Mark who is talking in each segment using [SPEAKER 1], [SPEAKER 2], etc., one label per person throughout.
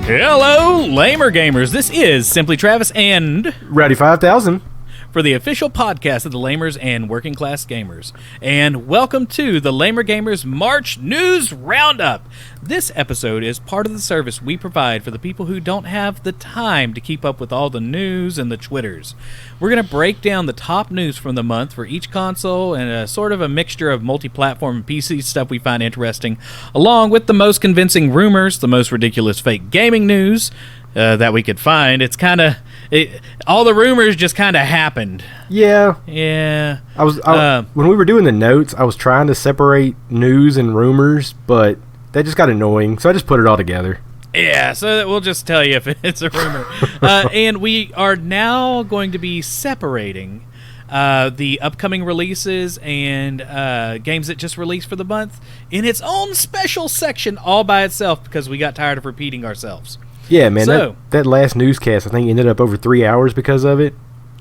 [SPEAKER 1] Hello, Lamer Gamers. This is Simply Travis and
[SPEAKER 2] Rowdy 5000
[SPEAKER 1] for the official podcast of the Lamers and Working Class Gamers. And welcome to the Lamer Gamers March News Roundup. This episode is part of the service we provide for the people who don't have the time to keep up with all the news and the Twitters. We're going to break down the top news from the month for each console and a sort of a mixture of multi-platform and PC stuff we find interesting, along with the most convincing rumors, the most ridiculous fake gaming news that we could find. It's kind of... all the rumors just kind of happened.
[SPEAKER 2] Yeah.
[SPEAKER 1] I
[SPEAKER 2] was when we were doing the notes, I was trying to separate news and rumors, but that just got annoying, so I just put it all together.
[SPEAKER 1] Yeah, so we'll just tell you if it's a rumor. And we are now going to be separating the upcoming releases and games that just released for the month in its own special section all by itself because we got tired of repeating ourselves.
[SPEAKER 2] Yeah, man, so, that last newscast, I think, ended up over 3 hours because of it.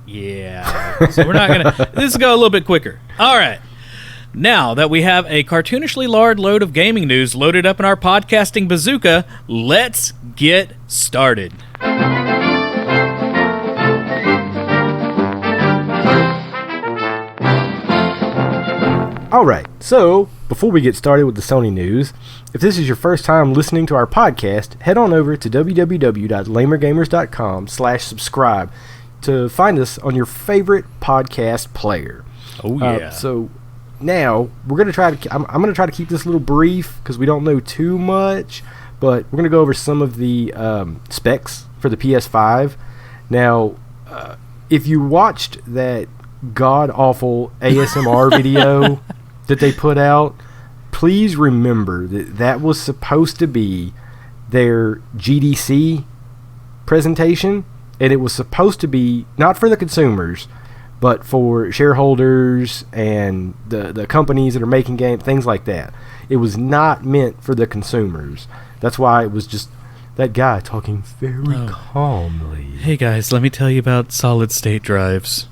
[SPEAKER 1] Yeah, so we're not going to... This will go a little bit quicker. All right. Now that we have a cartoonishly large load of gaming news loaded up in our podcasting bazooka, let's get started.
[SPEAKER 2] All right, so before we get started with the Sony news, if this is your first time listening to our podcast, head on over to www.lamergamers.com/subscribe to find us on your favorite podcast player.
[SPEAKER 1] Oh yeah.
[SPEAKER 2] So now we're gonna try to. I'm gonna try to keep this a little brief because we don't know too much, but we're gonna go over some of the specs for the PS5. Now, if you watched that god awful ASMR video that they put out, please remember that that was supposed to be their GDC presentation, and it was supposed to be not for the consumers, but for shareholders and the companies that are making games, things like that. It was not meant for the consumers. That's why it was just that guy talking very calmly.
[SPEAKER 1] Hey guys, let me tell you about solid state drives.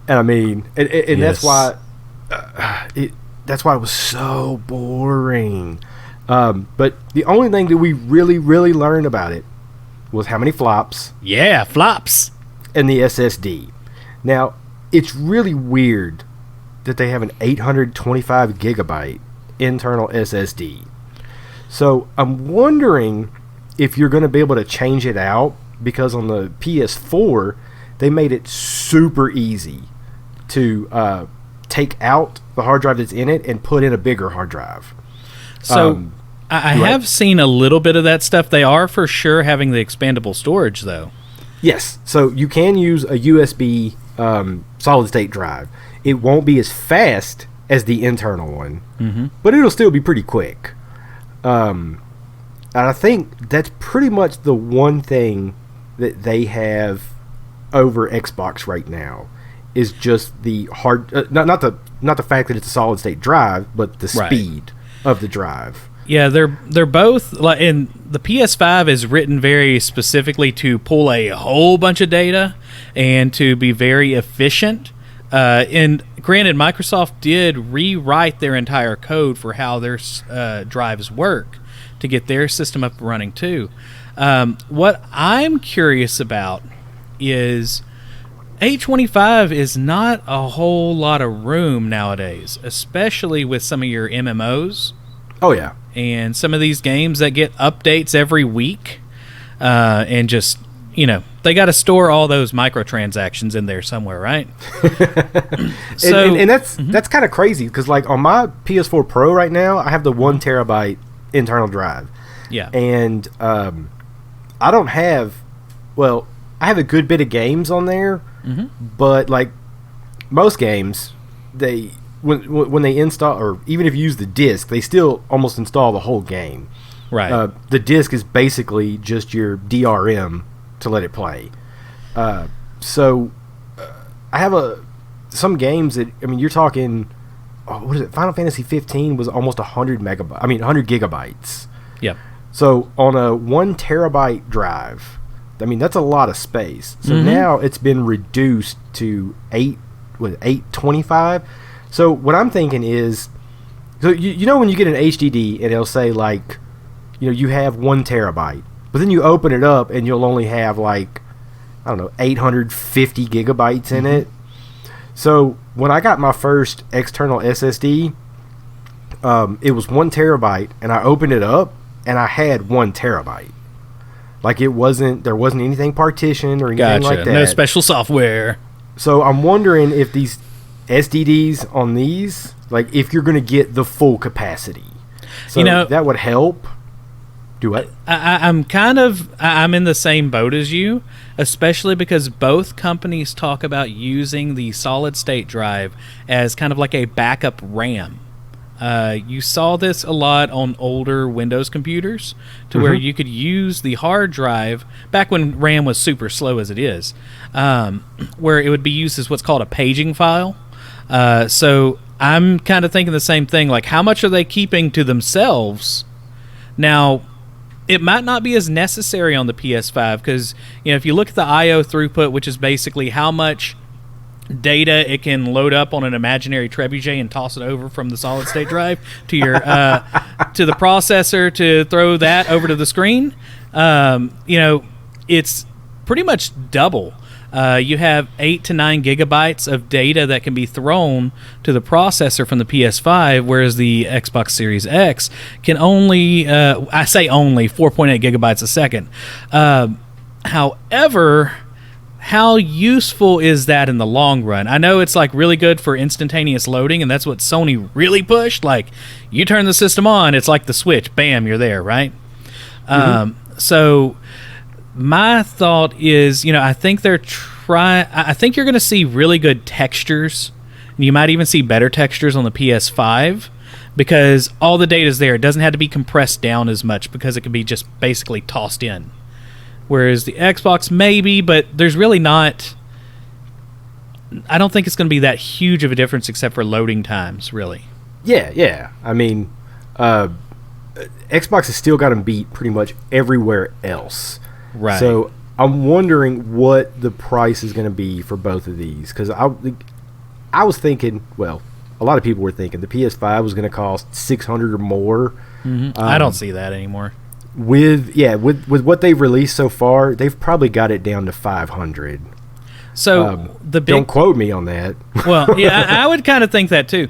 [SPEAKER 2] And I mean, and
[SPEAKER 1] yes.
[SPEAKER 2] that's why it was so boring. But the only thing that we really learned about it was how many flops.
[SPEAKER 1] Yeah, flops.
[SPEAKER 2] And the SSD. Now, it's really weird that they have an 825 gigabyte internal SSD. So I'm wondering if you're going to be able to change it out, because on the PS4 they made it super easy to take out the hard drive that's in it and put in a bigger hard drive.
[SPEAKER 1] So I have seen a little bit of that stuff. They are for sure having the expandable storage, though.
[SPEAKER 2] Yes. So you can use a USB solid state drive. It won't be as fast as the internal one, but it'll still be pretty quick. And I think that's pretty much the one thing that they have over Xbox right now is just the hard, not the fact that it's a solid state drive, but the speed of the drive.
[SPEAKER 1] Yeah, they're both, like, and the PS5 is written very specifically to pull a whole bunch of data and to be very efficient. And granted, Microsoft did rewrite their entire code for how their drives work to get their system up and running too. What I'm curious about is 825 is not a whole lot of room nowadays, especially with some of your MMOs.
[SPEAKER 2] Oh, yeah.
[SPEAKER 1] And some of these games that get updates every week. And just, they got to store all those microtransactions in there somewhere, right?
[SPEAKER 2] So, and that's kind of crazy because, like, on my PS4 Pro right now, I have the 1 terabyte internal drive.
[SPEAKER 1] Yeah.
[SPEAKER 2] And I don't have, well, I have a good bit of games on there, but like most games, when they install, or even if you use the disc, they still almost install the whole game.
[SPEAKER 1] Right.
[SPEAKER 2] The disc is basically just your DRM to let it play. So I have some games that, I mean, you're talking, what is it? Final Fantasy 15 was almost 100 gigabytes.
[SPEAKER 1] Yep.
[SPEAKER 2] So on a 1 terabyte drive, I mean, that's a lot of space. So now it's been reduced to 825. So what I'm thinking is, so you know when you get an HDD and it'll say, like, you have 1 terabyte, But then you open it up and you'll only have like, I don't know, 850 gigabytes in it. So when I got my first external SSD, it was 1 terabyte, and I opened it up and I had 1 terabyte. Like there wasn't anything partitioned or anything like that.
[SPEAKER 1] No special software.
[SPEAKER 2] So I'm wondering if these SSDs on these, like if you're going to get the full capacity. So that would help. Do what?
[SPEAKER 1] I'm in the same boat as you, especially because both companies talk about using the solid state drive as kind of like a backup RAM. You saw this a lot on older Windows computers, to where you could use the hard drive back when RAM was super slow as it is, where it would be used as what's called a paging file. So I'm kind of thinking the same thing. Like, how much are they keeping to themselves? Now, it might not be as necessary on the PS5 because, if you look at the I/O throughput, which is basically how much data it can load up on an imaginary trebuchet and toss it over from the solid state drive to your to the processor to throw that over to the screen, it's pretty much double. You have 8 to 9 gigabytes of data that can be thrown to the processor from the PS5, whereas the Xbox Series X can only, I say only, 4.8 gigabytes a second. However, how useful is that in the long run? I know it's like really good for instantaneous loading, and that's what Sony really pushed. Like, you turn the system on, it's like the Switch. Bam, you're there, right? So my thought is, I think I think you're going to see really good textures. You might even see better textures on the PS5 because all the data is there. It doesn't have to be compressed down as much because it can be just basically tossed in. Whereas the Xbox, maybe, but there's really not. I don't think it's going to be that huge of a difference except for loading times, really.
[SPEAKER 2] Yeah. I mean, Xbox has still got them beat pretty much everywhere else.
[SPEAKER 1] Right.
[SPEAKER 2] So I'm wondering what the price is going to be for both of these. Because I was thinking, well, a lot of people were thinking the PS5 was going to cost $600 or more.
[SPEAKER 1] I don't see that anymore.
[SPEAKER 2] With what they've released so far, they've probably got it down to $500.
[SPEAKER 1] So
[SPEAKER 2] don't quote me on that.
[SPEAKER 1] Well, yeah, I would kind of think that too.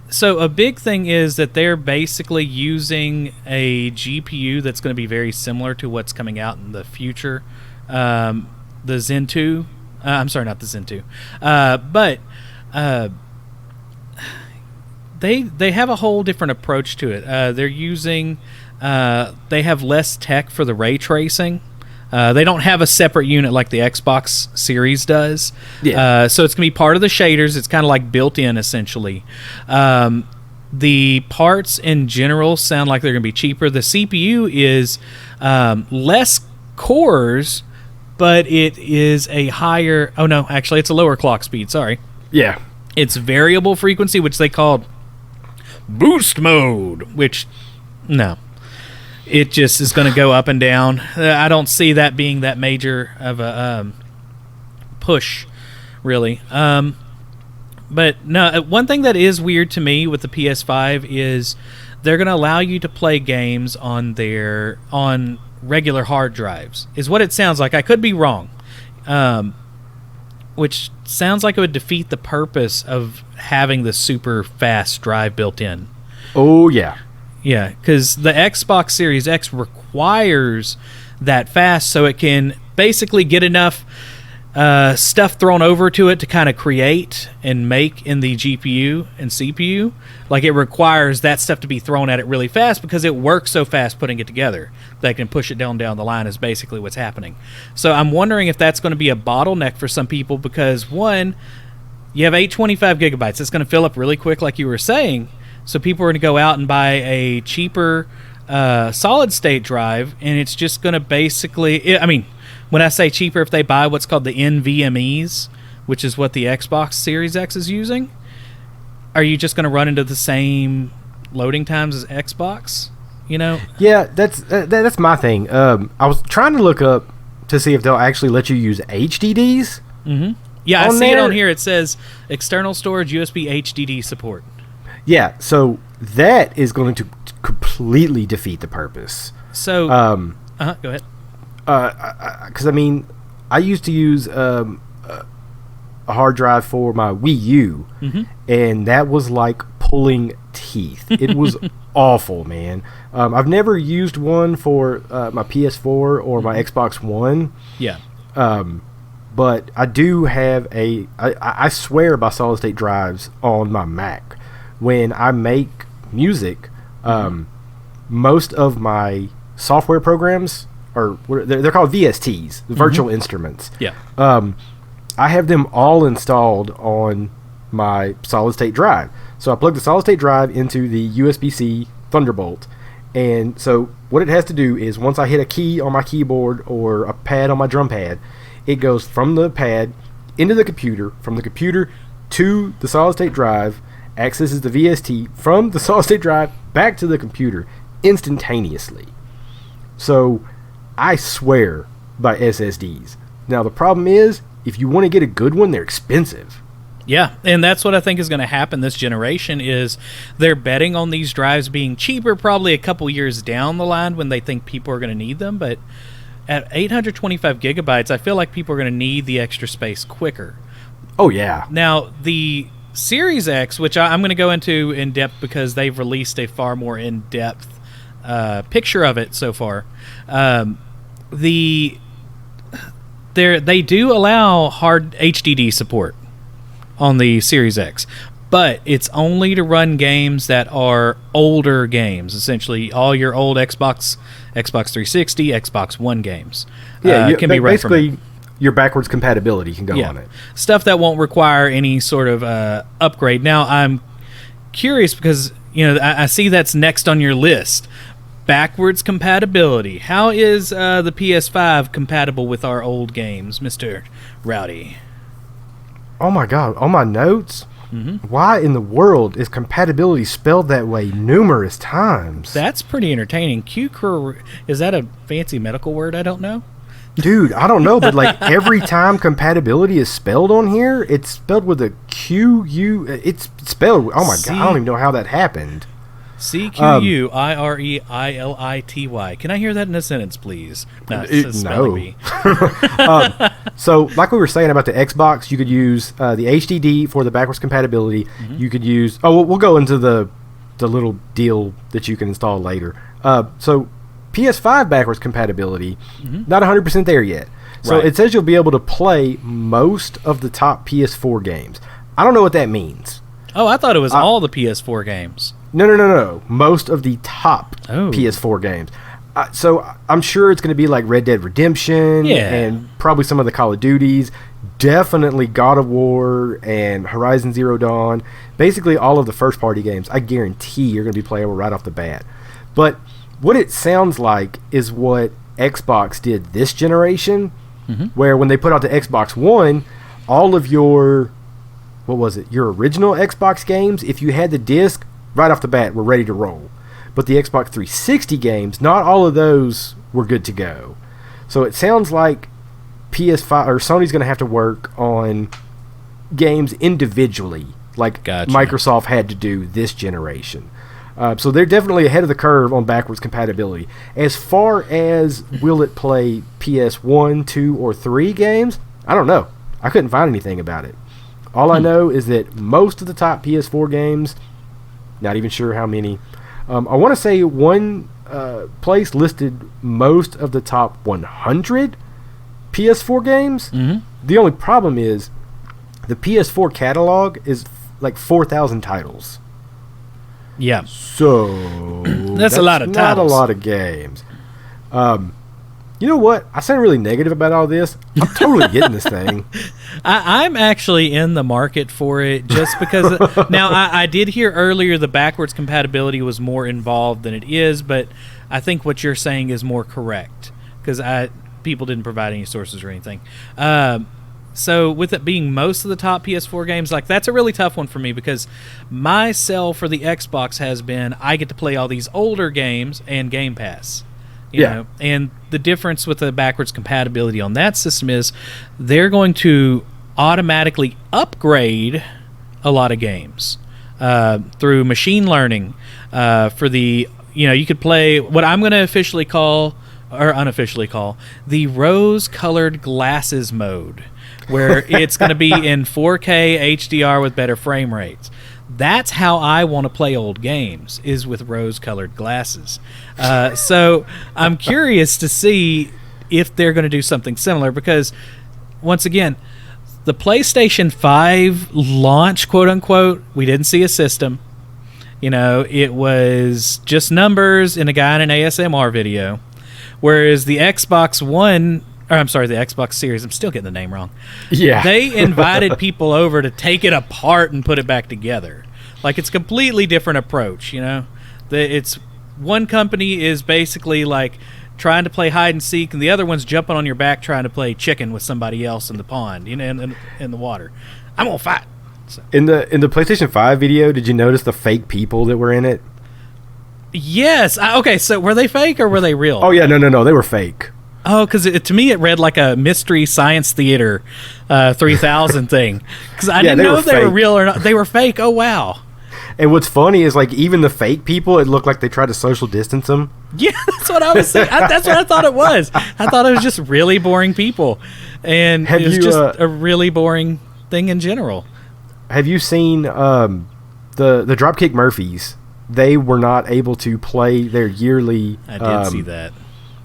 [SPEAKER 1] So a big thing is that they're basically using a GPU that's going to be very similar to what's coming out in the future. The Zen 2. I'm sorry, not the Zen 2. But they have a whole different approach to it. They're using. They have less tech for the ray tracing. They don't have a separate unit like the Xbox Series does. Yeah. So it's going to be part of the shaders. It's kind of like built in, essentially. The parts in general sound like they're going to be cheaper. The CPU is less cores, but it is a higher... Oh, no, actually, it's a lower clock speed. Sorry.
[SPEAKER 2] Yeah.
[SPEAKER 1] It's variable frequency, which they called boost mode, which... No. It just is going to go up and down. I don't see that being that major of a push, really. But no, one thing that is weird to me with the PS5 is they're going to allow you to play games on regular hard drives, is what it sounds like. I could be wrong, which sounds like it would defeat the purpose of having the super fast drive built in.
[SPEAKER 2] Oh, yeah.
[SPEAKER 1] Yeah, because the Xbox Series X requires that fast so it can basically get enough stuff thrown over to it to kind of create and make in the GPU and CPU. Like, it requires that stuff to be thrown at it really fast because it works so fast putting it together that it can push it down the line is basically what's happening. So I'm wondering if that's going to be a bottleneck for some people because, one, you have 825 gigabytes. It's going to fill up really quick like you were saying. So people are going to go out and buy a cheaper solid state drive, and it's just going to basically... I mean, when I say cheaper, if they buy what's called the NVMEs, which is what the Xbox Series X is using, are you just going to run into the same loading times as Xbox?
[SPEAKER 2] Yeah, that's my thing. I was trying to look up to see if they'll actually let you use HDDs.
[SPEAKER 1] Mm-hmm. Yeah, I see it on here. It says external storage USB HDD support.
[SPEAKER 2] Yeah, so that is going to completely defeat the purpose.
[SPEAKER 1] So Go ahead.
[SPEAKER 2] Because I used to use a hard drive for my Wii U, and that was like pulling teeth. It was awful, man. I've never used one for my PS4 or my Xbox One.
[SPEAKER 1] Yeah.
[SPEAKER 2] But I do have I swear by solid state drives on my Mac. When I make music, most of my software programs they're called VSTs, virtual instruments.
[SPEAKER 1] Yeah.
[SPEAKER 2] I have them all installed on my solid state drive. So I plug the solid state drive into the USB-C Thunderbolt. And so what it has to do is once I hit a key on my keyboard or a pad on my drum pad, it goes from the pad into the computer, from the computer to the solid state drive, accesses the VST from the solid state drive back to the computer instantaneously. So I swear by SSDs. Now the problem is, if you want to get a good one, they're expensive.
[SPEAKER 1] Yeah, and that's what I think is going to happen this generation is they're betting on these drives being cheaper probably a couple years down the line when they think people are going to need them, but at 825 gigabytes, I feel like people are going to need the extra space quicker.
[SPEAKER 2] Oh, yeah.
[SPEAKER 1] Now, the Series X, which I'm going to go into in depth because they've released a far more in-depth picture of it so far. They do allow hard HDD support on the Series X, but it's only to run games that are older games, essentially all your old Xbox 360, Xbox One games.
[SPEAKER 2] Yeah,
[SPEAKER 1] can be run from it.
[SPEAKER 2] basically your backwards compatibility can go on it.
[SPEAKER 1] Stuff that won't require any sort of upgrade. Now, I'm curious because I see that's next on your list. Backwards compatibility. How is the PS5 compatible with our old games, Mr. Rowdy?
[SPEAKER 2] Oh my God, on my notes, why in the world is compatibility spelled that way numerous times?
[SPEAKER 1] That's pretty entertaining. Is that a fancy medical word? I don't know.
[SPEAKER 2] Dude, I don't know, but like every time compatibility is spelled on here, it's spelled with a Q-U. It's spelled, oh my God, I don't even know how that happened.
[SPEAKER 1] C-Q-U-I-R-E-I-L-I-T-Y. Can I hear that in a sentence, please? No.
[SPEAKER 2] So, like we were saying about the Xbox, you could use the HDD for the backwards compatibility. You could use... Oh, we'll go into the little deal that you can install later. So, PS5 backwards compatibility, not 100% there yet. So, It says you'll be able to play most of the top PS4 games. I don't know what that means.
[SPEAKER 1] Oh, I thought it was all the PS4 games.
[SPEAKER 2] No. Most of the top PS4 games. So I'm sure it's going to be like Red Dead Redemption and probably some of the Call of Duties. Definitely God of War and Horizon Zero Dawn. Basically all of the first-party games, I guarantee you're going to be playable right off the bat. But what it sounds like is what Xbox did this generation, where when they put out the Xbox One, all of your... What was it? Your original Xbox games, if you had the disc, right off the bat, were ready to roll. But the Xbox 360 games, not all of those were good to go. So it sounds like PS5 or Sony's going to have to work on games individually, like Microsoft had to do this generation. So they're definitely ahead of the curve on backwards compatibility. As far as will it play PS1, 2, or 3 games, I don't know. I couldn't find anything about it. All I know is that most of the top PS4 games, not even sure how many. I want to say one place listed most of the top 100 PS4 games. The only problem is the PS4 catalog is like 4,000 titles.
[SPEAKER 1] Yeah.
[SPEAKER 2] So
[SPEAKER 1] that's a lot of titles.
[SPEAKER 2] Not a lot of games. You know what? I sound really negative about all this. I'm totally getting this thing.
[SPEAKER 1] I'm actually in the market for it just because... Now, I did hear earlier the backwards compatibility was more involved than it is, but I think what you're saying is more correct because people didn't provide any sources or anything. So with it being most of the top PS4 games, like that's a really tough one for me because my sell for the Xbox has been I get to play all these older games and Game Pass. You know, and the difference with the backwards compatibility on that system is they're going to automatically upgrade a lot of games through machine learning for the, you could play what I'm going to officially call or unofficially call, the rose-colored glasses mode, where it's going to be in 4K HDR with better frame rates. That's how I want to play old games, is with rose-colored glasses. So I'm curious to see if they're going to do something similar, because, once again, the PlayStation 5 launch, quote-unquote, we didn't see a system. You know, it was just numbers and a guy in an ASMR video. Whereas the Xbox One, or I'm sorry, the Xbox Series, I'm still getting the name wrong.
[SPEAKER 2] Yeah.
[SPEAKER 1] They invited people over to take it apart and put it back together. Like, it's a completely different approach, you know? It's one company is basically like trying to play hide and seek, and the other one's jumping on your back trying to play chicken with somebody else in the pond, you know, in the water. I'm gonna fight. So.
[SPEAKER 2] In the PlayStation 5 video, did you notice the fake people that were in it?
[SPEAKER 1] Yes. Okay, so were they fake or were they real?
[SPEAKER 2] Oh, yeah, no, they were fake.
[SPEAKER 1] Oh, because to me it read like a Mystery Science Theater 3000 thing. Because I didn't know if they were real or not. They were fake. Oh, wow.
[SPEAKER 2] And what's funny is, like, even the fake people, it looked like they tried to social distance them.
[SPEAKER 1] Yeah, that's what I was saying. That's what I thought it was. I thought it was just really boring people. And it was just a really boring thing in general.
[SPEAKER 2] Have you seen the Dropkick Murphys? They were not able to play their yearly...
[SPEAKER 1] I did see that.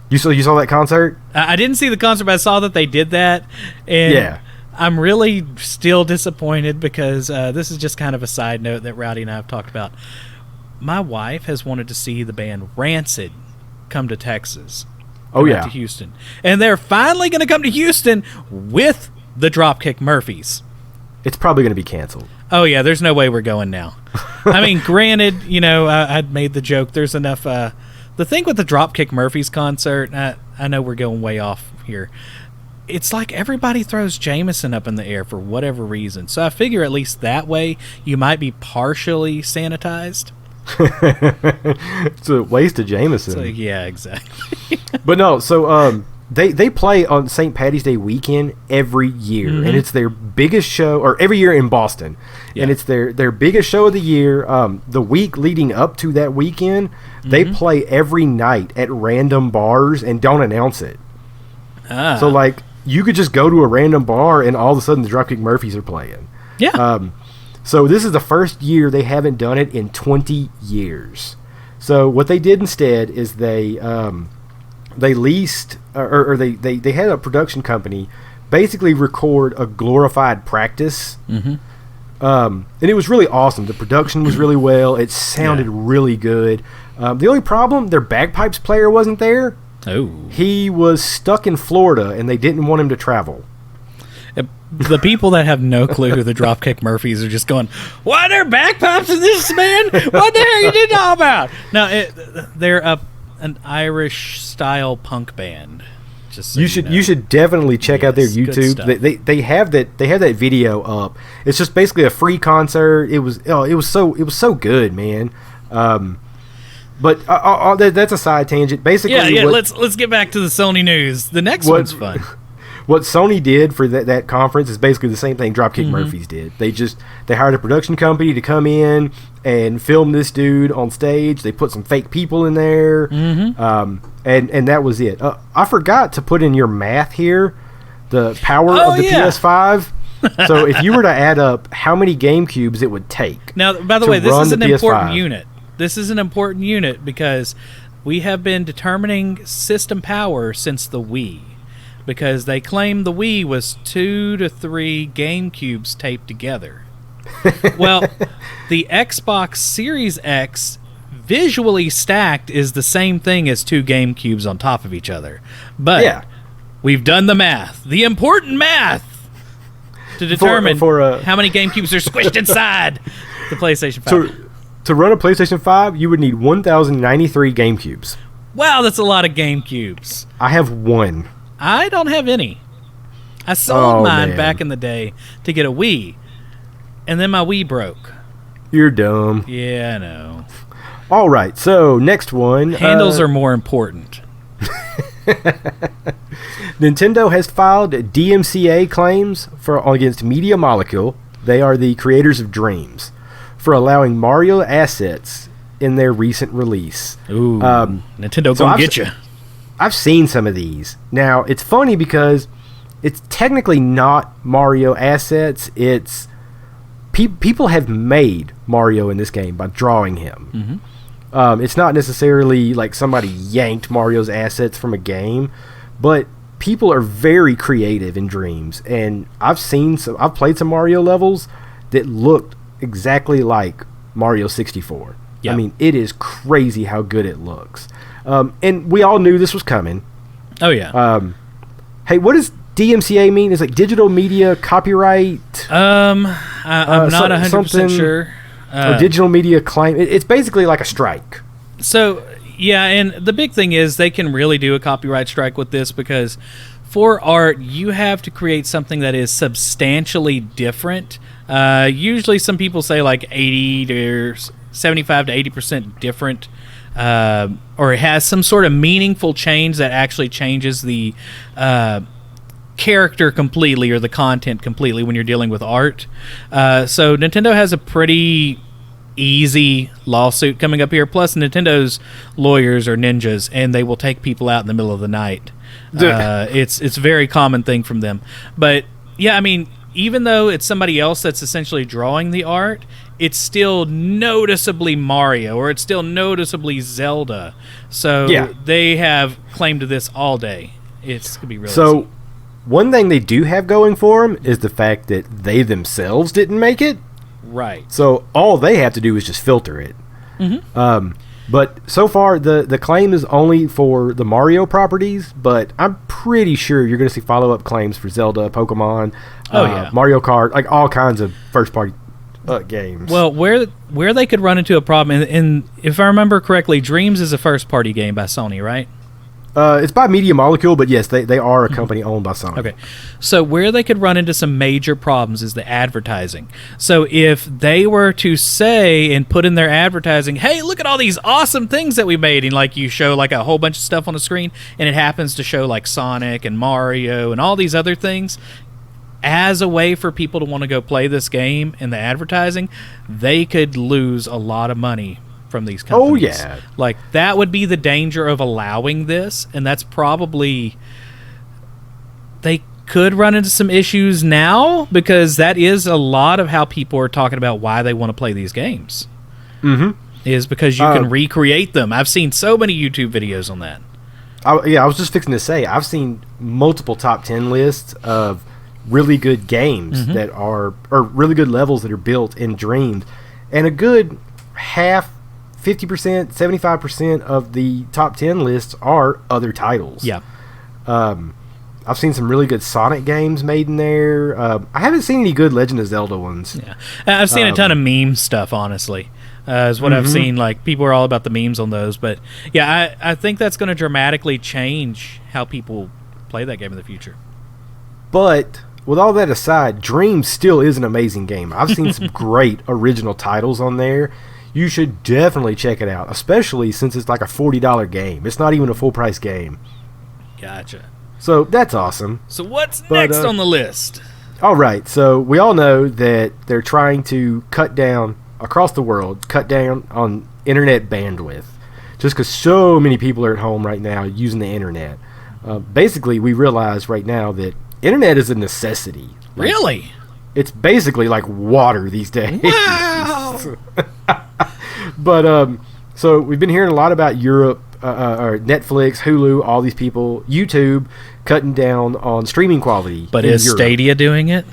[SPEAKER 2] You saw that concert?
[SPEAKER 1] I didn't see the concert, but I saw that they did that. And yeah. I'm really still disappointed because this is just kind of a side note that Rowdy and I have talked about. My wife has wanted to see the band Rancid come to Texas.
[SPEAKER 2] Oh, yeah.
[SPEAKER 1] To Houston. And they're finally going to come to Houston with the Dropkick Murphys.
[SPEAKER 2] It's probably going to be canceled.
[SPEAKER 1] Oh, yeah, there's no way we're going now. I mean, granted, you know, I'd made the joke. There's enough... the thing with the Dropkick Murphys concert, I know we're going way off here. It's like everybody throws Jameson up in the air for whatever reason. So I figure at least that way you might be partially sanitized.
[SPEAKER 2] It's a waste of Jameson.
[SPEAKER 1] So, yeah, exactly.
[SPEAKER 2] But no, so... They play on St. Patty's Day weekend every year, and it's their biggest show, or every year in Boston, and it's their biggest show of the year. The week leading up to that weekend, they play every night at random bars and don't announce it. So, like, you could just go to a random bar, and all of a sudden the Dropkick Murphys are playing.
[SPEAKER 1] Yeah.
[SPEAKER 2] So this is the first year they haven't done it in 20 years. So what they did instead is they leased or they had a production company basically record a glorified practice. And it was really awesome. The production was really well. It sounded really good. The only problem, their bagpipes player wasn't there.
[SPEAKER 1] Oh.
[SPEAKER 2] He was stuck in Florida, and they didn't want him to travel.
[SPEAKER 1] The people that have no clue who the Dropkick Murphys are just going, what are bagpipes in this, man? What the hell you did know about? No, they're an Irish-style punk band. Just so
[SPEAKER 2] you should definitely check out their YouTube. They have that video up. It's just basically a free concert. It was so good, man. But that's a side tangent. Basically,
[SPEAKER 1] let's get back to the Sony news. The next one's fun.
[SPEAKER 2] What Sony did for that conference is basically the same thing Dropkick Murphys did. They hired a production company to come in and film this dude on stage. They put some fake people in there, and that was it. I forgot to put in your math here, the power of the PS5. So if you were to add up how many GameCubes it would take.
[SPEAKER 1] Now, by the way, this is an important unit. This is an important unit because we have been determining system power since the Wii. Because they claim the Wii was 2 to 3 GameCubes taped together. Well, the Xbox Series X visually stacked is the same thing as 2 GameCubes on top of each other. But we've done the math. The important math to determine how many GameCubes are squished inside the PlayStation 5.
[SPEAKER 2] To run a PlayStation 5, you would need 1,093 GameCubes.
[SPEAKER 1] Wow, that's a lot of GameCubes.
[SPEAKER 2] I have one.
[SPEAKER 1] I don't have any. I sold mine back in the day to get a Wii, and then my Wii broke.
[SPEAKER 2] You're dumb.
[SPEAKER 1] Yeah, I know.
[SPEAKER 2] All right, so next one.
[SPEAKER 1] Handles are more important.
[SPEAKER 2] Nintendo has filed DMCA claims against Media Molecule. They are the creators of Dreams, for allowing Mario assets in their recent release.
[SPEAKER 1] Ooh, Nintendo gonna get you.
[SPEAKER 2] I've seen some of these. Now, it's funny because it's technically not Mario assets. It's people have made Mario in this game by drawing him. It's not necessarily like somebody yanked Mario's assets from a game, but people are very creative in Dreams, and I've played some Mario levels that looked exactly like Mario 64.
[SPEAKER 1] Yep.
[SPEAKER 2] I mean, it is crazy how good it looks. And we all knew this was coming.
[SPEAKER 1] Oh yeah.
[SPEAKER 2] Hey, what does DMCA mean? Is like digital media copyright?
[SPEAKER 1] I'm not 100% sure.
[SPEAKER 2] Or digital media claim. It's basically like a strike.
[SPEAKER 1] So yeah, and the big thing is they can really do a copyright strike with this, because for art you have to create something that is substantially different. Usually some people say like 80 to 75 to 80% different, or it has some sort of meaningful change that actually changes the character completely or the content completely when you're dealing with art. So Nintendo has a pretty easy lawsuit coming up here. Plus, Nintendo's lawyers are ninjas, and they will take people out in the middle of the night. It's a very common thing from them. But yeah, I mean, even though it's somebody else that's essentially drawing the art, it's still noticeably Mario, or it's still noticeably Zelda. So
[SPEAKER 2] yeah,
[SPEAKER 1] they have claim to this all day. It's gonna be really
[SPEAKER 2] so. One thing they do have going for them is the fact that they themselves didn't make it.
[SPEAKER 1] Right.
[SPEAKER 2] So all they have to do is just filter it. But so far, the claim is only for the Mario properties, but I'm pretty sure you're going to see follow-up claims for Zelda, Pokemon, Mario Kart, like all kinds of first-party games.
[SPEAKER 1] Well, where they could run into a problem, and if I remember correctly, Dreams is a first-party game by Sony, right?
[SPEAKER 2] It's by Media Molecule, but yes, they are a company owned by Sony.
[SPEAKER 1] Okay. So where they could run into some major problems is the advertising. So if they were to say and put in their advertising, hey, look at all these awesome things that we made, and like you show like a whole bunch of stuff on the screen, and it happens to show like Sonic and Mario and all these other things, as a way for people to want to go play this game in the advertising, they could lose a lot of money from these companies.
[SPEAKER 2] Oh yeah,
[SPEAKER 1] like that would be the danger of allowing this, and that's probably, they could run into some issues now, because that is a lot of how people are talking about why they want to play these games. Is because you can recreate them. I've seen so many YouTube videos on that.
[SPEAKER 2] I was just fixing to say, I've seen multiple top 10 lists of really good games that are, or really good levels that are built in Dreams, and a good half, 50%, 75% of the top 10 lists are other titles.
[SPEAKER 1] Yeah.
[SPEAKER 2] I've seen some really good Sonic games made in there. I haven't seen any good Legend of Zelda ones.
[SPEAKER 1] Yeah, I've seen a ton of meme stuff, honestly, is what I've seen. Like, people are all about the memes on those. But yeah, I think that's going to dramatically change how people play that game in the future.
[SPEAKER 2] But with all that aside, Dreams still is an amazing game. I've seen some great original titles on there. You should definitely check it out, especially since it's like a $40 game. It's not even a full price game.
[SPEAKER 1] Gotcha.
[SPEAKER 2] So that's awesome.
[SPEAKER 1] So what's next on the list?
[SPEAKER 2] All right. So we all know that they're trying to cut down across the world, cut down on internet bandwidth, just because so many people are at home right now using the internet. Basically, we realize right now that internet is a necessity. Like,
[SPEAKER 1] really?
[SPEAKER 2] It's basically like water these days.
[SPEAKER 1] Wow.
[SPEAKER 2] But so we've been hearing a lot about Europe, or Netflix, Hulu, all these people, YouTube cutting down on streaming quality.
[SPEAKER 1] But is
[SPEAKER 2] Europe.
[SPEAKER 1] Stadia doing it?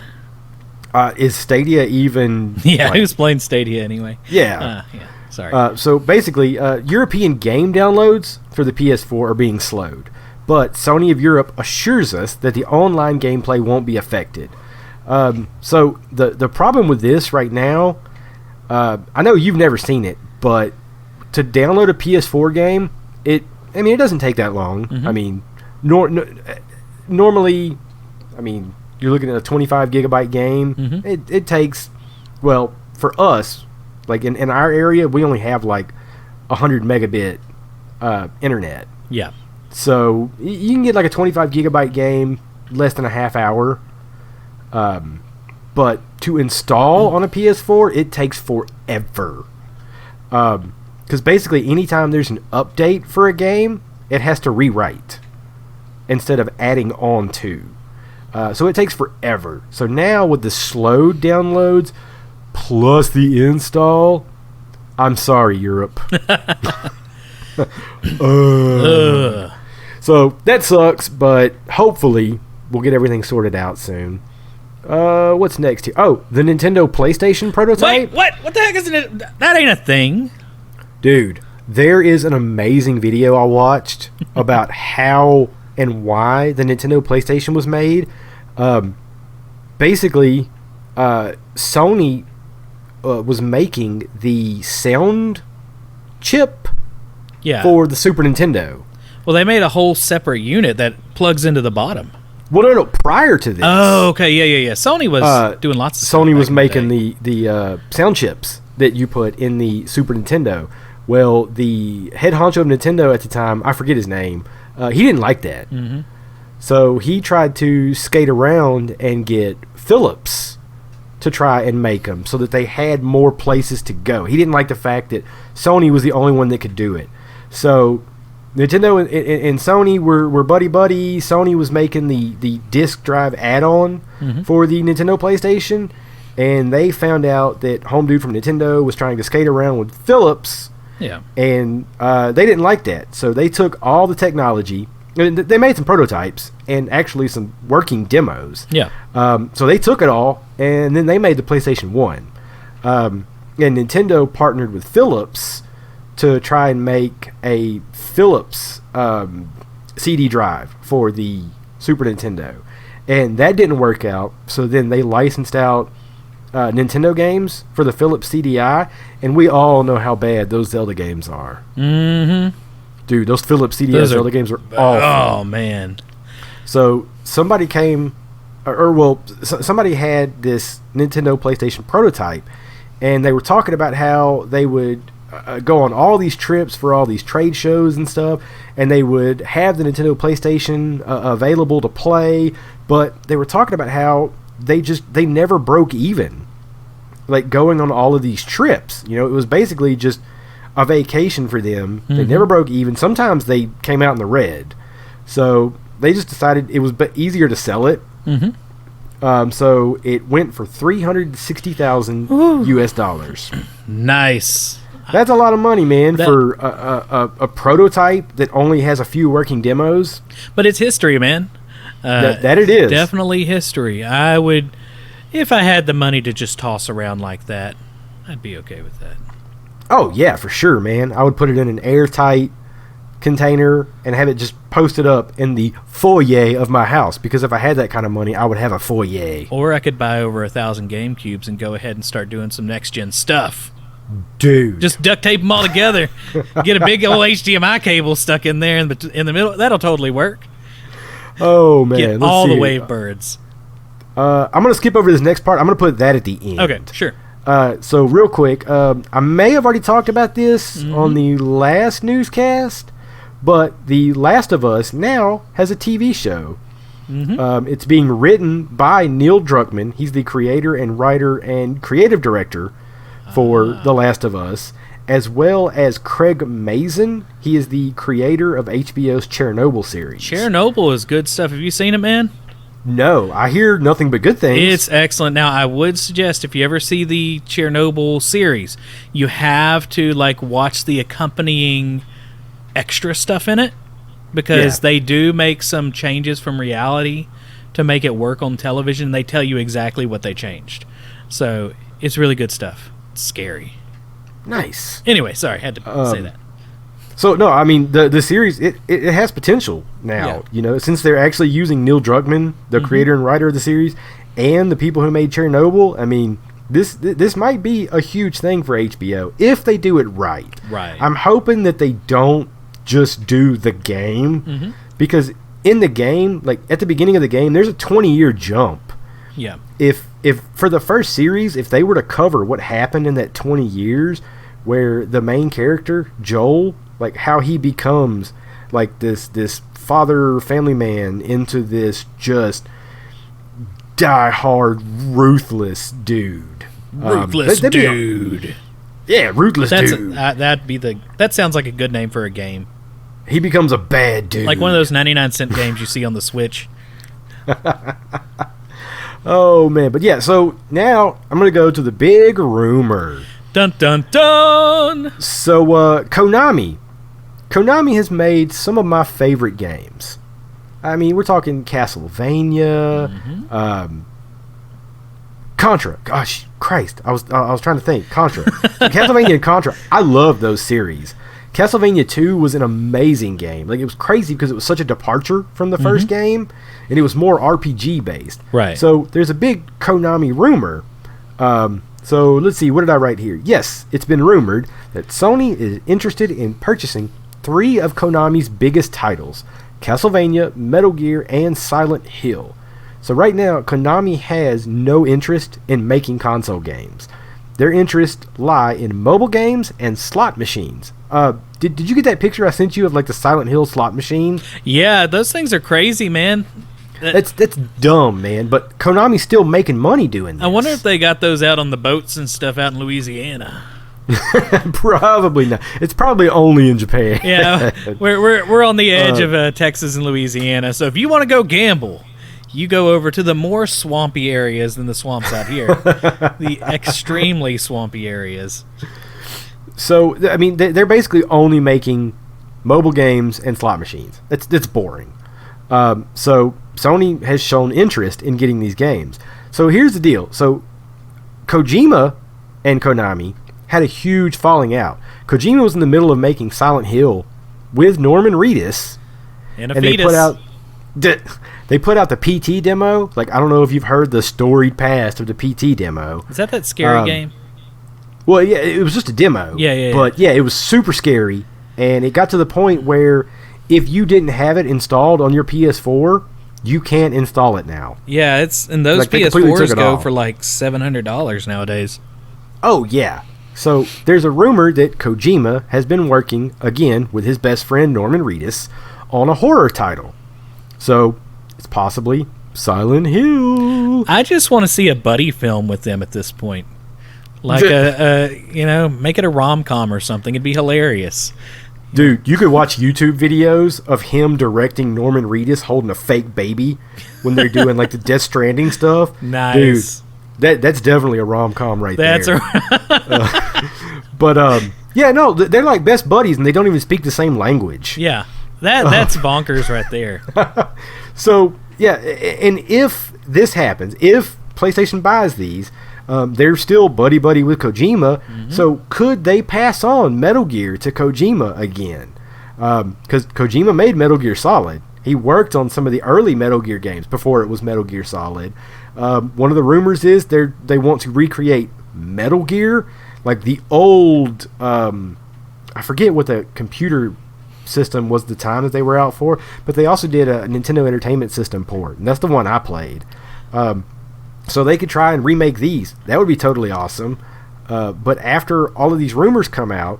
[SPEAKER 2] Is Stadia even?
[SPEAKER 1] Yeah, who's playing Stadia anyway?
[SPEAKER 2] Yeah.
[SPEAKER 1] Yeah. Sorry.
[SPEAKER 2] So basically, European game downloads for the PS4 are being slowed, but Sony of Europe assures us that the online gameplay won't be affected. So the problem with this right now, I know you've never seen it, but to download a PS4 game, it doesn't take that long. I mean, normally, you're looking at a 25 gigabyte game. It takes, well, for us, like in our area, we only have like 100 megabit internet.
[SPEAKER 1] Yeah.
[SPEAKER 2] So you can get like a 25 gigabyte game less than a half hour. But to install on a PS4, it takes forever. Because basically, anytime there's an update for a game, it has to rewrite instead of adding on to. So it takes forever. So now with the slow downloads plus the install, I'm sorry, Europe. So that sucks, but hopefully we'll get everything sorted out soon. What's next here? Oh, the Nintendo PlayStation prototype?
[SPEAKER 1] Wait, what? What the heck is it? That ain't a thing.
[SPEAKER 2] Dude, there is an amazing video I watched about how and why the Nintendo PlayStation was made. Basically, Sony was making the sound chip for the Super Nintendo.
[SPEAKER 1] Well, they made a whole separate unit that plugs into the bottom.
[SPEAKER 2] Well, no, prior to this.
[SPEAKER 1] Oh, okay, yeah. Sony was doing lots of stuff.
[SPEAKER 2] Sony was making the sound chips that you put in the Super Nintendo. Well, the head honcho of Nintendo at the time, I forget his name, he didn't like that. Mm-hmm. So he tried to skate around and get Philips to try and make them so that they had more places to go. He didn't like the fact that Sony was the only one that could do it. So Nintendo and Sony were buddy-buddy. Sony was making the disk drive add-on for the Nintendo PlayStation, and they found out that Home Dude from Nintendo was trying to skate around with Philips, and they didn't like that. So they took all the technology, and they made some prototypes and actually some working demos. So they took it all, and then they made the PlayStation 1. And Nintendo partnered with Philips to try and make a Philips CD drive for the Super Nintendo. And that didn't work out, so then they licensed out Nintendo games for the Philips CDI, and we all know how bad those Zelda games are. Mm-hmm. Dude, those Philips CDI Zelda games are awful.
[SPEAKER 1] Oh, man.
[SPEAKER 2] So somebody came, somebody had this Nintendo PlayStation prototype, and they were talking about how they would go on all these trips for all these trade shows and stuff, and they would have the Nintendo PlayStation available to play, but they were talking about how they never broke even, like going on all of these trips. You know, it was basically just a vacation for them. They never broke even. Sometimes they came out in the red, so they just decided it was easier to sell it. So it went for $360,000 US.
[SPEAKER 1] Nice.
[SPEAKER 2] That's a lot of money, man, for a prototype that only has a few working demos.
[SPEAKER 1] But it's history, man.
[SPEAKER 2] That it is.
[SPEAKER 1] Definitely history. I would, if I had the money to just toss around like that, I'd be okay with that.
[SPEAKER 2] Oh, yeah, for sure, man. I would put it in an airtight container and have it just posted up in the foyer of my house, because if I had that kind of money, I would have a foyer.
[SPEAKER 1] Or I could buy over 1,000 GameCubes and go ahead and start doing some next-gen stuff.
[SPEAKER 2] Dude.
[SPEAKER 1] Just duct tape them all together. Get a big old HDMI cable stuck in there in the middle. That'll totally work. Oh, man. Get all the Wavebirds.
[SPEAKER 2] I'm going to skip over this next part. I'm going to put that at the end.
[SPEAKER 1] Okay, sure.
[SPEAKER 2] So real quick, I may have already talked about this on the last newscast, but The Last of Us now has a TV show. It's being written by Neil Druckmann. He's the creator and writer and creative director for The Last of Us, as well as Craig Mazin. He is the creator of HBO's Chernobyl series.
[SPEAKER 1] Chernobyl is good stuff. Have you seen it, man?
[SPEAKER 2] No, I hear nothing but good things.
[SPEAKER 1] It's excellent. Now, I would suggest if you ever see the Chernobyl series, you have to watch the accompanying extra stuff in it, because they do make some changes from reality to make it work on television. They tell you exactly what they changed. So, it's really good stuff. It's scary.
[SPEAKER 2] Nice.
[SPEAKER 1] Anyway, sorry, had to say that.
[SPEAKER 2] So, no, I mean, the series, it has potential now, since they're actually using Neil Druckmann, the creator and writer of the series, and the people who made Chernobyl. I mean, this might be a huge thing for HBO, if they do it right.
[SPEAKER 1] Right.
[SPEAKER 2] I'm hoping that they don't just do the game, because in the game, at the beginning of the game, there's a 20-year jump.
[SPEAKER 1] Yeah.
[SPEAKER 2] If for the first series, if they were to cover what happened in that 20 years, where the main character, Joel, how he becomes this father family man into this just die-hard ruthless dude.
[SPEAKER 1] Ruthless dude.
[SPEAKER 2] Ruthless dude.
[SPEAKER 1] That sounds like a good name for a game.
[SPEAKER 2] He becomes a bad dude.
[SPEAKER 1] Like one of those 99-cent games you see on the Switch.
[SPEAKER 2] Oh, man. But yeah, so now I'm going to go to the big rumor.
[SPEAKER 1] Dun, dun, dun!
[SPEAKER 2] So, Konami. Konami has made some of my favorite games. I mean, we're talking Castlevania, Contra. Gosh, Christ. I was trying to think. Contra. Castlevania and Contra. I love those series. Castlevania 2 was an amazing game. Like, it was crazy because it was such a departure from the first game, and it was more RPG based.
[SPEAKER 1] Right.
[SPEAKER 2] So there's a big Konami rumor. So let's see, what did I write here? Yes, it's been rumored that Sony is interested in purchasing 3 of Konami's biggest titles: Castlevania, Metal Gear, and Silent Hill. So right now, Konami has no interest in making console games. Their interests lie in mobile games and slot machines. Did you get that picture I sent you of like the Silent Hill slot machine?
[SPEAKER 1] Yeah, those things are crazy, man.
[SPEAKER 2] That's dumb, man. But Konami's still making money doing this.
[SPEAKER 1] I wonder if they got those out on the boats and stuff out in Louisiana.
[SPEAKER 2] Probably not. It's probably only in Japan.
[SPEAKER 1] Yeah, we're on the edge of Texas and Louisiana. So if you want to go gamble, you go over to the more swampy areas than the swamps out here. The extremely swampy areas.
[SPEAKER 2] So, I mean, they're basically only making mobile games and slot machines. It's boring. So, Sony has shown interest in getting these games. So, here's the deal. So, Kojima and Konami had a huge falling out. Kojima was in the middle of making Silent Hill with Norman Reedus.
[SPEAKER 1] And a fetus.
[SPEAKER 2] They put out the PT demo. Like, I don't know if you've heard the storied past of the PT demo.
[SPEAKER 1] Is that scary game?
[SPEAKER 2] Well, yeah, it was just a demo.
[SPEAKER 1] Yeah.
[SPEAKER 2] But, yeah, it was super scary. And it got to the point where if you didn't have it installed on your PS4, you can't install it now.
[SPEAKER 1] Yeah, and those like, PS4s go for like $700 nowadays.
[SPEAKER 2] Oh, yeah. So, there's a rumor that Kojima has been working, again, with his best friend Norman Reedus, on a horror title. So, it's possibly Silent Hill.
[SPEAKER 1] I just want to see a buddy film with them at this point. Like make it a rom-com or something. It'd be hilarious.
[SPEAKER 2] Dude, you could watch YouTube videos of him directing Norman Reedus holding a fake baby when they're doing like the Death Stranding stuff.
[SPEAKER 1] Nice.
[SPEAKER 2] Dude, that's definitely a rom-com right there. Yeah, no, they're like best buddies and they don't even speak the same language.
[SPEAKER 1] Yeah. That's bonkers right there.
[SPEAKER 2] So, yeah, and if this happens, if PlayStation buys these, they're still buddy-buddy with Kojima, so could they pass on Metal Gear to Kojima again? Because Kojima made Metal Gear Solid. He worked on some of the early Metal Gear games before it was Metal Gear Solid. One of the rumors is they want to recreate Metal Gear, like the old, I forget what the computer system was the time that they were out for, but they also did a Nintendo Entertainment System port, and that's the one I played. So they could try and remake these. That would be totally awesome. But after all of these rumors come out,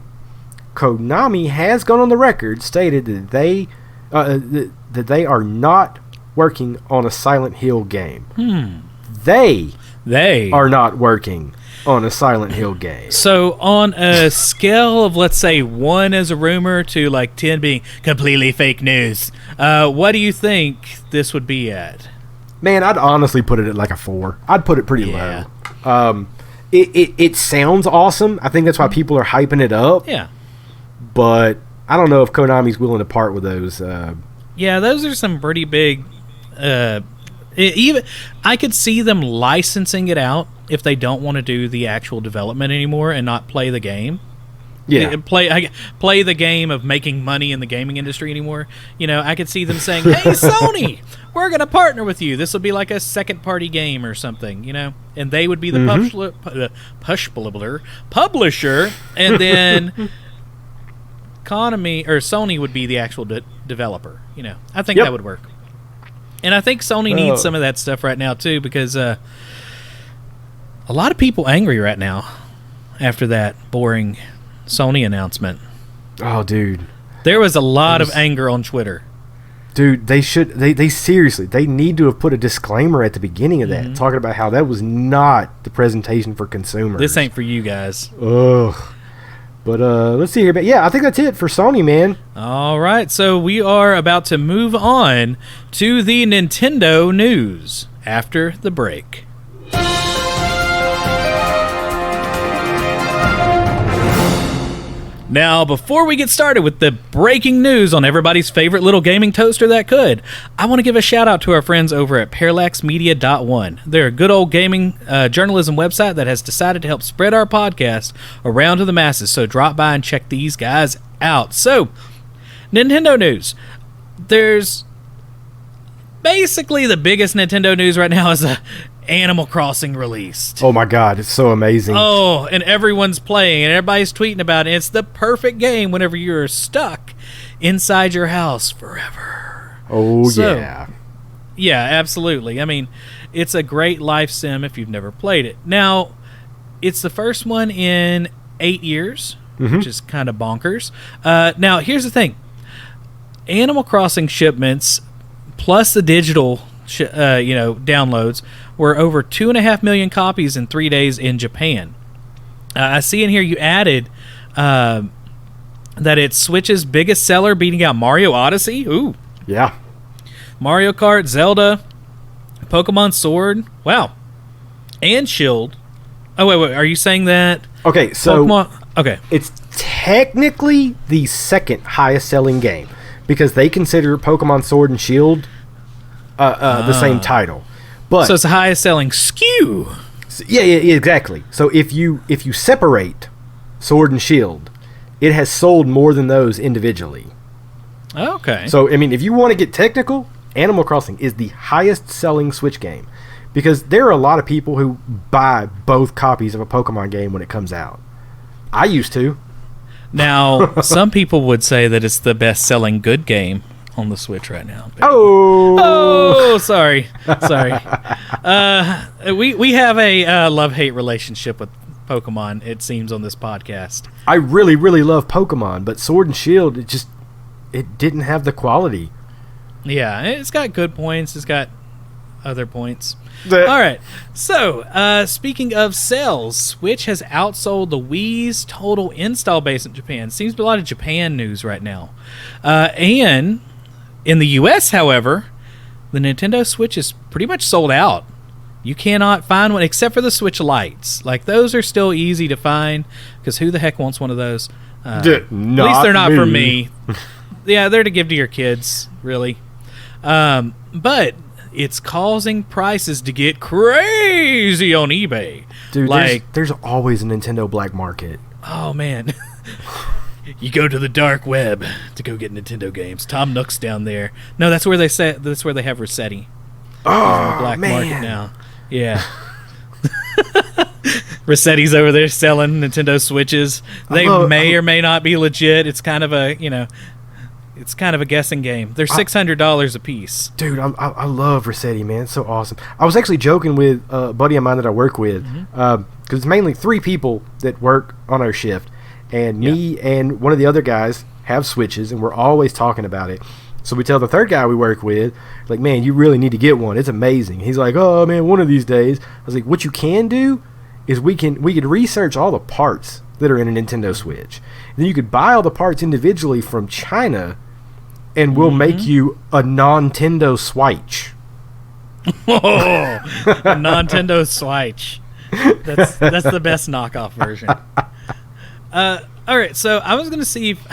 [SPEAKER 2] Konami has gone on the record stated that they are not working on a Silent Hill game. They are not working on a Silent Hill game.
[SPEAKER 1] So on a scale of, let's say, 1 as a rumor to like 10 being completely fake news, what do you think this would be at?
[SPEAKER 2] Man, I'd honestly put it at like a 4. I'd put it pretty low. It sounds awesome. I think that's why people are hyping it up.
[SPEAKER 1] Yeah.
[SPEAKER 2] But I don't know if Konami's willing to part with those.
[SPEAKER 1] Yeah, those are some pretty big... even I could see them licensing it out if they don't want to do the actual development anymore and not play the game.
[SPEAKER 2] Yeah.
[SPEAKER 1] Play the game of making money in the gaming industry anymore. You know, I could see them saying, hey, Sony, we're going to partner with you. This will be like a second-party game or something, you know? And they would be the publisher, and then Sony would be the actual developer, you know? I think that would work. And I think Sony needs some of that stuff right now, too, because a lot of people angry right now after that boring Sony announcement.
[SPEAKER 2] Oh, dude.
[SPEAKER 1] There was a lot of anger on Twitter.
[SPEAKER 2] Dude, they seriously, they need to have put a disclaimer at the beginning of that, talking about how that was not the presentation for consumers.
[SPEAKER 1] This ain't for you guys.
[SPEAKER 2] Ugh. But let's see here. But yeah, I think that's it for Sony, man.
[SPEAKER 1] All right, so we are about to move on to the Nintendo news after the break. Now, before we get started with the breaking news on everybody's favorite little gaming toaster that could, I want to give a shout out to our friends over at parallaxmedia.one. They're a good old gaming journalism website that has decided to help spread our podcast around to the masses, so drop by and check these guys out. So, Nintendo news. There's basically the biggest Nintendo news right now is Animal Crossing released.
[SPEAKER 2] Oh my god, it's so amazing.
[SPEAKER 1] Oh, and everyone's playing and everybody's tweeting about it. It's the perfect game whenever you're stuck inside your house forever.
[SPEAKER 2] Oh, yeah.
[SPEAKER 1] Yeah, absolutely. I mean, it's a great life sim if you've never played it. Now, it's the first one in 8 years, which is kind of bonkers. Now, here's the thing. Animal Crossing shipments plus the digital downloads were over 2.5 million copies in 3 days in Japan. I see in here you added that it's Switch's biggest seller, beating out Mario Odyssey. Ooh.
[SPEAKER 2] Yeah.
[SPEAKER 1] Mario Kart, Zelda, Pokemon Sword. Wow. And Shield. Oh, wait. Are you saying that?
[SPEAKER 2] Okay, so
[SPEAKER 1] Okay.
[SPEAKER 2] It's technically the second highest selling game because they consider Pokemon Sword and Shield the same title. But
[SPEAKER 1] so it's the highest selling SKU.
[SPEAKER 2] Yeah, exactly. So if you separate Sword and Shield, it has sold more than those individually.
[SPEAKER 1] Okay.
[SPEAKER 2] So I mean, if you want to get technical, Animal Crossing is the highest selling Switch game because there are a lot of people who buy both copies of a Pokemon game when it comes out. I used to.
[SPEAKER 1] Now, some people would say that it's the best selling good game on the Switch right now. Sorry. We have a love-hate relationship with Pokemon, it seems, on this podcast.
[SPEAKER 2] I really, really love Pokemon, but Sword and Shield, it didn't have the quality.
[SPEAKER 1] Yeah, it's got good points. It's got other points. All right. So, speaking of sales, Switch has outsold the Wii's total install base in Japan. Seems to be a lot of Japan news right now. And in the U.S., however, the Nintendo Switch is pretty much sold out. You cannot find one except for the Switch Lites. Like, those are still easy to find because who the heck wants one of those? At least they're not for me. Yeah, they're to give to your kids, really. But it's causing prices to get crazy on eBay.
[SPEAKER 2] Dude, there's always a Nintendo black market.
[SPEAKER 1] Oh, man. You go to the dark web to go get Nintendo games. Tom Nook's down there. No, that's where they have Rossetti.
[SPEAKER 2] Oh,
[SPEAKER 1] black
[SPEAKER 2] man.
[SPEAKER 1] market now. Yeah. Rossetti's over there selling Nintendo Switches. They may or may not be legit. It's kind of a, it's kind of a guessing game. They're $600 a piece.
[SPEAKER 2] Dude, I love Rossetti, man. It's so awesome. I was actually joking with a buddy of mine that I work with because it's mainly 3 people that work on our shift. And me and one of the other guys have Switches, and we're always talking about it. So we tell the third guy we work with, like, man, you really need to get one. It's amazing. He's like, oh, man, one of these days. I was like, what you can do is we could research all the parts that are in a Nintendo Switch. And then you could buy all the parts individually from China, and we'll make you a Nintendo Switch.
[SPEAKER 1] Oh, a Nintendo Switch. That's the best knockoff version. All right, so I was going to see if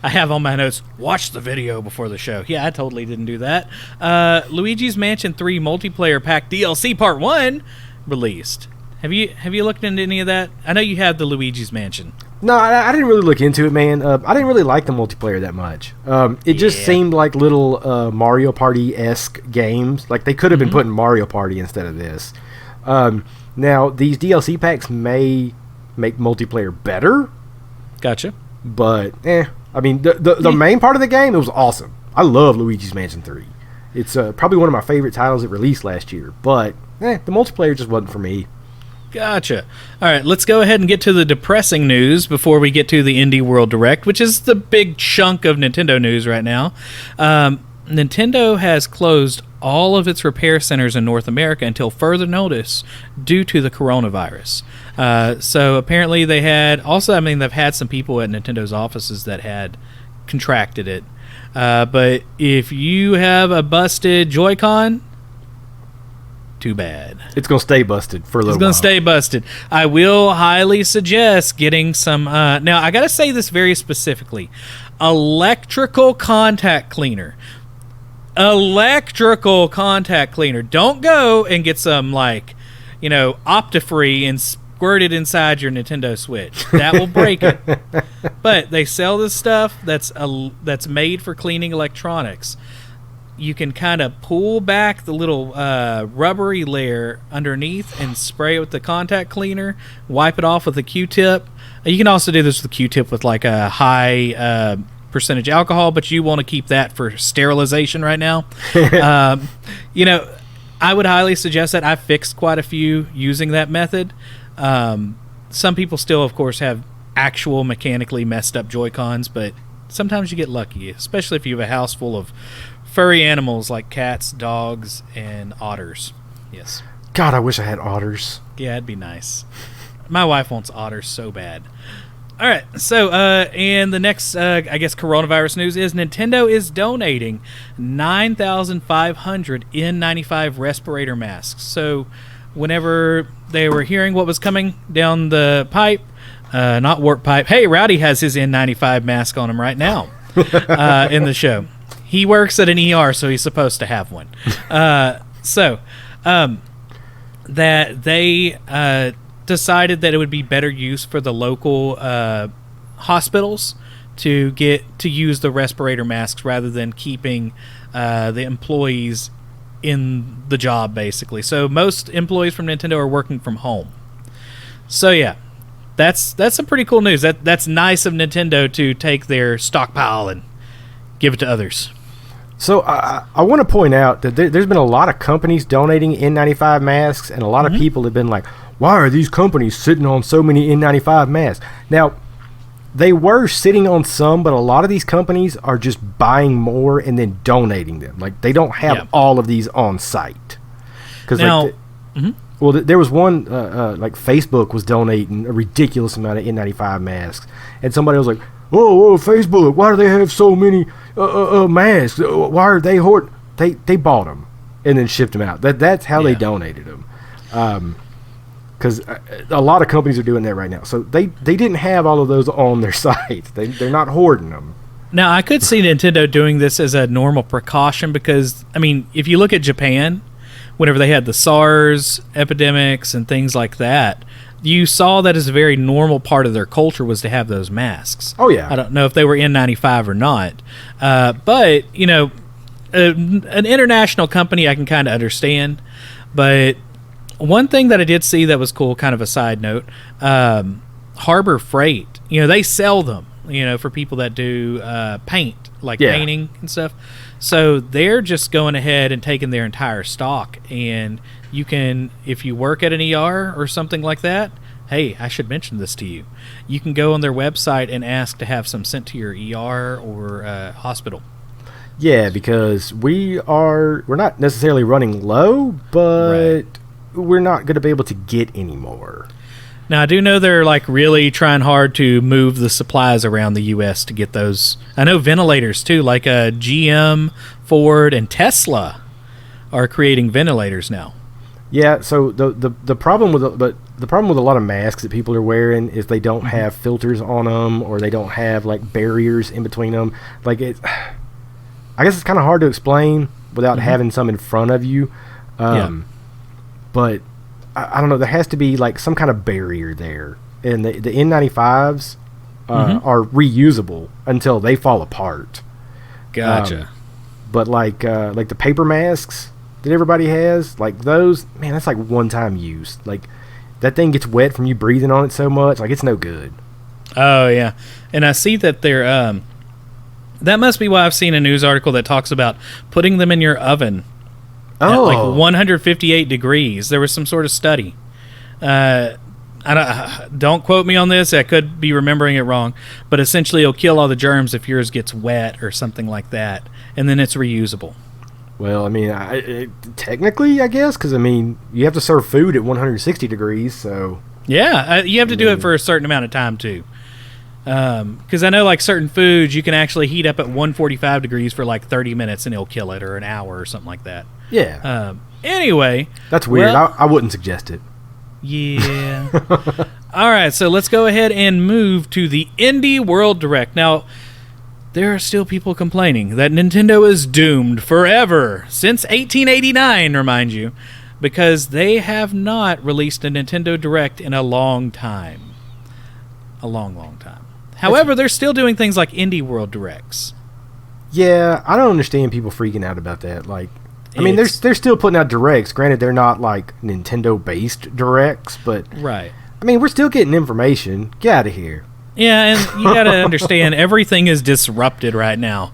[SPEAKER 1] I have on my notes, watch the video before the show. Yeah, I totally didn't do that. Luigi's Mansion 3 Multiplayer Pack DLC Part 1 released. Have you looked into any of that? I know you have the Luigi's Mansion.
[SPEAKER 2] No, I didn't really look into it, man. I didn't really like the multiplayer that much. It just seemed like little Mario Party-esque games. Like, they could have been putting Mario Party instead of this. Now, these DLC packs may make multiplayer better.
[SPEAKER 1] Gotcha.
[SPEAKER 2] But, I mean, the main part of the game, it was awesome. I love Luigi's Mansion 3. It's probably one of my favorite titles that released last year. But, the multiplayer just wasn't for me.
[SPEAKER 1] Gotcha. All right, let's go ahead and get to the depressing news before we get to the Indie World Direct, which is the big chunk of Nintendo news right now. Nintendo has closed all of its repair centers in North America until further notice due to the coronavirus. So apparently they've had some people at Nintendo's offices that had contracted it. But if you have a busted Joy-Con, too bad.
[SPEAKER 2] It's going to stay busted for a little while.
[SPEAKER 1] It's going to stay busted. I will highly suggest getting some... now, I got to say this very specifically. Electrical contact cleaner. Electrical contact cleaner. Don't go and get some, Optifree and squirt it inside your Nintendo Switch. That will break it. But they sell this stuff that's made for cleaning electronics. You can kind of pull back the little rubbery layer underneath and spray it with the contact cleaner, wipe it off with a Q-tip. You can also do this with a Q-tip with like a high percentage alcohol, but you want to keep that for sterilization right now. I would highly suggest that. I've fixed quite a few using that method. Some people still, of course, have actual mechanically messed up Joy-Cons, but sometimes you get lucky, especially if you have a house full of furry animals like cats, dogs, and otters. Yes.
[SPEAKER 2] God, I wish I had otters.
[SPEAKER 1] Yeah, it'd be nice. My wife wants otters so bad. All right, so and the next, coronavirus news is Nintendo is donating 9,500 N95 respirator masks. So whenever they were hearing what was coming down the pipe, not warp pipe, hey, Rowdy has his N95 mask on him right now in the show. He works at an ER, so he's supposed to have one. That they decided that it would be better use for the local hospitals to use the respirator masks rather than keeping the employees in the job, basically. So most employees from Nintendo are working from home. So yeah, that's some pretty cool news. That's nice of Nintendo to take their stockpile and give it to others.
[SPEAKER 2] So I want to point out that there's been a lot of companies donating N95 masks, and a lot of people have been like, why are these companies sitting on so many N95 masks? Now, they were sitting on some, but a lot of these companies are just buying more and then donating them. Like, they don't have all of these on site. Now, there was one, like Facebook was donating a ridiculous amount of N95 masks, and somebody was like, oh, Facebook, why do they have so many masks? Why are they hoarding? They bought them and then shipped them out. That's how they donated them. Because a lot of companies are doing that right now. So they didn't have all of those on their site. They're not hoarding them.
[SPEAKER 1] Now, I could see Nintendo doing this as a normal precaution because, I mean, if you look at Japan, whenever they had the SARS epidemics and things like that, you saw that as a very normal part of their culture was to have those masks.
[SPEAKER 2] Oh, yeah.
[SPEAKER 1] I don't know if they were N95 or not. But, an international company I can kind of understand. But one thing that I did see that was cool, kind of a side note, Harbor Freight, they sell them, for people that do paint, like painting and stuff. So they're just going ahead and taking their entire stock, and you can, if you work at an ER or something like that, hey, I should mention this to you. You can go on their website and ask to have some sent to your ER or hospital. Yeah,
[SPEAKER 2] because we're not necessarily running low, but we're not going to be able to get any more.
[SPEAKER 1] Now, I do know they're really trying hard to move the supplies around the U.S. to get those. I know ventilators too, like GM, Ford, and Tesla are creating ventilators now.
[SPEAKER 2] Yeah. So the problem with the problem with a lot of masks that people are wearing is they don't have filters on them, or they don't have barriers in between them. I guess it's kind of hard to explain without having some in front of you. But I don't know. There has to be some kind of barrier there, and the N95s are reusable until they fall apart.
[SPEAKER 1] Gotcha.
[SPEAKER 2] But the paper masks that everybody has, those, man, that's one-time use. That thing gets wet from you breathing on it so much, it's no good.
[SPEAKER 1] Oh yeah, and I see that they're that must be why I've seen a news article that talks about putting them in your oven. At 158 degrees. There was some sort of study. Don't quote me on this. I could be remembering it wrong. But essentially, it'll kill all the germs if yours gets wet or something like that. And then it's reusable.
[SPEAKER 2] Well, I mean, technically, I guess, because, I mean, you have to serve food at 160 degrees, so...
[SPEAKER 1] Yeah, you have to do it for a certain amount of time, too. Because I know, like, certain foods, you can actually heat up at 145 degrees for, like, 30 minutes, and it'll kill it, or an hour, or something like that.
[SPEAKER 2] Yeah.
[SPEAKER 1] Anyway...
[SPEAKER 2] That's weird. Well, I wouldn't suggest it.
[SPEAKER 1] Yeah. All right, so let's go ahead and move to the Indie World Direct. Now... There are still people complaining that Nintendo is doomed forever, since 1889, remind you, because they have not released a Nintendo Direct in a long time. A long, long time. However, they're still doing things like Indie World Directs.
[SPEAKER 2] Yeah, I don't understand people freaking out about that. Like, I mean, they're still putting out Directs. Granted, they're not, like, Nintendo-based Directs, but...
[SPEAKER 1] Right.
[SPEAKER 2] I mean, we're still getting information. Get out of here.
[SPEAKER 1] Yeah, and you gotta understand, everything is disrupted right now.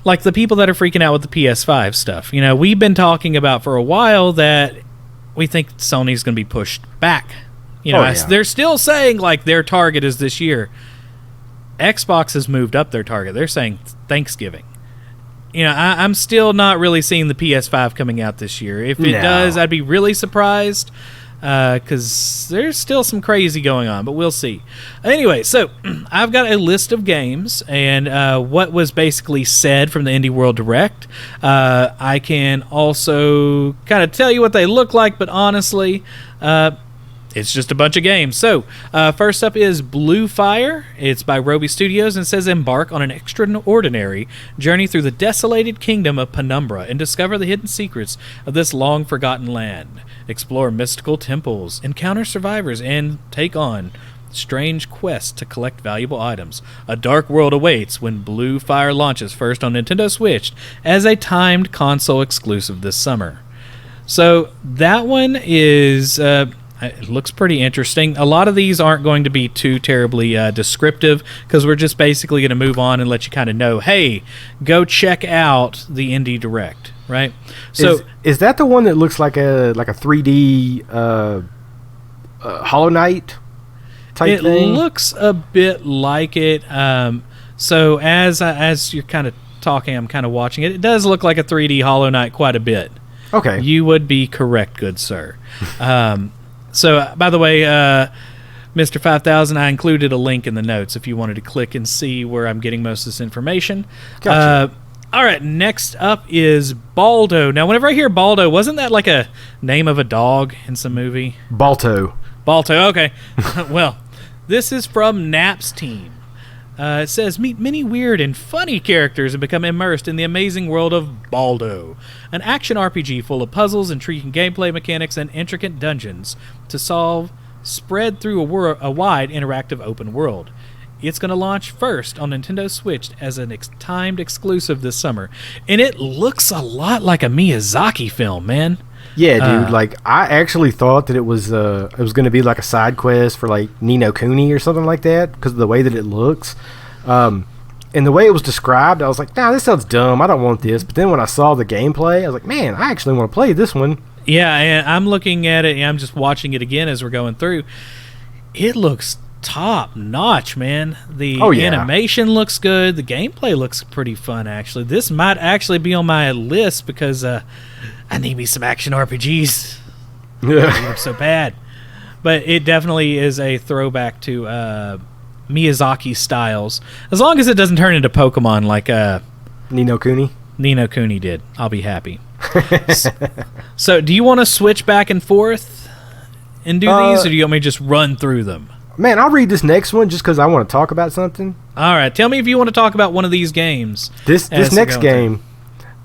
[SPEAKER 1] Like the people that are freaking out with the PS5 stuff. You know, we've been talking about for a while that we think Sony's going to be pushed back. You know, they're still saying, like, their target is this year. Xbox has moved up their target. They're saying Thanksgiving. You know, I'm still not really seeing the PS5 coming out this year. If it does, I'd be really surprised. Because there's still some crazy going on, but we'll see. Anyway, so I've got a list of games and what was basically said from the Indie World Direct. I can also kind of tell you what they look like, but honestly, it's just a bunch of games. So, first up is Blue Fire. It's by Roby Studios and says embark on an extraordinary journey through the desolated kingdom of Penumbra and discover the hidden secrets of this long-forgotten land. Explore mystical temples, encounter survivors, and take on strange quests to collect valuable items. A dark world awaits when Blue Fire launches first on Nintendo Switch as a timed console exclusive this summer. So, that one is... it looks pretty interesting. A lot of these aren't going to be too terribly descriptive because we're just basically going to move on and let you kind of know, hey, go check out the Indie Direct, right? So
[SPEAKER 2] is that the one that looks like a 3D Hollow Knight type thing?
[SPEAKER 1] It looks a bit like it. So as you're kind of talking, I'm kind of watching it. It does look like a 3D Hollow Knight quite a bit.
[SPEAKER 2] Okay.
[SPEAKER 1] You would be correct, good sir. So, by the way, Mr. 5000, I included a link in the notes if you wanted to click and see where I'm getting most of this information.
[SPEAKER 2] Gotcha.
[SPEAKER 1] All right, next up is Baldo. Now, whenever I hear Baldo, wasn't that like a name of a dog in some movie?
[SPEAKER 2] Balto,
[SPEAKER 1] okay. Well, this is from Nap's team. It says, meet many weird and funny characters and become immersed in the amazing world of Baldo, an action RPG full of puzzles, intriguing gameplay mechanics, and intricate dungeons to solve spread through a wide interactive open world. It's going to launch first on Nintendo Switch as a timed exclusive this summer, and it looks a lot like a Miyazaki film, man.
[SPEAKER 2] Yeah, dude. Like, I actually thought that it was going to be like a side quest for like Ni no Kuni or something like that because of the way that it looks. And the way it was described, I was like, nah, this sounds dumb. I don't want this. But then when I saw the gameplay, I was like, man, I actually want to play this one.
[SPEAKER 1] Yeah, and I'm looking at it, and I'm just watching it again as we're going through. It looks top notch, man. The animation looks good. The gameplay looks pretty fun, actually. This might actually be on my list because I need me some action RPGs. Yeah. They look so bad. But it definitely is a throwback to Miyazaki styles. As long as it doesn't turn into Pokemon like
[SPEAKER 2] Ni no Kuni?
[SPEAKER 1] Ni no Kuni did. I'll be happy. So, do you want to switch back and forth and do these, or do you want me to just run through them?
[SPEAKER 2] Man, I'll read this next one just because I want to talk about something.
[SPEAKER 1] All right. Tell me if you want to talk about one of these games.
[SPEAKER 2] This next game,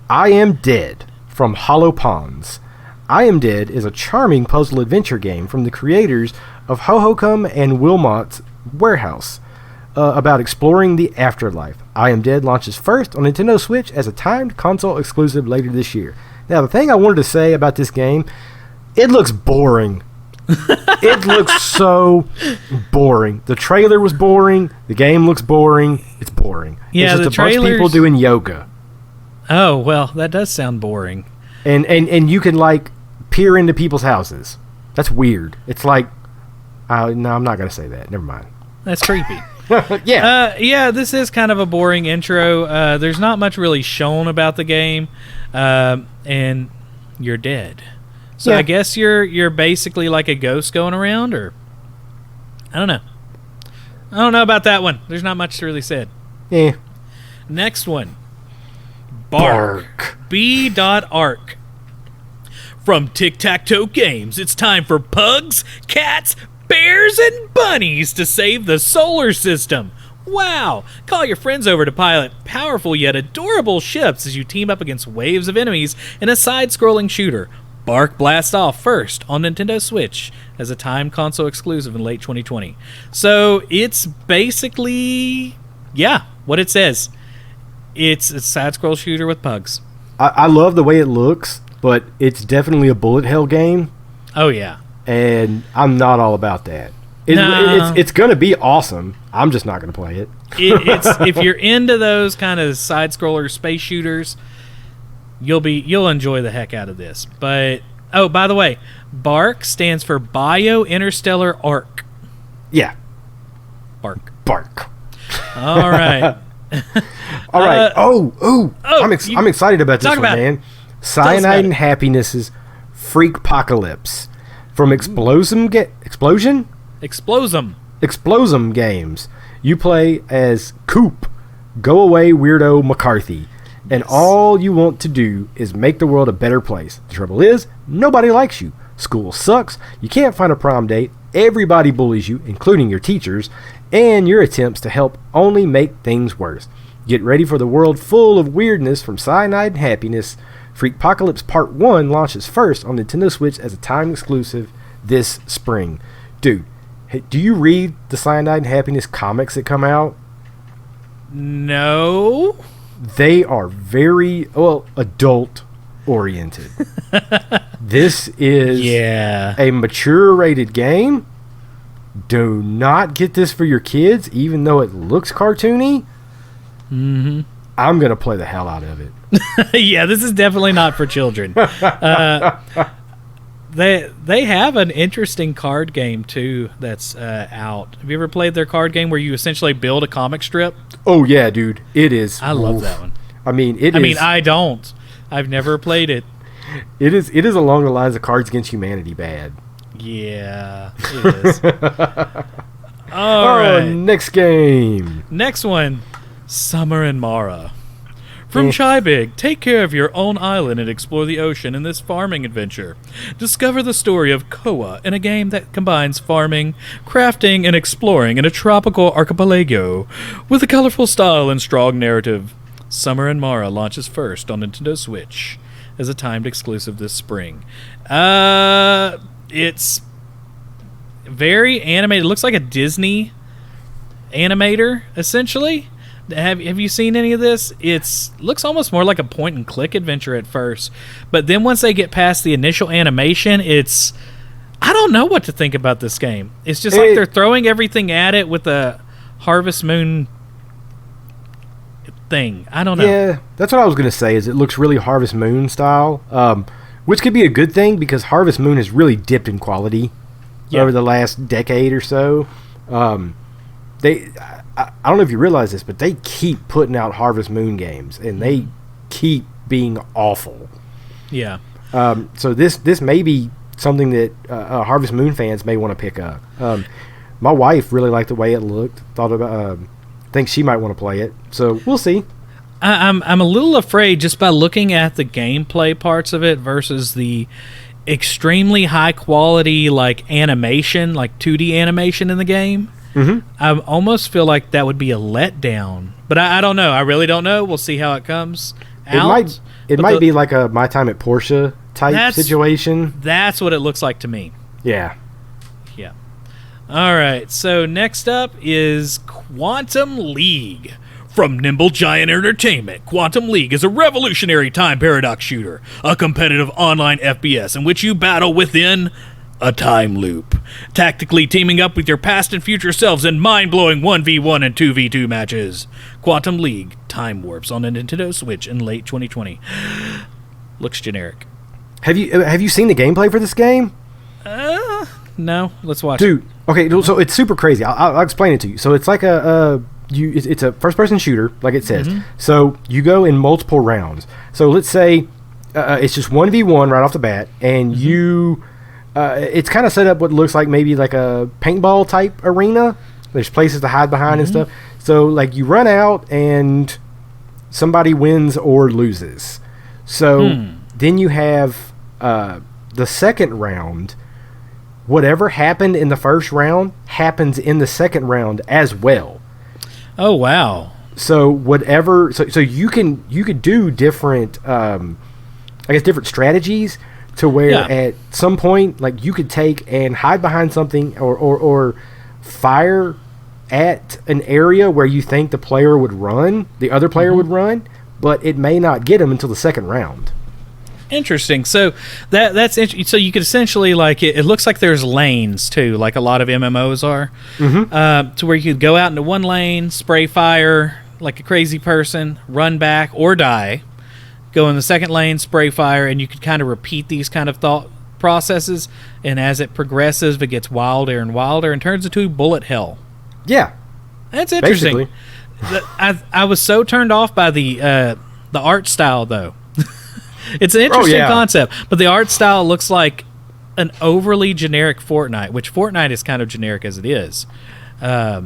[SPEAKER 2] I Am Dead, from Hollow Ponds. I Am Dead is a charming puzzle adventure game from the creators of Hohokam and Wilmot's Warehouse about exploring the afterlife. I Am Dead launches first on Nintendo Switch as a timed console exclusive later this year. Now, the thing I wanted to say about this game, it looks boring. It looks so boring. The trailer was boring. The game looks boring. It's boring.
[SPEAKER 1] Yeah,
[SPEAKER 2] it's just a bunch of people doing yoga.
[SPEAKER 1] Oh, well, that does sound boring.
[SPEAKER 2] And you can, like, peer into people's houses. That's weird. It's like... no, I'm not going to say that. Never mind.
[SPEAKER 1] That's creepy. Yeah, this is kind of a boring intro. There's not much really shown about the game, and you're dead. So I guess you're basically like a ghost going around, or I don't know. I don't know about that one. There's not much really said.
[SPEAKER 2] Yeah.
[SPEAKER 1] Next one. Bark. B.Arc. From Tic-Tac-Toe Games, it's time for pugs, cats, bears, and bunnies to save the solar system. Wow! Call your friends over to pilot powerful yet adorable ships as you team up against waves of enemies in a side-scrolling shooter. Bark blasts off first on Nintendo Switch as a timed console exclusive in late 2020. So it's basically, what it says. It's a side-scroll shooter with pugs.
[SPEAKER 2] I love the way it looks, but it's definitely a bullet hell game.
[SPEAKER 1] Oh, yeah.
[SPEAKER 2] And I'm not all about that. It's going to be awesome. I'm just not going to play it.
[SPEAKER 1] If you're into those kind of side-scroller space shooters, you'll enjoy the heck out of this. But, oh, by the way, BARC stands for Bio-Interstellar Arc.
[SPEAKER 2] Yeah.
[SPEAKER 1] Bark. All right.
[SPEAKER 2] All right. I'm excited about this one, man. Cyanide and Happiness's Freakpocalypse from Explosum Games. You play as Coop, Go Away Weirdo McCarthy, and all you want to do is make the world a better place. The trouble is, nobody likes you. School sucks. You can't find a prom date. Everybody bullies you, including your teachers, and your attempts to help only make things worse. Get ready for the world full of weirdness from Cyanide and Happiness. Freakpocalypse Part 1 launches first on Nintendo Switch as a time exclusive this spring. Dude, hey, do you read the Cyanide and Happiness comics that come out?
[SPEAKER 1] No.
[SPEAKER 2] They are very, adult oriented. This is a mature rated game. Do not get this for your kids, even though it looks cartoony.
[SPEAKER 1] Mm-hmm.
[SPEAKER 2] I'm going to play the hell out of it.
[SPEAKER 1] Yeah, this is definitely not for children. They have an interesting card game, too, that's out. Have you ever played their card game where you essentially build a comic strip?
[SPEAKER 2] Oh, yeah, dude. It is.
[SPEAKER 1] I love that one.
[SPEAKER 2] I mean,
[SPEAKER 1] I don't. I've never played it.
[SPEAKER 2] It is along the lines of Cards Against Humanity bad.
[SPEAKER 1] Yeah, it is. All right.
[SPEAKER 2] Next game.
[SPEAKER 1] Next one. Summer and Mara. From Chybig, take care of your own island and explore the ocean in this farming adventure. Discover the story of Koa in a game that combines farming, crafting, and exploring in a tropical archipelago with a colorful style and strong narrative. Summer and Mara launches first on Nintendo Switch as a timed exclusive this spring. It's very animated. It looks like a Disney animator, essentially. Have you seen any of this? It looks almost more like a point-and-click adventure at first. But then once they get past the initial animation, I don't know what to think about this game. It's just like they're throwing everything at it with a Harvest Moon thing. I don't know.
[SPEAKER 2] Yeah, that's what I was going to say, is it looks really Harvest Moon style, which could be a good thing because Harvest Moon has really dipped in quality over the last decade or so. I don't know if you realize this, but they keep putting out Harvest Moon games, and they keep being awful.
[SPEAKER 1] Yeah.
[SPEAKER 2] So this may be something that Harvest Moon fans may want to pick up. My wife really liked the way it looked. Think she might want to play it. So we'll see.
[SPEAKER 1] I'm a little afraid just by looking at the gameplay parts of it versus the extremely high quality animation, 2D animation in the game. Mm-hmm. I almost feel like that would be a letdown, but I don't know. I really don't know. We'll see how it comes out.
[SPEAKER 2] It might be like a My Time at Porsche type situation.
[SPEAKER 1] That's what it looks like to me.
[SPEAKER 2] Yeah.
[SPEAKER 1] Yeah. All right. So next up is Quantum League. From Nimble Giant Entertainment, Quantum League is a revolutionary time paradox shooter, a competitive online FPS in which you battle within a time loop, tactically teaming up with your past and future selves in mind-blowing 1v1 and 2v2 matches. Quantum League Time Warps on the Nintendo Switch in late 2020. Looks generic.
[SPEAKER 2] Have you seen the gameplay for this game?
[SPEAKER 1] No. Let's watch
[SPEAKER 2] Dude, Okay, so it's super crazy. I'll explain it to you. So it's like it's a first-person shooter, like it says. So you go in multiple rounds. So let's say it's just 1v1 right off the bat, and it's kind of set up what looks like maybe like a paintball type arena. There's places to hide behind and stuff. So like you run out and somebody wins or loses. So then you have the second round. Whatever happened in the first round happens in the second round as well.
[SPEAKER 1] Oh wow!
[SPEAKER 2] So whatever, so you could do different, different strategies to where at some point, like you could take and hide behind something or fire at an area where you think the player would run, the other player would run, but it may not get him until the second round.
[SPEAKER 1] Interesting. So that's interesting. So you could essentially it looks like there's lanes too, like a lot of MMOs are, to where you could go out into one lane, spray fire like a crazy person, run back or die, go in the second lane, spray fire, and you could kind of repeat these kind of thought processes. And as it progresses, it gets wilder and wilder and turns into bullet hell.
[SPEAKER 2] Yeah,
[SPEAKER 1] that's interesting. I was so turned off by the art style though. It's an interesting concept, but the art style looks like an overly generic Fortnite, which Fortnite is kind of generic as it is. Yeah.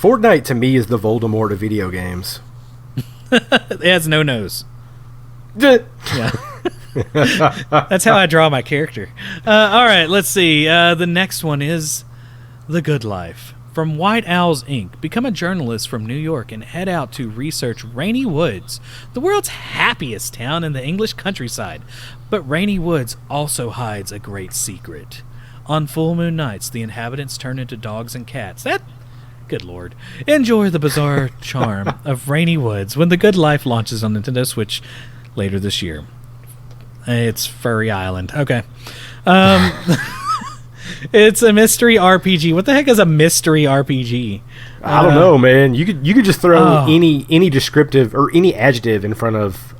[SPEAKER 2] Fortnite to me is the Voldemort of video games.
[SPEAKER 1] It has no nose.
[SPEAKER 2] Yeah.
[SPEAKER 1] That's how I draw my character. All right, let's see. The next one is The Good Life. From White Owls, Inc., become a journalist from New York and head out to research Rainy Woods, the world's happiest town in the English countryside. But Rainy Woods also hides a great secret. On full moon nights, the inhabitants turn into dogs and cats. Good Lord. Enjoy the bizarre charm of Rainy Woods when The Good Life launches on Nintendo Switch later this year. It's Furry Island. Okay. It's a mystery RPG. What the heck is a mystery RPG?
[SPEAKER 2] I don't know, man. You could just throw any descriptive or any adjective in front of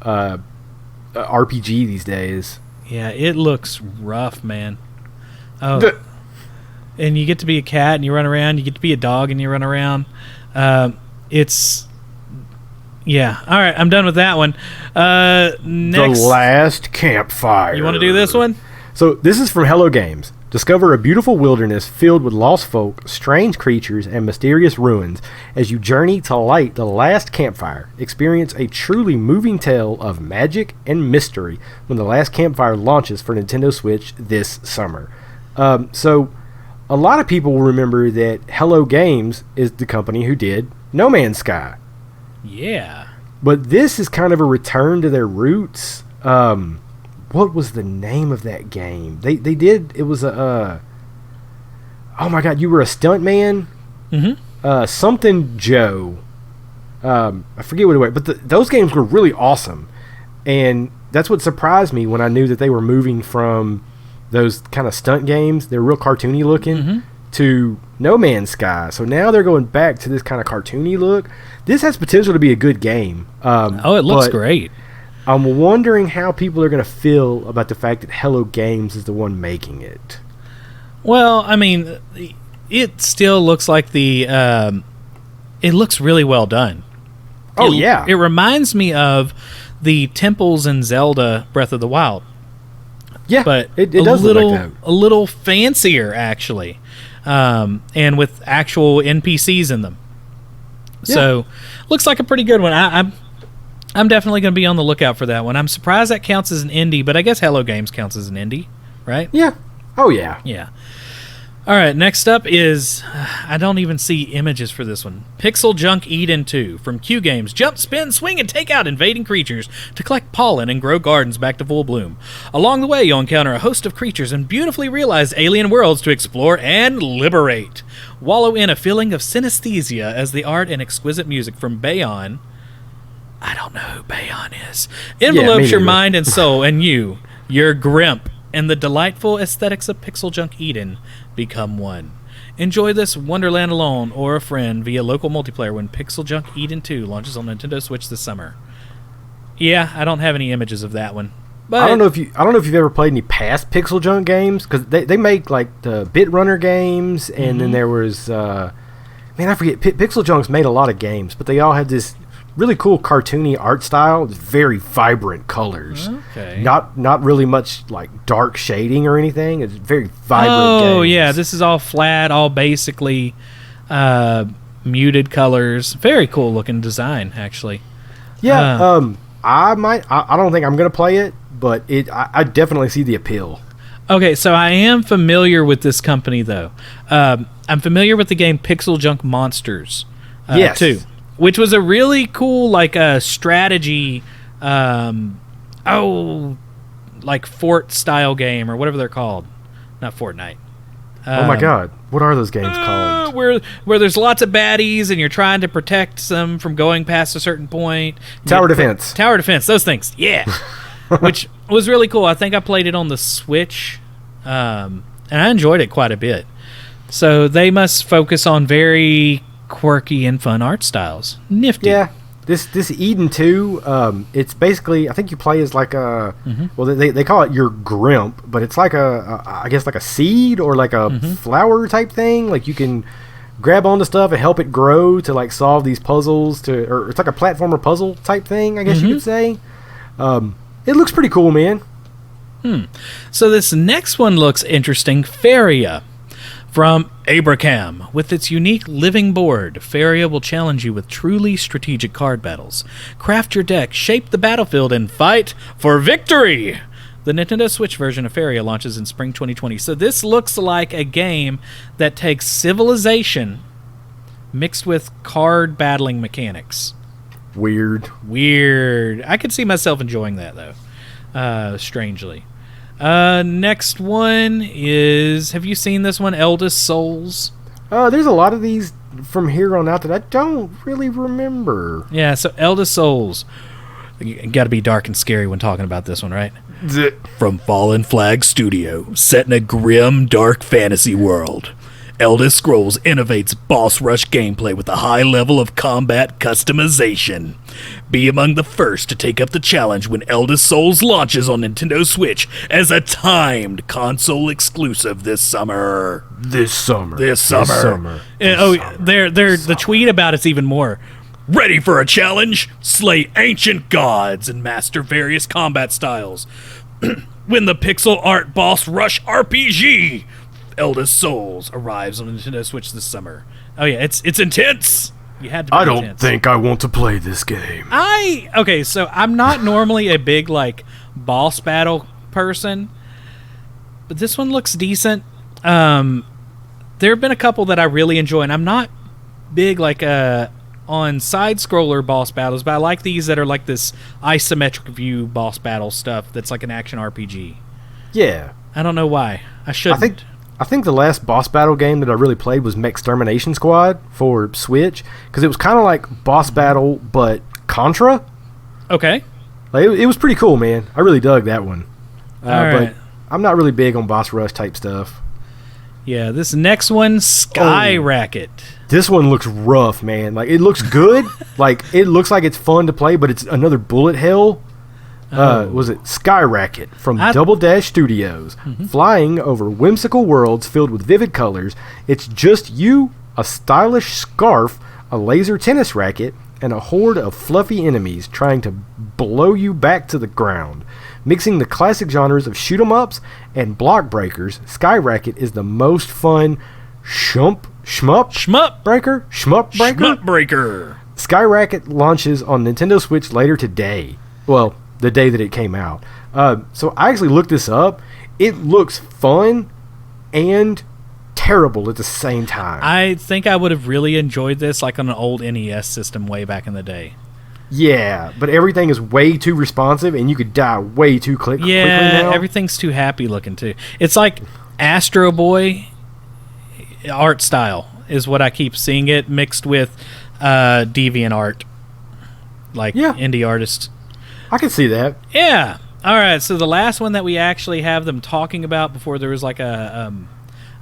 [SPEAKER 2] RPG these days.
[SPEAKER 1] Yeah, it looks rough, man. Oh, and you get to be a cat and you run around. You get to be a dog and you run around. It's all right. I'm done with that one. Next,
[SPEAKER 2] The Last Campfire.
[SPEAKER 1] You want to do this one?
[SPEAKER 2] So this is from Hello Games. Discover a beautiful wilderness filled with lost folk, strange creatures, and mysterious ruins as you journey to light the last campfire. Experience a truly moving tale of magic and mystery when The Last Campfire launches for Nintendo Switch this summer. So a lot of people will remember that Hello Games is the company who did No Man's Sky.
[SPEAKER 1] Yeah.
[SPEAKER 2] But this is kind of a return to their roots. What was the name of that game? They did. It was a. Oh my God! You were a stuntman. Something Joe. I forget what it was, but those games were really awesome, and that's what surprised me when I knew that they were moving from those kind of stunt games. They're real cartoony looking to No Man's Sky. So now they're going back to this kind of cartoony look. This has potential to be a good game.
[SPEAKER 1] It looks great.
[SPEAKER 2] I'm wondering how people are going to feel about the fact that Hello Games is the one making it.
[SPEAKER 1] Well, I mean, it still looks like it looks really well done. It reminds me of the temples in Zelda Breath of the Wild.
[SPEAKER 2] Yeah,
[SPEAKER 1] but
[SPEAKER 2] it does look like that.
[SPEAKER 1] A little fancier, actually, and with actual NPCs in them. Yeah. So, looks like a pretty good one. I'm definitely going to be on the lookout for that one. I'm surprised that counts as an indie, but I guess Hello Games counts as an indie, right?
[SPEAKER 2] Yeah. Oh, yeah.
[SPEAKER 1] Yeah. All right, next up is... I don't even see images for this one. Pixel Junk Eden 2. From Q Games. Jump, spin, swing, and take out invading creatures to collect pollen and grow gardens back to full bloom. Along the way, you'll encounter a host of creatures and beautifully realized alien worlds to explore and liberate. Wallow in a feeling of synesthesia as the art and exquisite music from Bayon... I don't know who Bayon is. Envelopes your mind and soul, and you, your Grimp, and the delightful aesthetics of Pixel Junk Eden become one. Enjoy this Wonderland alone or a friend via local multiplayer when Pixel Junk Eden 2 launches on Nintendo Switch this summer. Yeah, I don't have any images of that one. But
[SPEAKER 2] I don't know if you've ever played any past Pixel Junk games, because they make like the Bit Runner games, and then there was I forget. Pixel Junk's made a lot of games, but they all had this really cool cartoony art style, very vibrant colors.
[SPEAKER 1] Okay.
[SPEAKER 2] Not really much like dark shading or anything. It's very vibrant.
[SPEAKER 1] Oh
[SPEAKER 2] games.
[SPEAKER 1] yeah, this is all flat, all basically muted colors. Very cool looking design, actually.
[SPEAKER 2] Yeah. I don't think I'm gonna play it, but I definitely see the appeal.
[SPEAKER 1] Okay, so I am familiar with this company though. I'm familiar with the game Pixel Junk Monsters.
[SPEAKER 2] Yes.
[SPEAKER 1] Too. Which was a really cool, like, strategy, like Fort-style game, or whatever they're called. Not Fortnite.
[SPEAKER 2] Oh my god, what are those games called?
[SPEAKER 1] Where there's lots of baddies, and you're trying to protect them from going past a certain point.
[SPEAKER 2] Tower Defense.
[SPEAKER 1] Tower Defense, those things, yeah. Which was really cool. I think I played it on the Switch, and I enjoyed it quite a bit. So they must focus on very quirky and fun art styles. Nifty.
[SPEAKER 2] Yeah, this Eden 2, it's basically, I think you play as like a well, they call it your Grimp, but it's like I guess like a seed or like a flower type thing. Like you can grab onto stuff and help it grow to like solve these puzzles, or it's like a platformer puzzle type thing, I guess you could say. It looks pretty cool, man.
[SPEAKER 1] So this next one looks interesting. Faria. From Abracam. With its unique living board, Faria will challenge you with truly strategic card battles. Craft your deck, shape the battlefield, and fight for victory! The Nintendo Switch version of Faria launches in spring 2020. So this looks like a game that takes Civilization mixed with card battling mechanics.
[SPEAKER 2] Weird.
[SPEAKER 1] I could see myself enjoying that, though. Strangely. Next one is, have you seen this one, Eldest Souls?
[SPEAKER 2] There's a lot of these from here on out that I don't really remember.
[SPEAKER 1] Yeah, so Eldest Souls. You got to be dark and scary when talking about this one, right? From Fallen Flag Studio, set in a grim, dark fantasy world. Eldest Scrolls innovates boss rush gameplay with a high level of combat customization. Be among the first to take up the challenge when Eldest Souls launches on Nintendo Switch as a timed console exclusive this summer.
[SPEAKER 2] This summer.
[SPEAKER 1] The tweet about it's even more. Ready for a challenge? Slay ancient gods and master various combat styles. Win the pixel art boss rush RPG. Eldest Souls arrives on Nintendo Switch this summer. Oh yeah, it's intense. You had to be
[SPEAKER 2] I don't
[SPEAKER 1] intense.
[SPEAKER 2] think I want to play this game.
[SPEAKER 1] Okay, so I'm not normally a big like boss battle person, but this one looks decent. There have been a couple that I really enjoy, and I'm not big like on side scroller boss battles, but I like these that are like this isometric view boss battle stuff that's like an action RPG.
[SPEAKER 2] Yeah.
[SPEAKER 1] I don't know why. I shouldn't.
[SPEAKER 2] I think the last boss battle game that I really played was Mechtermination Squad for Switch, because it was kind of like boss battle but Contra.
[SPEAKER 1] Okay.
[SPEAKER 2] Like, it was pretty cool, man. I really dug that one.
[SPEAKER 1] Right.
[SPEAKER 2] But I'm not really big on boss rush type stuff.
[SPEAKER 1] Yeah, this next one, Sky Racket.
[SPEAKER 2] This one looks rough, man. Like, it looks good. Like, it looks like it's fun to play, but it's another bullet hell. Was it Sky Racket from Double Dash Studios? Flying over whimsical worlds filled with vivid colors. It's just you, a stylish scarf, a laser tennis racket, and a horde of fluffy enemies trying to blow you back to the ground. Mixing the classic genres of shoot-'em-ups and block breakers, Sky Racket is the most fun shmup breaker. Sky Racket launches on Nintendo Switch later today. Well, the day that it came out. So I actually looked this up. It looks fun and terrible at the same time.
[SPEAKER 1] I think I would have really enjoyed this like on an old NES system way back in the day.
[SPEAKER 2] Yeah, but everything is way too responsive and you could die way too quickly now.
[SPEAKER 1] Yeah, everything's too happy looking too. It's like Astro Boy art style is what I keep seeing it mixed with deviant art. Like indie artists.
[SPEAKER 2] I can see that.
[SPEAKER 1] Yeah. All right. So the last one that we actually have them talking about before there was like I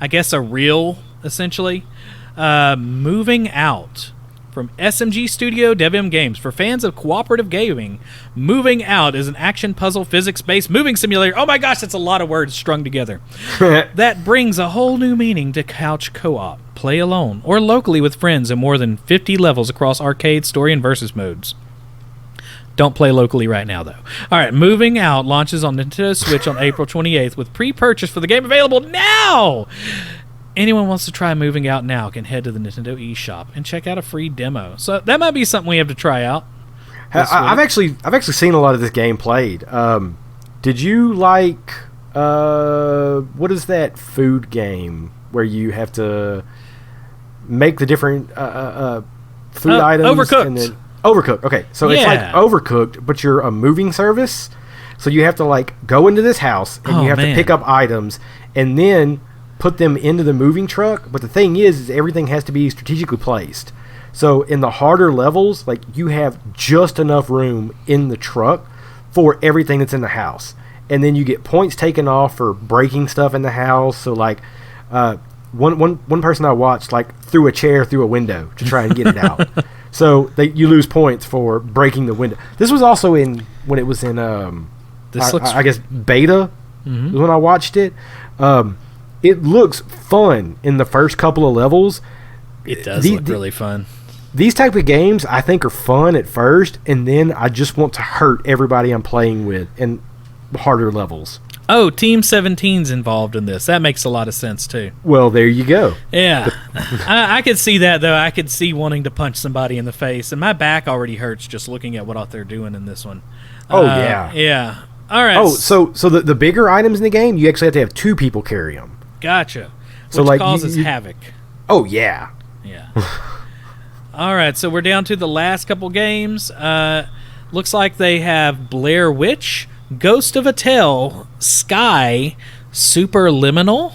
[SPEAKER 1] guess a reel essentially, Moving Out from SMG Studio DevM Games. For fans of cooperative gaming, Moving Out is an action puzzle physics-based moving simulator. Oh my gosh, that's a lot of words strung together. That brings a whole new meaning to couch co-op. Play alone or locally with friends in more than 50 levels across arcade, story, and versus modes. Don't play locally right now, though. All right, Moving Out launches on Nintendo Switch on April 28th with pre-purchase for the game available now. Anyone wants to try Moving Out now can head to the Nintendo eShop and check out a free demo. So that might be something we have to try out.
[SPEAKER 2] I've actually seen a lot of this game played. Did you like what is that food game where you have to make the different food items?
[SPEAKER 1] Overcooked.
[SPEAKER 2] And then Overcooked. Okay, so it's like Overcooked, but you're a moving service. So you have to like go into this house and you have to pick up items and then put them into the moving truck. But the thing is everything has to be strategically placed. So in the harder levels, like you have just enough room in the truck for everything that's in the house. And then you get points taken off for breaking stuff in the house. So like one person I watched like threw a chair through a window to try and get it out. So you lose points for breaking the window. This was also when it was in I guess beta when I watched it. It looks fun in the first couple of levels.
[SPEAKER 1] It does look really fun.
[SPEAKER 2] These type of games I think are fun at first, and then I just want to hurt everybody I'm playing with in harder levels.
[SPEAKER 1] Oh, Team 17's involved in this. That makes a lot of sense, too.
[SPEAKER 2] Well, there you go.
[SPEAKER 1] Yeah. I could see that, though. I could see wanting to punch somebody in the face, and my back already hurts just looking at what they're doing in this one.
[SPEAKER 2] Oh, yeah.
[SPEAKER 1] Yeah. All right.
[SPEAKER 2] Oh, so the bigger items in the game, you actually have to have two people carry them.
[SPEAKER 1] Gotcha.
[SPEAKER 2] So
[SPEAKER 1] which
[SPEAKER 2] like
[SPEAKER 1] causes havoc.
[SPEAKER 2] Oh, yeah.
[SPEAKER 1] Yeah. All right, so we're down to the last couple games. Looks like they have Blair Witch, Ghost of a Tale, Sky, Superliminal,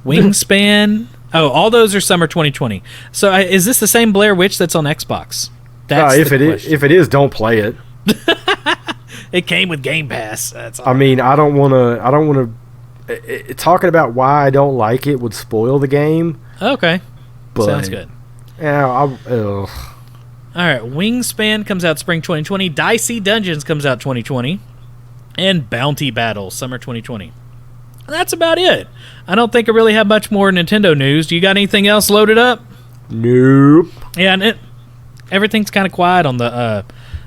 [SPEAKER 1] Wingspan. Oh, all those are summer 2020. So is this the same Blair Witch that's on Xbox? That's
[SPEAKER 2] if it is, don't play it.
[SPEAKER 1] It came with Game Pass. That's all.
[SPEAKER 2] I mean, I don't want to. Talking about why I don't like it would spoil the game.
[SPEAKER 1] Okay,
[SPEAKER 2] but,
[SPEAKER 1] sounds good.
[SPEAKER 2] Yeah,
[SPEAKER 1] all right, Wingspan comes out spring 2020. Dicey Dungeons comes out 2020, and Bounty Battle summer 2020. That's about it. I don't think I really have much more Nintendo news. Do you got anything else loaded up?
[SPEAKER 2] Nope.
[SPEAKER 1] Yeah, and everything's kind of quiet on the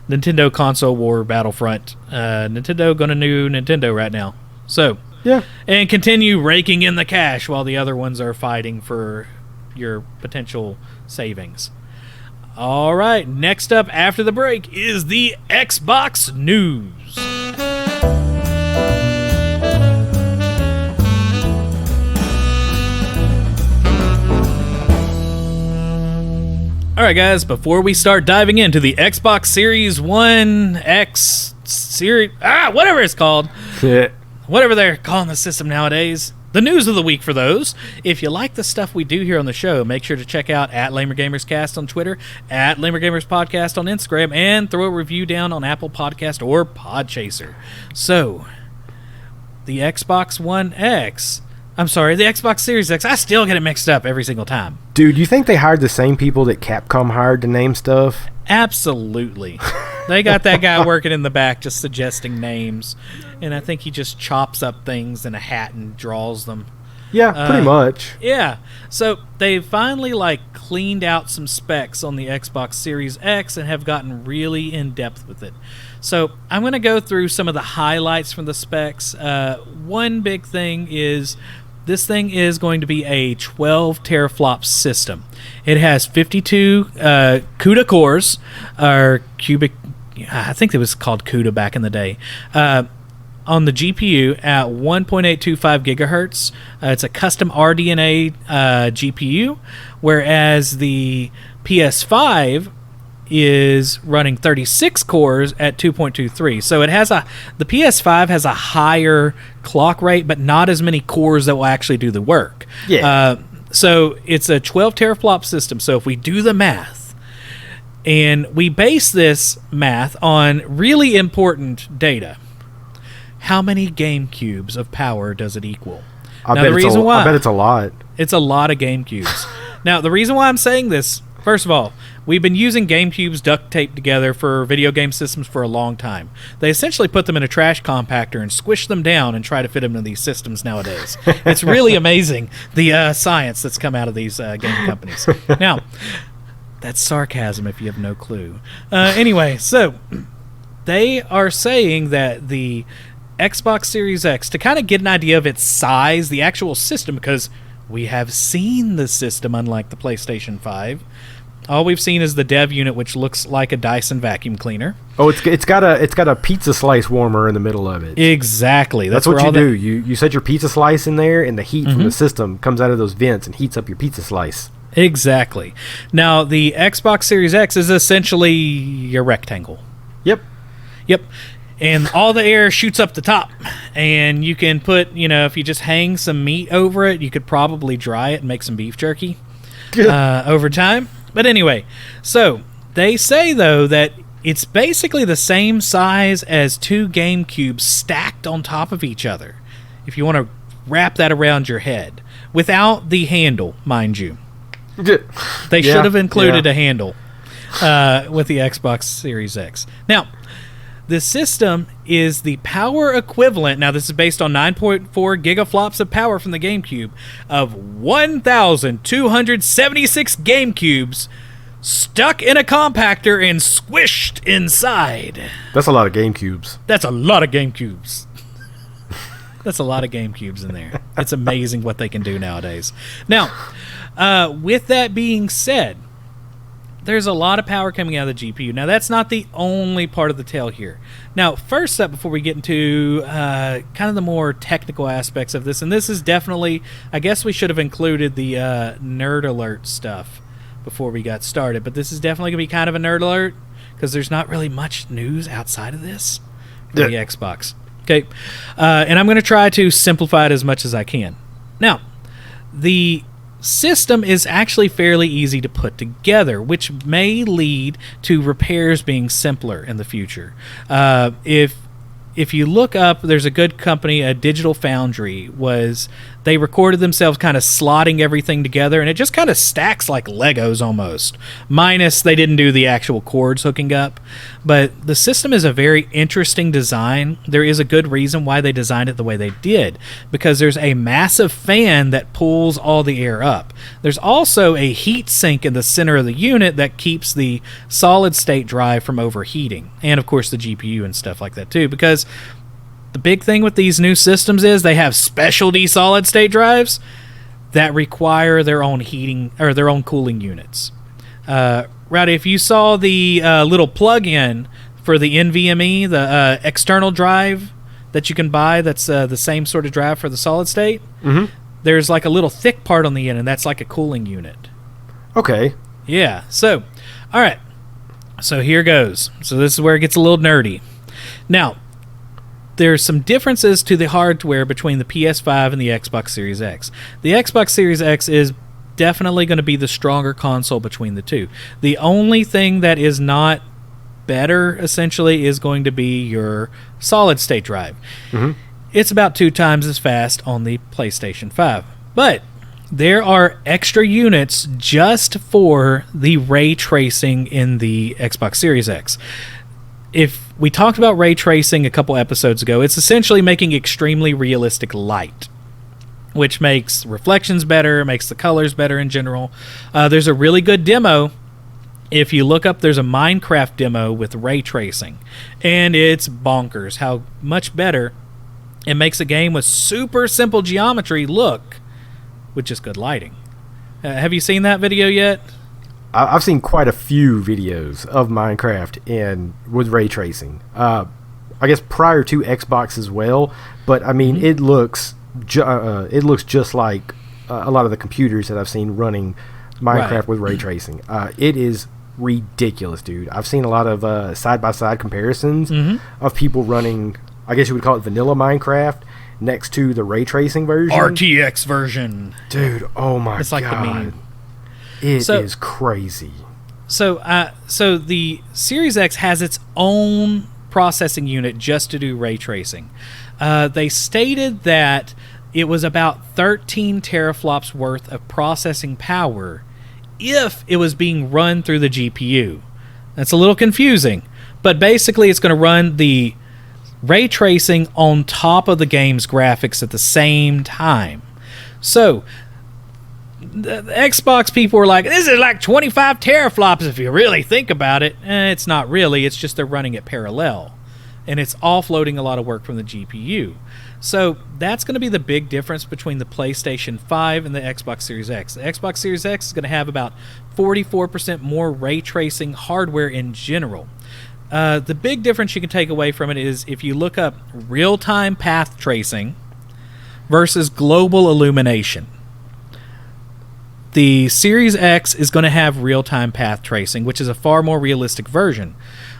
[SPEAKER 1] Nintendo console war battlefront. Nintendo gonna new Nintendo right now. So
[SPEAKER 2] yeah,
[SPEAKER 1] and continue raking in the cash while the other ones are fighting for your potential savings. All right, next up after the break is the Xbox news. All right, guys, before we start diving into the Xbox Series 1 X Series, whatever it's called, whatever they're calling the system nowadays, the news of the week for those. If you like the stuff we do here on the show, make sure to check out @LamerGamersCast on Twitter, @LamerGamersPodcast on Instagram, and throw a review down on Apple Podcast or Podchaser. So, the Xbox One X... I'm sorry, the Xbox Series X. I still get it mixed up every single time.
[SPEAKER 2] Dude, you think they hired the same people that Capcom hired to name stuff?
[SPEAKER 1] Absolutely. They got that guy working in the back just suggesting names, and I think he just chops up things in a hat and draws them.
[SPEAKER 2] Yeah, pretty much.
[SPEAKER 1] Yeah. So they finally cleaned out some specs on the Xbox Series X and have gotten really in depth with it. So I'm going to go through some of the highlights from the specs. One big thing is this thing is going to be a 12 teraflop system. It has 52 CUDA cores, or cubic. I think it was called CUDA back in the day. On the GPU at 1.825 gigahertz. It's a custom RDNA GPU, whereas the PS5 is running 36 cores at 2.23. So it has the PS5 has a higher clock rate, but not as many cores that will actually do the work.
[SPEAKER 2] Yeah.
[SPEAKER 1] So it's a 12 teraflop system. So if we do the math, and we base this math on really important data, how many GameCubes of power does it equal?
[SPEAKER 2] I bet it's a lot.
[SPEAKER 1] It's a lot of GameCubes. Now, the reason why I'm saying this First of all, we've been using GameCubes duct taped together for video game systems for a long time. They essentially put them in a trash compactor and squish them down and try to fit them into these systems nowadays. It's really amazing, the science that's come out of these game companies. Now, that's sarcasm if you have no clue. Anyway, so they are saying that the Xbox Series X, to kind of get an idea of its size, the actual system, because we have seen the system, unlike the PlayStation 5. All we've seen is the dev unit, which looks like a Dyson vacuum cleaner.
[SPEAKER 2] Oh, it's got a pizza slice warmer in the middle of it.
[SPEAKER 1] Exactly.
[SPEAKER 2] That's what you do. You set your pizza slice in there, and the heat from the system comes out of those vents and heats up your pizza slice.
[SPEAKER 1] Exactly. Now, the Xbox Series X is essentially a rectangle.
[SPEAKER 2] Yep.
[SPEAKER 1] And all the air shoots up the top. And you can put, if you just hang some meat over it, you could probably dry it and make some beef jerky over time. But anyway, so they say, though, that it's basically the same size as 2 GameCubes stacked on top of each other, if you want to wrap that around your head, without the handle, mind you. They should have included a handle with the Xbox Series X. Now, the system is the power equivalent, now this is based on 9.4 gigaflops of power from the GameCube, of 1,276 GameCubes stuck in a compactor and squished inside.
[SPEAKER 2] That's a lot of GameCubes.
[SPEAKER 1] That's a lot of GameCubes. That's a lot of GameCubes in there. It's amazing what they can do nowadays. Now, with that being said, there's a lot of power coming out of the GPU. Now, that's not the only part of the tale here. Now, first up, before we get into kind of the more technical aspects of this, and this is definitely, I guess we should have included the nerd alert stuff before we got started, but this is definitely going to be kind of a nerd alert because there's not really much news outside of this for the Xbox. Okay, and I'm going to try to simplify it as much as I can. Now, the system is actually fairly easy to put together, which may lead to repairs being simpler in the future. If you look up, there's a good company, a Digital Foundry, they recorded themselves kind of slotting everything together, and it just kind of stacks like Legos almost. Minus they didn't do the actual cords hooking up. But the system is a very interesting design. There is a good reason why they designed it the way they did, because there's a massive fan that pulls all the air up. There's also a heat sink in the center of the unit that keeps the solid state drive from overheating, and of course the GPU and stuff like that too, because the big thing with these new systems is they have specialty solid state drives that require their own heating or their own cooling units. Rowdy, if you saw the little plug-in for the NVMe, the external drive that you can buy, that's the same sort of drive for the solid state. There's like a little thick part on the end, and that's like a cooling unit.
[SPEAKER 2] Okay.
[SPEAKER 1] Yeah. So, all right. So here goes. So this is where it gets a little nerdy. Now, there's some differences to the hardware between the PS5 and the Xbox Series X. The Xbox Series X is definitely going to be the stronger console between the two. The only thing that is not better, essentially, is going to be your solid-state drive. It's about 2 times as fast on the PlayStation 5. But there are extra units just for the ray tracing in the Xbox Series X. If we talked about ray tracing a couple episodes ago, it's essentially making extremely realistic light, which makes reflections better, makes the colors better in general. There's a really good demo. If you look up, there's a Minecraft demo with ray tracing, and it's bonkers how much better it makes a game with super simple geometry look with just good lighting. Have you seen that video yet?
[SPEAKER 2] I've seen quite a few videos of Minecraft and with ray tracing. I guess prior to Xbox as well, but I mean it looks just like a lot of the computers that I've seen running Minecraft with ray tracing. It is ridiculous, dude. I've seen a lot of side-by-side comparisons of people running, I guess you would call it vanilla Minecraft, next to the ray tracing version.
[SPEAKER 1] RTX version.
[SPEAKER 2] Dude, oh my god.
[SPEAKER 1] It's like the meme.
[SPEAKER 2] It is crazy.
[SPEAKER 1] So the Series X has its own processing unit just to do ray tracing. They stated that it was about 13 teraflops worth of processing power if it was being run through the GPU. That's a little confusing, but basically it's going to run the ray tracing on top of the game's graphics at the same time. So the Xbox people were like, this is like 25 teraflops if you really think about it. It's not really. It's just they're running it parallel, and it's offloading a lot of work from the GPU. So that's going to be the big difference between the PlayStation 5 and the Xbox Series X. The Xbox Series X is going to have about 44% more ray tracing hardware in general. The big difference you can take away from it is if you look up real-time path tracing versus global illumination. The Series X is going to have real-time path tracing, which is a far more realistic version,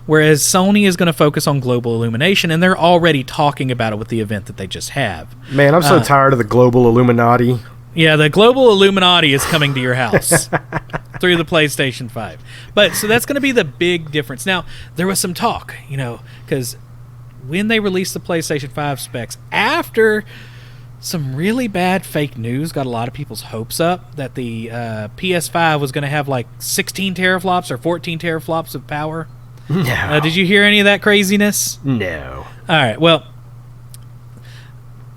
[SPEAKER 1] whereas Sony is going to focus on global illumination, and they're already talking about it with the event that they just have.
[SPEAKER 2] Man, I'm so tired of the global Illuminati.
[SPEAKER 1] Yeah, the global Illuminati is coming to your house through the PlayStation 5. But so that's going to be the big difference. Now, there was some talk, because when they released the PlayStation 5 specs, after some really bad fake news got a lot of people's hopes up that the PS5 was going to have like 16 teraflops or 14 teraflops of power.
[SPEAKER 2] No.
[SPEAKER 1] Did you hear any of that craziness?
[SPEAKER 2] No.
[SPEAKER 1] All right, well,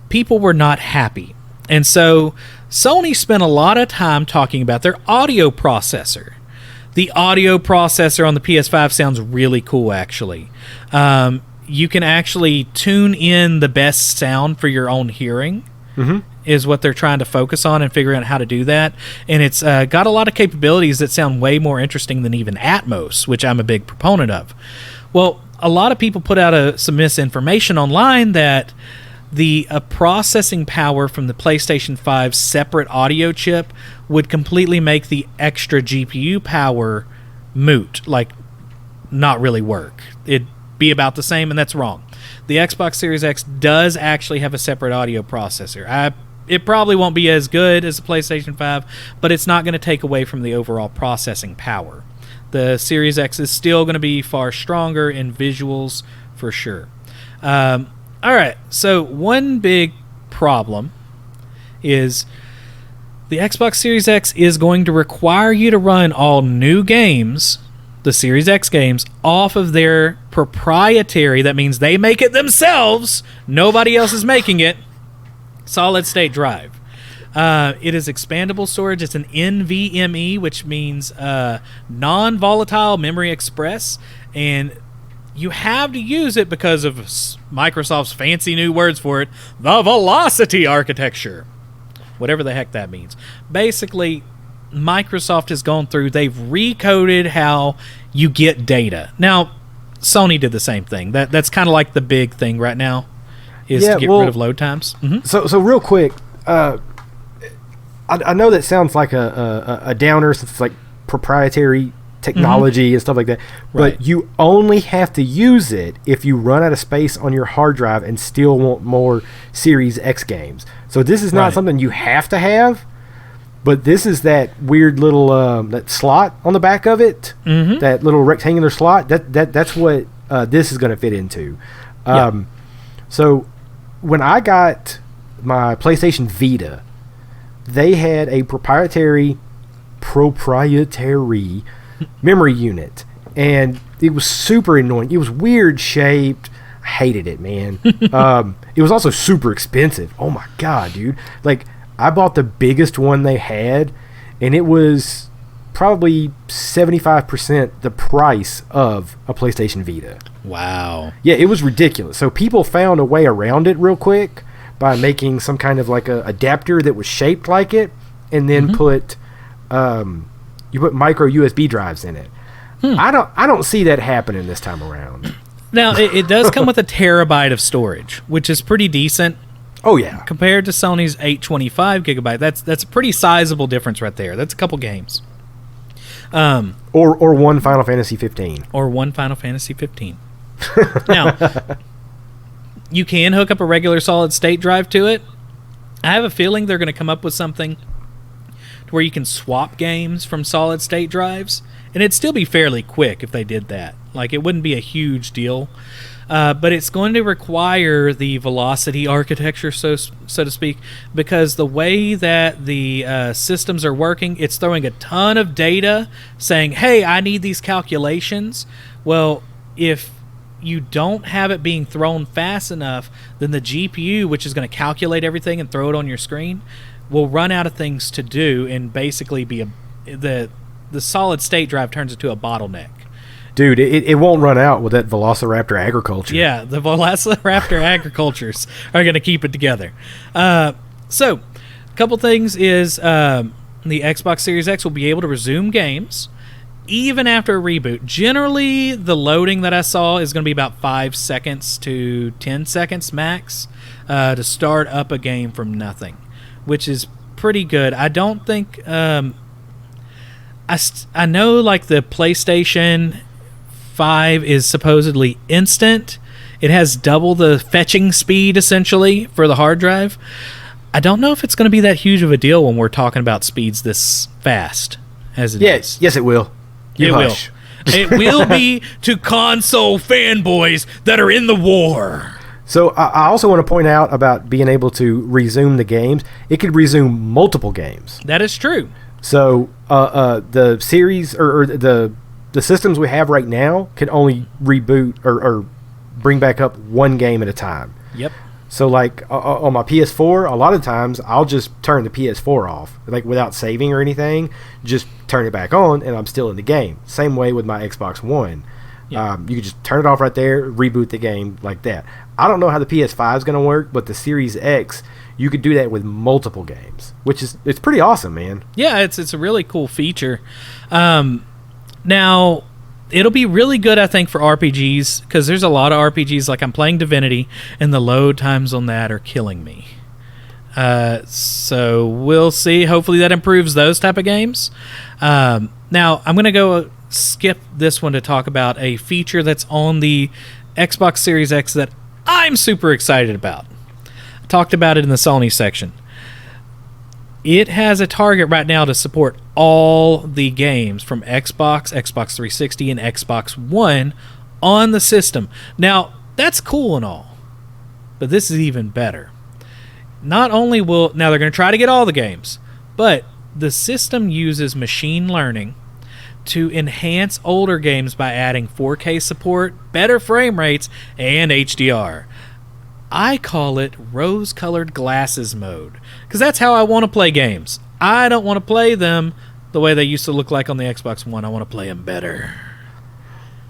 [SPEAKER 1] people were not happy. And so Sony spent a lot of time talking about their audio processor. The audio processor on the PS5 sounds really cool, actually. You can actually tune in the best sound for your own hearing, is what they're trying to focus on and figuring out how to do that. And it's got a lot of capabilities that sound way more interesting than even Atmos, which I'm a big proponent of. Well, a lot of people put out some misinformation online that the processing power from the PlayStation 5 separate audio chip would completely make the extra GPU power moot, like not really work. It'd be about the same, and that's wrong. The Xbox Series X does actually have a separate audio processor. It probably won't be as good as the PlayStation 5, but it's not going to take away from the overall processing power. The Series X is still going to be far stronger in visuals for sure. All right, so one big problem is the Xbox Series X is going to require you to run all new games, the Series X games, off of their proprietary, that means they make it themselves, nobody else is making it, solid-state drive. It is expandable storage. It's an NVMe, which means non-volatile memory express, and you have to use it because of Microsoft's fancy new words for it, the velocity architecture. Whatever the heck that means. Basically, Microsoft has gone through, they've recoded how you get data. Now, Sony did the same thing. That's kind of like the big thing right now, is to get rid of load times. Mm-hmm.
[SPEAKER 2] So real quick, I know that sounds like a downer since it's like proprietary technology and stuff like that, but you only have to use it if you run out of space on your hard drive and still want more Series X games. So this is not something you have to have, but this is that weird little that slot on the back of it, that little rectangular slot. That's what this is going to fit into. So when I got my PlayStation Vita, they had a proprietary memory unit, and it was super annoying. It was weird shaped. I hated it, man. It was also super expensive. Oh my god, dude. Like, I bought the biggest one they had, and it was probably 75% the price of a PlayStation Vita.
[SPEAKER 1] Wow.
[SPEAKER 2] Yeah, it was ridiculous. So people found a way around it real quick by making some kind of like a adapter that was shaped like it, and then put you put micro USB drives in it. I don't see that happening this time around.
[SPEAKER 1] Now, it does come with a terabyte of storage, which is pretty decent.
[SPEAKER 2] Oh yeah,
[SPEAKER 1] compared to Sony's 825 gigabyte, that's a pretty sizable difference right there. That's a couple games.
[SPEAKER 2] Or one Final Fantasy 15.
[SPEAKER 1] Or one Final Fantasy 15. Now, you can hook up a regular solid state drive to it. I have a feeling they're going to come up with something to where you can swap games from solid state drives, and it'd still be fairly quick if they did that. Like, it wouldn't be a huge deal. but it's going to require the velocity architecture, so to speak, because the way that the systems are working, it's throwing a ton of data saying, hey, I need these calculations. Well, if you don't have it being thrown fast enough, then the GPU, which is going to calculate everything and throw it on your screen, will run out of things to do and basically be the solid state drive turns into a bottleneck.
[SPEAKER 2] Dude, it won't run out with that Velociraptor agriculture.
[SPEAKER 1] Yeah, the Velociraptor agricultures are going to keep it together. So, a couple things is the Xbox Series X will be able to resume games even after a reboot. Generally, the loading that I saw is going to be about 5 seconds to 10 seconds max to start up a game from nothing, which is pretty good. I don't think... I know like the PlayStation 5 is supposedly instant. It has double the fetching speed essentially for the hard drive. I don't know if it's going to be that huge of a deal when we're talking about speeds this fast as it is.
[SPEAKER 2] Yes, it will.
[SPEAKER 1] It will. It will be to console fanboys that are in the war.
[SPEAKER 2] So I also want to point out about being able to resume the games. It could resume multiple games.
[SPEAKER 1] That is true.
[SPEAKER 2] So the series or the systems we have right now can only reboot or bring back up one game at a time.
[SPEAKER 1] Yep.
[SPEAKER 2] So like on my PS4, a lot of times I'll just turn the PS4 off, like without saving or anything, just turn it back on and I'm still in the game. Same way with my Xbox One. Yep. You can just turn it off right there, reboot the game like that. I don't know how the PS5 is going to work, but the Series X, you could do that with multiple games, which is it's pretty awesome, man.
[SPEAKER 1] Yeah, it's a really cool feature. Now, it'll be really good, I think, for RPGs, because there's a lot of RPGs, like I'm playing Divinity, and the load times on that are killing me. So we'll see. Hopefully that improves those type of games. Now, I'm going to go skip this one to talk about a feature that's on the Xbox Series X that I'm super excited about. I talked about it in the Sony section. It has a target right now to support all the games from Xbox, Xbox 360, and Xbox One on the system. Now, that's cool and all, but this is even better. Not only will... Now, they're going to try to get all the games, but the system uses machine learning to enhance older games by adding 4K support, better frame rates, and HDR. I call it rose-colored glasses mode, because that's how I want to play games. I don't want to play them the way they used to look like on the Xbox One. I want to play them better.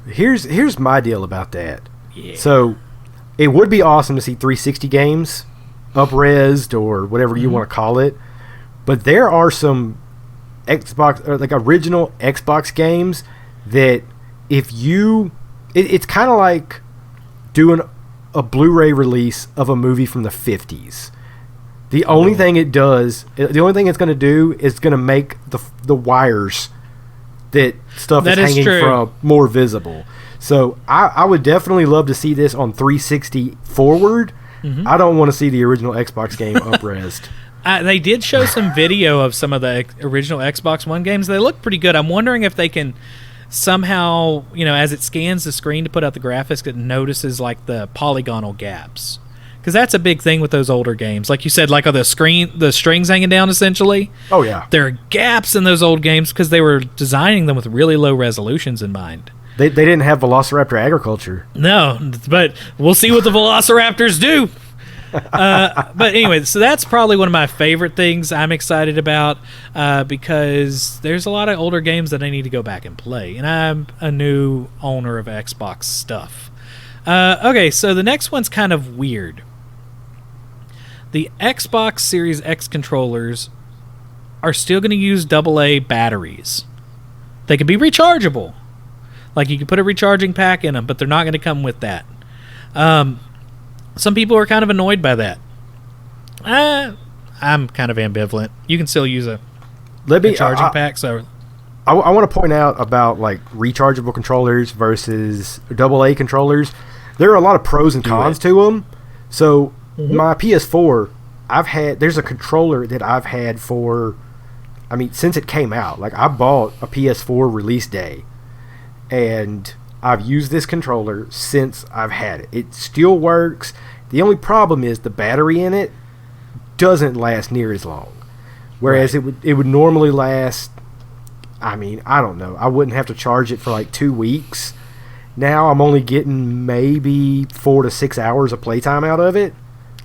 [SPEAKER 2] Here's my deal about that.
[SPEAKER 1] Yeah.
[SPEAKER 2] So, it would be awesome to see 360 games up-resed or whatever you want to call it, but there are some Xbox or like original Xbox games that if you... It's kind of like doing a Blu-ray release of a movie from the 50s. The only thing it does, the only thing it's going to do is going to make the wires that stuff is hanging from more visible. So I would definitely love to see this on 360 forward. Mm-hmm. I don't want to see the original Xbox game up-resed.
[SPEAKER 1] They did show some video of some of the original Xbox One games. They look pretty good. I'm wondering if they can somehow, as it scans the screen to put out the graphics, it notices like the polygonal gaps, because that's a big thing with those older games. Like you said, like the strings hanging down essentially.
[SPEAKER 2] Oh yeah,
[SPEAKER 1] there are gaps in those old games because they were designing them with really low resolutions in mind.
[SPEAKER 2] They didn't have Velociraptor agriculture.
[SPEAKER 1] No, but we'll see what the Velociraptors do. But anyway, so that's probably one of my favorite things I'm excited about, because there's a lot of older games that I need to go back and play, and I'm a new owner of Xbox stuff. Okay, so the next one's kind of weird. The Xbox Series X controllers are still going to use AA batteries. They can be rechargeable. Like, you can put a recharging pack in them, but they're not going to come with that. Some people are kind of annoyed by that. I'm kind of ambivalent. You can still use a charging pack. So
[SPEAKER 2] I want to point out about like rechargeable controllers versus AA controllers. There are a lot of pros and cons to them. So my PS4, there's a controller that I've had since it came out. Like, I bought a PS4 release day, and I've used this controller since I've had it. It still works. The only problem is the battery in it doesn't last near as long. Whereas it would normally last, I mean, I don't know. I wouldn't have to charge it for like 2 weeks. Now I'm only getting maybe 4 to 6 hours of playtime out of it.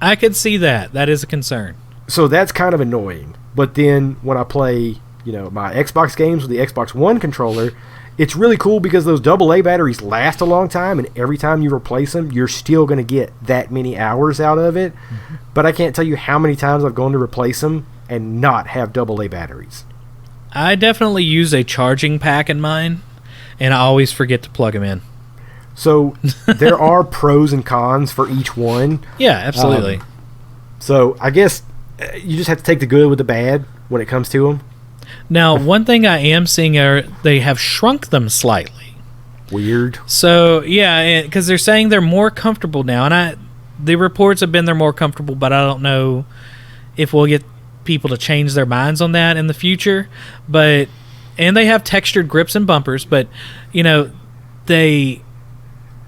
[SPEAKER 1] I could see that. That is a concern.
[SPEAKER 2] So that's kind of annoying. But then when I play, my Xbox games with the Xbox One controller, it's really cool because those AA batteries last a long time, and every time you replace them, you're still going to get that many hours out of it. Mm-hmm. But I can't tell you how many times I've gone to replace them and not have AA batteries.
[SPEAKER 1] I definitely use a charging pack in mine, and I always forget to plug them in.
[SPEAKER 2] So there are pros and cons for each one.
[SPEAKER 1] Yeah, absolutely.
[SPEAKER 2] So I guess you just have to take the good with the bad when it comes to them.
[SPEAKER 1] Now, one thing I am seeing are they have shrunk them slightly.
[SPEAKER 2] Weird.
[SPEAKER 1] So, yeah, because they're saying they're more comfortable now. And the reports have been they're more comfortable, but I don't know if we'll get people to change their minds on that in the future. And they have textured grips and bumpers, but,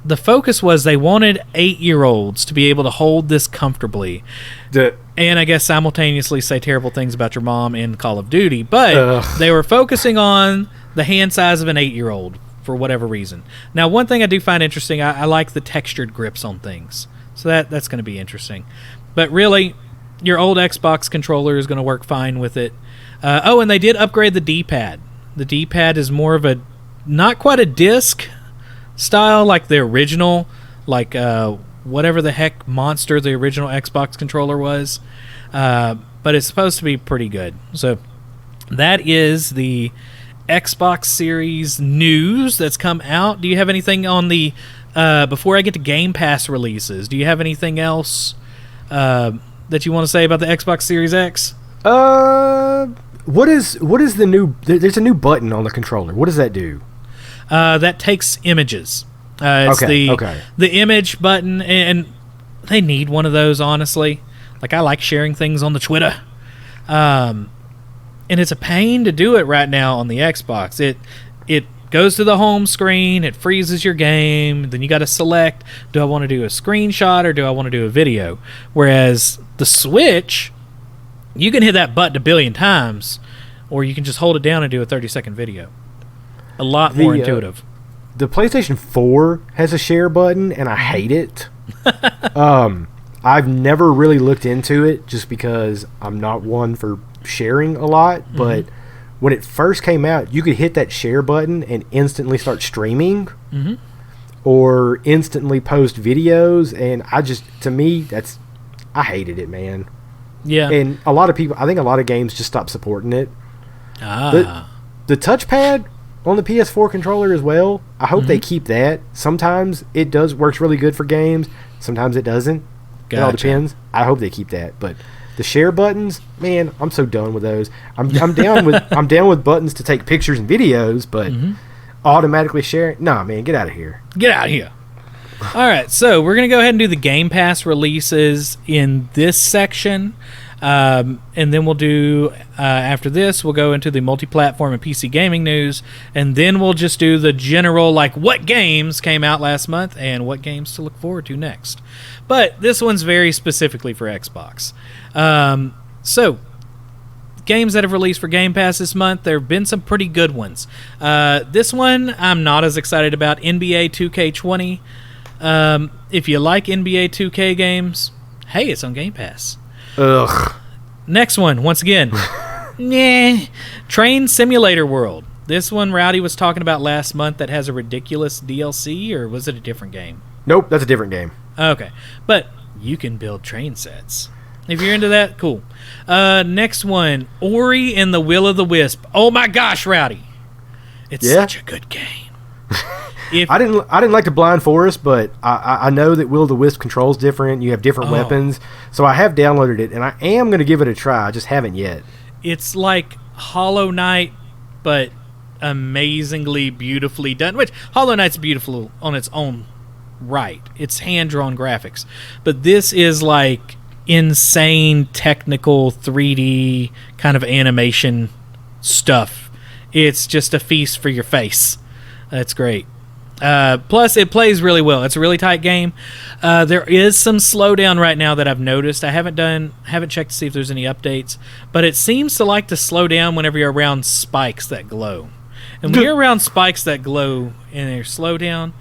[SPEAKER 1] the focus was they wanted 8-year-olds to be able to hold this comfortably. And I guess simultaneously say terrible things about your mom in Call of Duty. But they were focusing on the hand size of an 8-year-old for whatever reason. Now, one thing I do find interesting, I like the textured grips on things. So that's going to be interesting. But really, your old Xbox controller is going to work fine with it. And they did upgrade the D-pad. The D-pad is more of not quite a disc style like the original, like whatever the heck monster the original Xbox controller was, but it's supposed to be pretty good. So that is the Xbox Series news that's come out. Do you have anything on the before I get to Game Pass releases, do you have anything else that you want to say about the Xbox Series X?
[SPEAKER 2] What is the new, there's a new button on the controller. What does that do?
[SPEAKER 1] That takes images. It's the image button, and they need one of those, honestly. Like, I like sharing things on the Twitter. And it's a pain to do it right now on the Xbox. It goes to the home screen, it freezes your game, then you got to select, do I want to do a screenshot or do I want to do a video? Whereas the Switch, you can hit that button a billion times, or you can just hold it down and do a 30-second video. A lot more intuitive.
[SPEAKER 2] The PlayStation 4 has a share button, and I hate it. I've never really looked into it just because I'm not one for sharing a lot. But when it first came out, you could hit that share button and instantly start streaming or instantly post videos. And I hated it, man. Yeah. And a lot of people, I think a lot of games just stopped supporting it. The touchpad on the PS4 controller as well, I hope they keep that. Sometimes it works really good for games. Sometimes it doesn't. Gotcha. It all depends. I hope they keep that. But the share buttons, man, I'm so done with those. I'm down with buttons to take pictures and videos, but automatically share, nah, man, get out of here.
[SPEAKER 1] Get out of here. All right, so we're going to go ahead and do the Game Pass releases in this section. And then we'll do, after this, we'll go into the multi-platform and PC gaming news, and then we'll just do the general, like, what games came out last month and what games to look forward to next. But this one's very specifically for Xbox. So, games that have released for Game Pass this month, there have been some pretty good ones. This one I'm not as excited about, NBA 2K20. If you like NBA 2K games, hey, it's on Game Pass.
[SPEAKER 2] Ugh.
[SPEAKER 1] Next one, once again. Train Simulator World. This one Rowdy was talking about last month that has a ridiculous DLC, or was it a different game?
[SPEAKER 2] Nope, that's a different game.
[SPEAKER 1] Okay. But you can build train sets. If you're into that, cool. Next one, Ori and the Will of the Wisp. Oh my gosh, Rowdy. It's such a good game.
[SPEAKER 2] I didn't like the Blind Forest, but I know that Will of the Wisp controls different. You have different weapons, so I have downloaded it, and I am going to give it a try. I just haven't yet. It's
[SPEAKER 1] like Hollow Knight, but amazingly beautifully done. Which Hollow Knight's beautiful on its own right. It's hand-drawn graphics, but this is like insane technical 3D kind of animation stuff. It's just a feast for your face. That's great. Plus, it plays really well. It's a really tight game. There is some slowdown right now that I've noticed. I haven't checked to see if there's any updates, but it seems to like to slow down whenever you're around spikes that glow. And when you're around spikes that glow and they're slow down,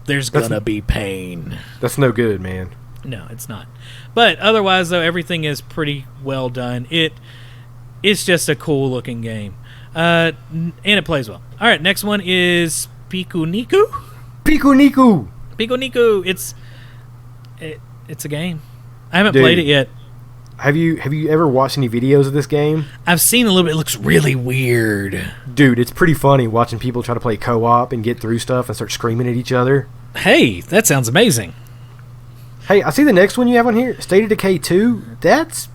[SPEAKER 1] there's gonna be pain.
[SPEAKER 2] That's no good, man.
[SPEAKER 1] No, it's not. But otherwise, though, everything is pretty well done. It's just a cool looking game, and it plays well. All right, next one is Pikuniku. Pikuniku. It's a game. I haven't played it yet.
[SPEAKER 2] Have you ever watched any videos of this game?
[SPEAKER 1] I've seen a little bit. It looks really weird.
[SPEAKER 2] Dude, it's pretty funny watching people try to play co-op and get through stuff and start screaming at each other.
[SPEAKER 1] Hey, that sounds amazing.
[SPEAKER 2] Hey, I see the next one you have on here, State of Decay 2. That's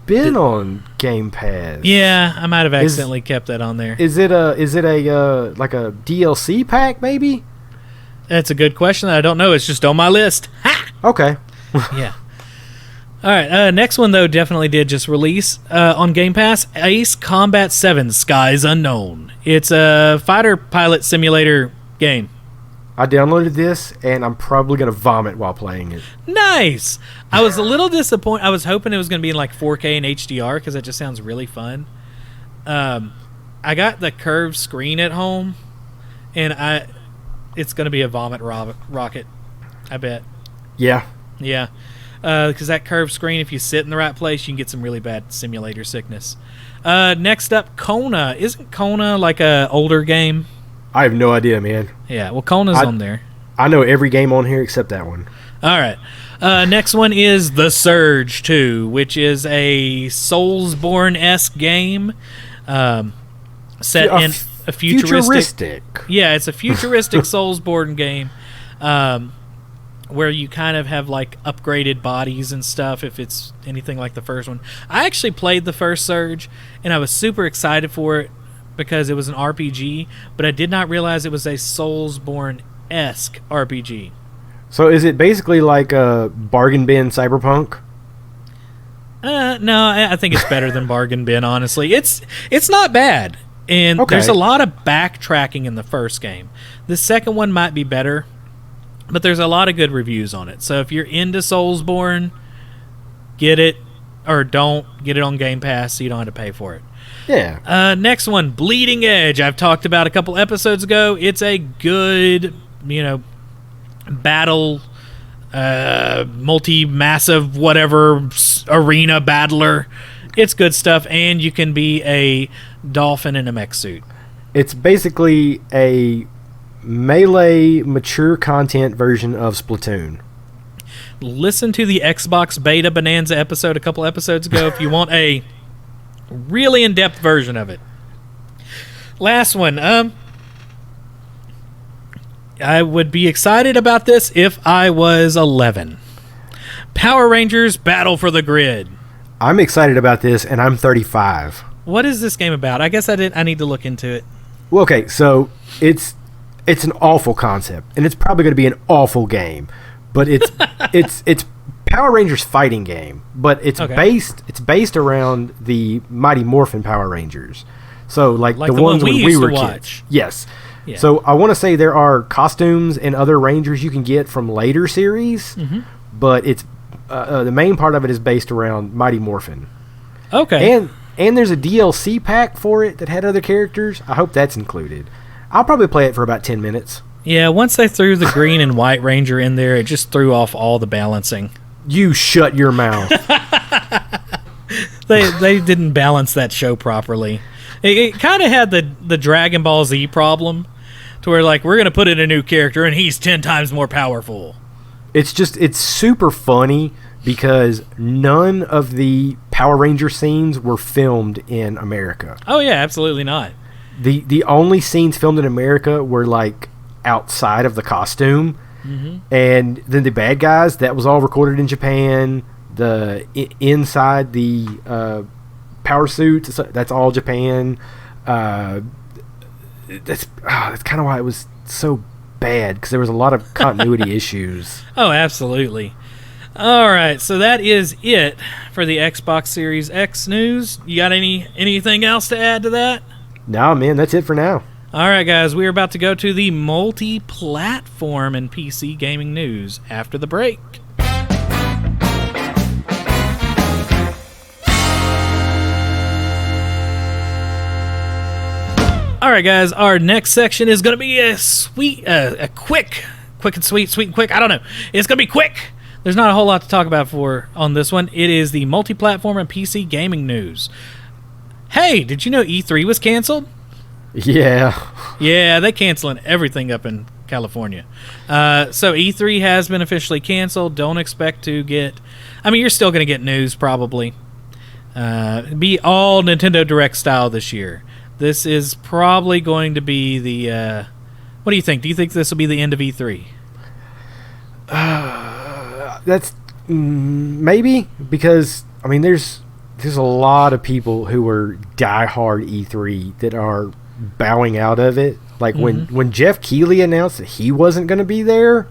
[SPEAKER 2] been on Game Pass.
[SPEAKER 1] Yeah, I might have accidentally kept that on there.
[SPEAKER 2] Is it a like a DLC pack maybe?
[SPEAKER 1] That's a good question. I don't know. It's just on my list. Ha!
[SPEAKER 2] Okay.
[SPEAKER 1] Yeah. All right. Next one though definitely did just release on Game Pass. Ace Combat 7: Skies Unknown. It's a fighter pilot simulator game.
[SPEAKER 2] I downloaded this, and I'm probably going to vomit while playing it.
[SPEAKER 1] Nice! I was a little disappointed. I was hoping it was going to be in like 4K and HDR because that just sounds really fun. I got the curved screen at home, and it's going to be a vomit rocket, I bet.
[SPEAKER 2] Yeah.
[SPEAKER 1] Yeah. Because that curved screen, if you sit in the right place, you can get some really bad simulator sickness. Next up, Kona. Isn't Kona like a older game?
[SPEAKER 2] I have no idea, man.
[SPEAKER 1] Yeah, well, Kona's on there.
[SPEAKER 2] I know every game on here except that one.
[SPEAKER 1] All right. Next one is The Surge 2, which is a Soulsborne-esque game set in a futuristic... Yeah, it's a futuristic Soulsborne game where you kind of have like upgraded bodies and stuff if it's anything like the first one. I actually played the first Surge, and I was super excited for it because it was an RPG, but I did not realize it was a Soulsborne-esque RPG.
[SPEAKER 2] So is it basically like a bargain bin Cyberpunk?
[SPEAKER 1] No, I think it's better than bargain bin, honestly. It's not bad, and there's a lot of backtracking in the first game. The second one might be better, but there's a lot of good reviews on it. So if you're into Soulsborne, get it, or don't. Get it on Game Pass so you don't have to pay for it.
[SPEAKER 2] Yeah.
[SPEAKER 1] Next one, Bleeding Edge. I've talked about a couple episodes ago. It's a good, battle, multi-massive whatever arena battler. It's good stuff, and you can be a dolphin in a mech suit.
[SPEAKER 2] It's basically a melee mature content version of Splatoon.
[SPEAKER 1] Listen to the Xbox Beta Bonanza episode a couple episodes ago if you want a really in-depth version of it. Last one. I would be excited about this if I was 11. Power Rangers Battle for the Grid.
[SPEAKER 2] I'm excited about this, and I'm 35.
[SPEAKER 1] What is this game about? I guess I need to look into it.
[SPEAKER 2] Well, okay, so it's an awful concept, and it's probably going to be an awful game. But it's it's Power Rangers fighting game, but it's based around the Mighty Morphin Power Rangers. So like the ones when we were kids. Yes. Yeah. So I want to say there are costumes and other Rangers you can get from later series, but it's the main part of it is based around Mighty Morphin.
[SPEAKER 1] Okay.
[SPEAKER 2] And there's a DLC pack for it that had other characters. I hope that's included. I'll probably play it for about 10 minutes.
[SPEAKER 1] Yeah, once they threw the green and white Ranger in there, it just threw off all the balancing.
[SPEAKER 2] You shut your mouth.
[SPEAKER 1] They didn't balance that show properly. It kind of had the Dragon Ball Z problem, to where like we're gonna put in a new character and he's 10 times more powerful.
[SPEAKER 2] It's super funny because none of the Power Ranger scenes were filmed in America.
[SPEAKER 1] Oh yeah, absolutely not.
[SPEAKER 2] The only scenes filmed in America were like outside of the costume. And then the bad guys, that was all recorded in Japan. The inside the power suits, that's all Japan. That's kind of why it was so bad, because there was a lot of continuity issues.
[SPEAKER 1] Oh, absolutely. All right, so that is it for the Xbox Series X news. You got anything else to add to that?
[SPEAKER 2] No, man, that's it for now.
[SPEAKER 1] All right, guys, we are about to go to the multi-platform and PC gaming news after the break. All right, guys, our next section is going to be a quick and sweet and quick. I don't know. It's going to be quick. There's not a whole lot to talk about on this one. It is the multi-platform and PC gaming news. Hey, did you know E3 was canceled?
[SPEAKER 2] Yeah.
[SPEAKER 1] Yeah, they canceling everything up in California. So E3 has been officially canceled. Don't expect to get... I mean, you're still going to get news, probably. Be all Nintendo Direct style this year. This is probably going to be the... what do you think? Do you think this will be the end of E3?
[SPEAKER 2] That's... maybe, because, I mean, there's a lot of people who are diehard E3 that are bowing out of it. Like when Jeff Keighley announced that he wasn't going to be there,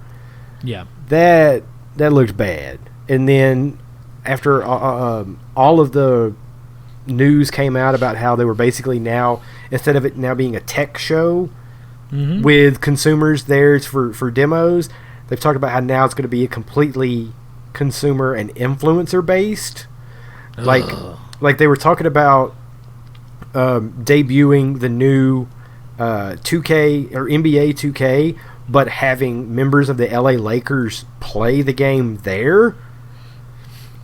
[SPEAKER 1] yeah,
[SPEAKER 2] that looked bad. And then after all of the news came out about how they were basically now, instead of it now being a tech show with consumers there for demos, they've talked about how now it's going to be a completely consumer and influencer based. Like they were talking about debuting the new 2K or NBA 2K, but having members of the LA Lakers play the game there.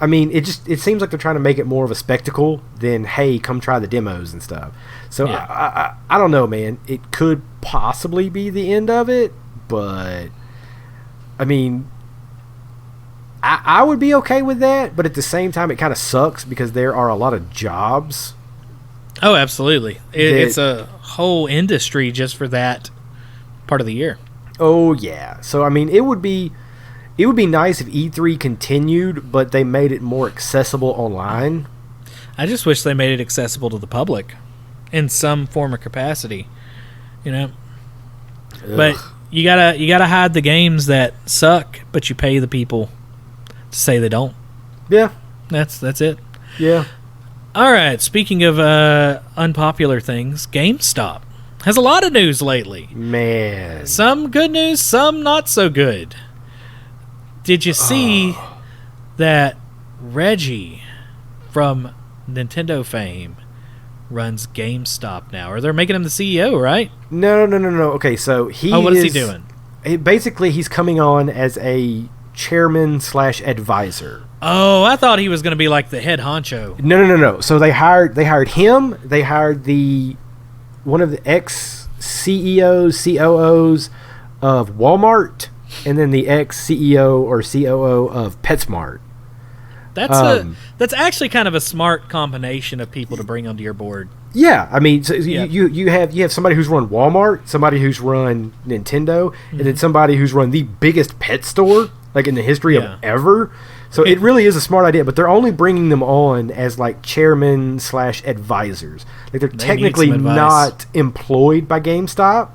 [SPEAKER 2] I mean, it seems like they're trying to make it more of a spectacle than, hey, come try the demos and stuff. So yeah. I don't know, man. It could possibly be the end of it, but I mean, I would be okay with that, but at the same time, it kind of sucks because there are a lot of jobs.
[SPEAKER 1] Oh, absolutely. It's a whole industry just for that part of the year.
[SPEAKER 2] Oh, yeah. So, I mean, it would be nice if E3 continued, but they made it more accessible online.
[SPEAKER 1] I just wish they made it accessible to the public in some form or capacity, you know. Ugh. But you gotta hide the games that suck, but you pay the people to say they don't.
[SPEAKER 2] Yeah,
[SPEAKER 1] that's it.
[SPEAKER 2] Yeah.
[SPEAKER 1] All right. Speaking of unpopular things, GameStop has a lot of news lately.
[SPEAKER 2] Man,
[SPEAKER 1] some good news, some not so good. Did you see that Reggie from Nintendo fame runs GameStop now? Or they're making him the CEO, right?
[SPEAKER 2] No. Okay, so
[SPEAKER 1] what is he doing?
[SPEAKER 2] Basically, he's coming on as a chairman/advisor.
[SPEAKER 1] Oh, I thought he was going to be like the head honcho.
[SPEAKER 2] No. So they hired him. They hired one of the ex-CEOs, COOs of Walmart, and then the ex-CEO or COO of PetSmart.
[SPEAKER 1] That's actually kind of a smart combination of people to bring onto your board.
[SPEAKER 2] Yeah, I mean, so you have somebody who's run Walmart, somebody who's run Nintendo, and then somebody who's run the biggest pet store like in the history of ever. So it really is a smart idea, but they're only bringing them on as like chairman/advisors. Like they're technically not employed by GameStop,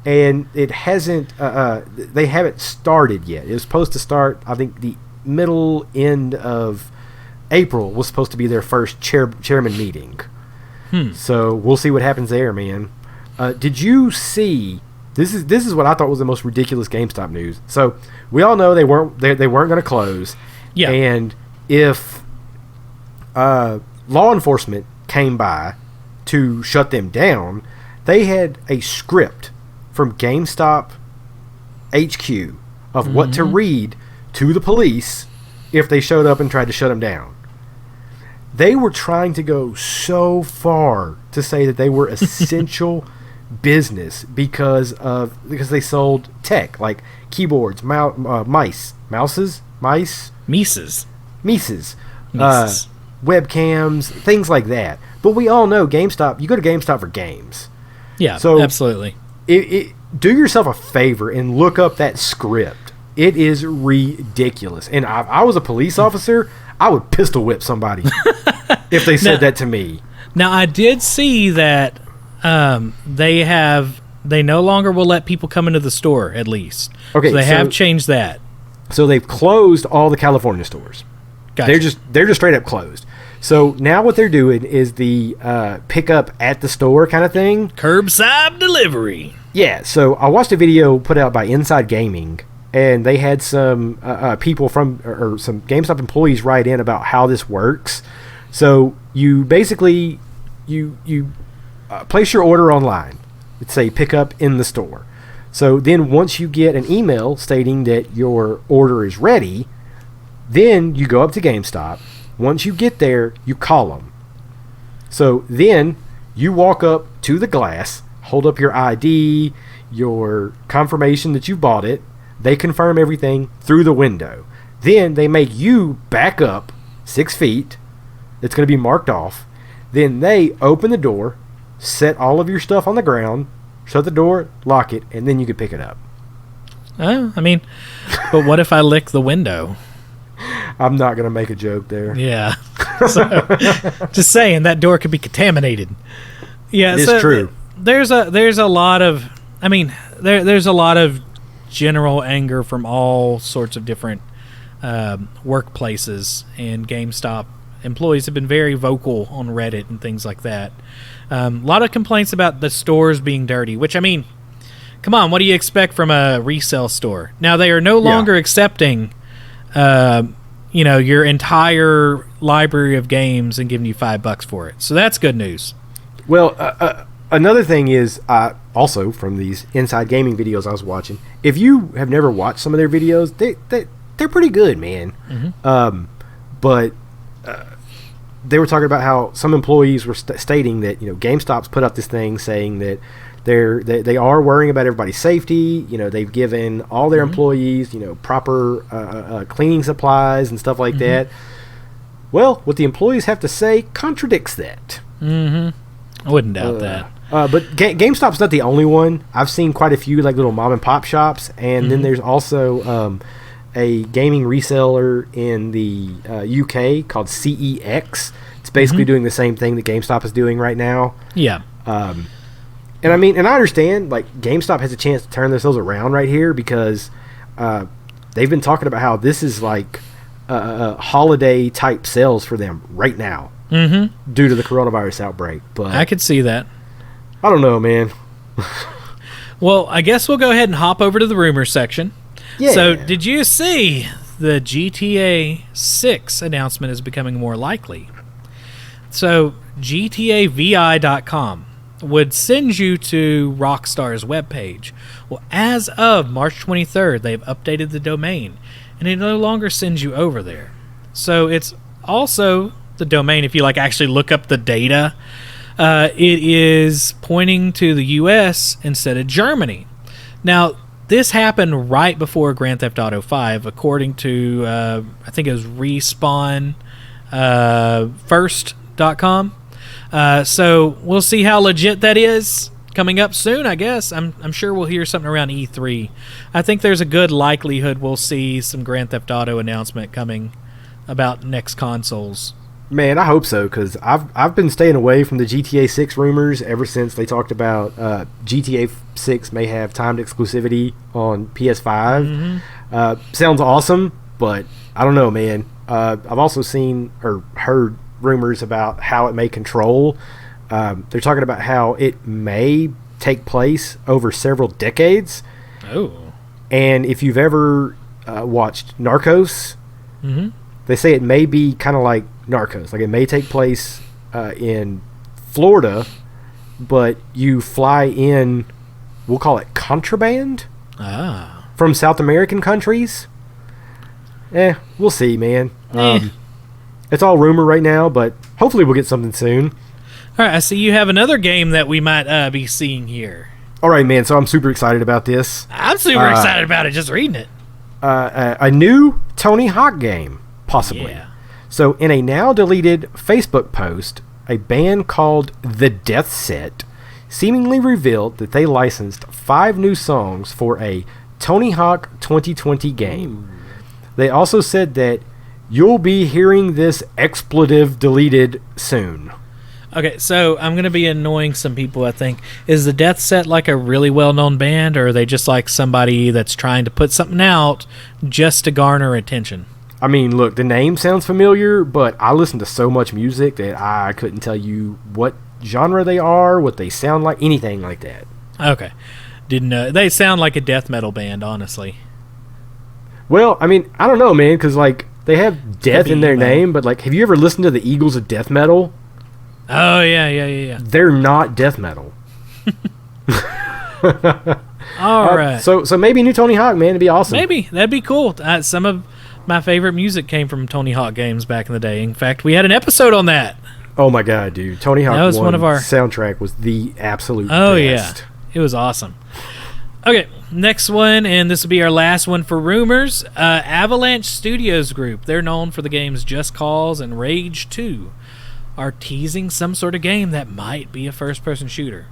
[SPEAKER 2] and it hasn't. They haven't started yet. It was supposed to start, I think, the end of April was supposed to be their first chairman meeting. So we'll see what happens there, man. Did you see? This is what I thought was the most ridiculous GameStop news. So we all know they weren't going to close.
[SPEAKER 1] Yeah.
[SPEAKER 2] And if law enforcement came by to shut them down, they had a script from GameStop HQ of what to read to the police if they showed up and tried to shut them down. They were trying to go so far to say that they were essential business because they sold tech like keyboards, mice, webcams, things like that. But we all know GameStop. You go to GameStop for games.
[SPEAKER 1] Yeah, so absolutely.
[SPEAKER 2] Do yourself a favor and look up that script. It is ridiculous. And I was a police officer, I would pistol whip somebody if they said that to me.
[SPEAKER 1] Now, I did see that they no longer will let people come into the store, at least. Okay, so they have changed that.
[SPEAKER 2] So they've closed all the California stores.
[SPEAKER 1] Gotcha.
[SPEAKER 2] They're just straight up closed. So now what they're doing is the pick up at the store kind of thing.
[SPEAKER 1] Curbside delivery.
[SPEAKER 2] Yeah, so I watched a video put out by Inside Gaming, and they had some people from, or some GameStop employees write in about how this works. So you basically, you place your order online. It's say pick up in the store. So then once you get an email stating that your order is ready, then you go up to GameStop. Once you get there, you call them. So then you walk up to the glass, hold up your ID, your confirmation that you bought it. They confirm everything through the window. Then they make you back up 6 feet. It's going to be marked off. Then they open the door, set all of your stuff on the ground, shut the door, lock it, and then you can pick it up.
[SPEAKER 1] I mean, but what if I lick the window?
[SPEAKER 2] I'm not going to make a joke there.
[SPEAKER 1] Yeah. So, just saying, that door could be contaminated. Yeah,
[SPEAKER 2] it's true.
[SPEAKER 1] There's a lot of, I mean, there's a lot of general anger from all sorts of different workplaces, and GameStop employees have been very vocal on Reddit and things like that. A lot of complaints about the stores being dirty, which, I mean, come on, what do you expect from a resale store? Now, they are no longer accepting your entire library of games and giving you $5 for it. So that's good news.
[SPEAKER 2] Well, another thing is, also from these Inside Gaming videos I was watching, if you have never watched some of their videos, they're pretty good, man. Mm-hmm. But they were talking about how some employees were stating that, GameStop's put up this thing saying that they are worrying about everybody's safety. They've given all their employees, proper cleaning supplies and stuff like that. Well, what the employees have to say contradicts that.
[SPEAKER 1] I wouldn't doubt that.
[SPEAKER 2] But GameStop's not the only one. I've seen quite a few like little mom and pop shops, and then there's also a gaming reseller in the UK called CEX. It's basically doing the same thing that GameStop is doing right now.
[SPEAKER 1] Yeah.
[SPEAKER 2] And I mean, and I understand, like, GameStop has a chance to turn themselves around right here because they've been talking about how this is like holiday type sales for them right now due to the coronavirus outbreak. But
[SPEAKER 1] I could see that.
[SPEAKER 2] I don't know, man.
[SPEAKER 1] Well, I guess we'll go ahead and hop over to the rumors section.
[SPEAKER 2] Yeah.
[SPEAKER 1] So, did you see the GTA 6 announcement is becoming more likely? So, GTAVI.com would send you to Rockstar's webpage. Well, as of March 23rd, they've updated the domain, and it no longer sends you over there. So, it's also the domain, if you actually look up the data, it is pointing to the US instead of Germany. Now, this happened right before Grand Theft Auto 5, according to, I think it was Respawn First.com. So we'll see how legit that is coming up soon, I guess. I'm sure we'll hear something around E3. I think there's a good likelihood we'll see some Grand Theft Auto announcement coming about next consoles.
[SPEAKER 2] Man, I hope so, because I've been staying away from the GTA 6 rumors ever since they talked about GTA 6 may have timed exclusivity on PS5. Sounds awesome, but I don't know, man. I've also seen or heard rumors about how it may control. They're talking about how it may take place over several decades.
[SPEAKER 1] Oh.
[SPEAKER 2] And if you've ever watched Narcos, they say it may be kind of like Narcos. Like, it may take place in Florida, but you fly in, we'll call it contraband, from South American countries. We'll see, man. It's all rumor right now, but hopefully we'll get something soon.
[SPEAKER 1] All right, I see you have another game that we might be seeing here.
[SPEAKER 2] All right, man, so I'm super excited about this.
[SPEAKER 1] I'm super excited about it, just reading it.
[SPEAKER 2] A new Tony Hawk game, possibly.
[SPEAKER 1] Yeah.
[SPEAKER 2] So, in a now-deleted Facebook post, a band called The Death Set seemingly revealed that they licensed 5 new songs for a Tony Hawk 2020 game. They also said that you'll be hearing this expletive deleted soon.
[SPEAKER 1] Okay, so I'm going to be annoying some people, I think. Is the Death Set like a really well-known band, or are they just like somebody that's trying to put something out just to garner attention?
[SPEAKER 2] I mean, look, the name sounds familiar, but I listen to so much music that I couldn't tell you what genre they are, what they sound like, anything like that.
[SPEAKER 1] Okay. Didn't they sound like a death metal band, honestly.
[SPEAKER 2] Well, I mean, I don't know, man, because, like, they have death in their name, but, like, have you ever listened to the Eagles of death metal?
[SPEAKER 1] Oh, yeah.
[SPEAKER 2] They're not death metal.
[SPEAKER 1] All right.
[SPEAKER 2] So maybe new Tony Hawk, man. It'd be awesome.
[SPEAKER 1] Maybe. That'd be cool. Some of my favorite music came from Tony Hawk games back in the day. In fact, we had an episode on that.
[SPEAKER 2] Oh, my God, dude. Tony Hawk
[SPEAKER 1] that was one of our
[SPEAKER 2] soundtrack was the absolute best.
[SPEAKER 1] Oh, yeah. It was awesome. Okay, next one, and this will be our last one for rumors. Avalanche Studios Group, they're known for the games Just Cause and Rage 2, are teasing some sort of game that might be a first-person shooter.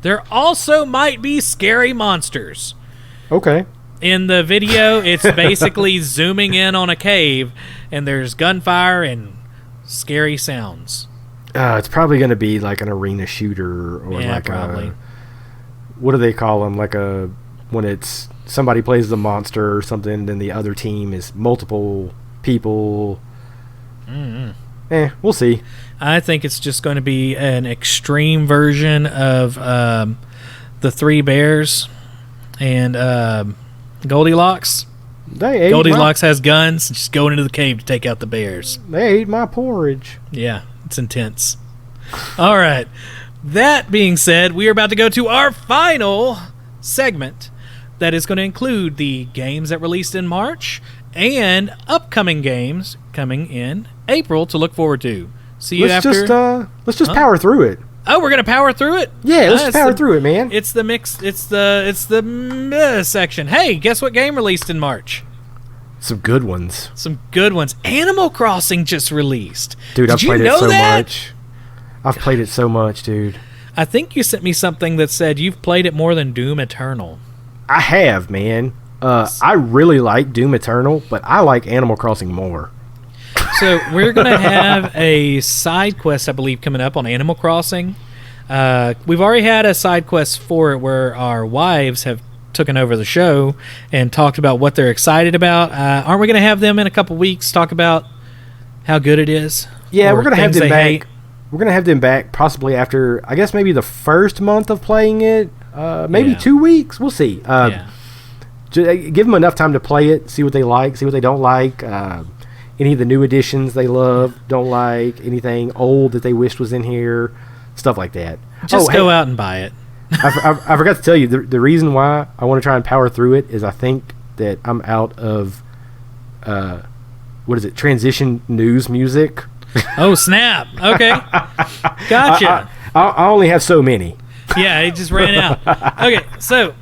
[SPEAKER 1] There also might be scary monsters.
[SPEAKER 2] Okay.
[SPEAKER 1] In the video, it's basically zooming in on a cave, and there's gunfire and scary sounds.
[SPEAKER 2] It's probably going to be like an arena shooter or like
[SPEAKER 1] probably.
[SPEAKER 2] What do they call them? Like when it's somebody plays the monster or something, then the other team is multiple people. We'll see.
[SPEAKER 1] I think it's just going to be an extreme version of the Three Bears and Goldilocks. Goldilocks has guns. Just going into the cave to take out the bears.
[SPEAKER 2] They ate my porridge.
[SPEAKER 1] Yeah, it's intense. All right. That being said, we are about to go to our final segment that is going to include the games that released in March and upcoming games coming in April to look forward to. See you after.
[SPEAKER 2] Let's just power through it.
[SPEAKER 1] Oh, we're gonna power through it.
[SPEAKER 2] Yeah, let's just power through it, man.
[SPEAKER 1] It's the mix. It's the section. Hey, guess what game released in March?
[SPEAKER 2] Some good ones.
[SPEAKER 1] Animal Crossing just released.
[SPEAKER 2] Dude, I've played it so much. I've played it so much, dude.
[SPEAKER 1] I think you sent me something that said you've played it more than Doom Eternal.
[SPEAKER 2] I have, man. I really like Doom Eternal, but I like Animal Crossing more.
[SPEAKER 1] So we're going to have a side quest, I believe, coming up on Animal Crossing. We've already had a side quest for it where our wives have taken over the show and talked about what they're excited about. Aren't we going to have them in a couple weeks talk about how good it is?
[SPEAKER 2] Yeah, we're going to have them back. We're going to have them back possibly after, I guess, maybe the first month of playing it. Maybe 2 weeks. We'll see. Give them enough time to play it, see what they like, see what they don't like. Any of the new additions they love, don't like, anything old that they wished was in here, stuff like that.
[SPEAKER 1] Just go out and buy it.
[SPEAKER 2] I forgot to tell you, the reason why I want to try and power through it is I think that I'm out of, transition news music.
[SPEAKER 1] Oh, snap. Okay. Gotcha.
[SPEAKER 2] I only have so many.
[SPEAKER 1] Yeah, it just ran out. Okay, so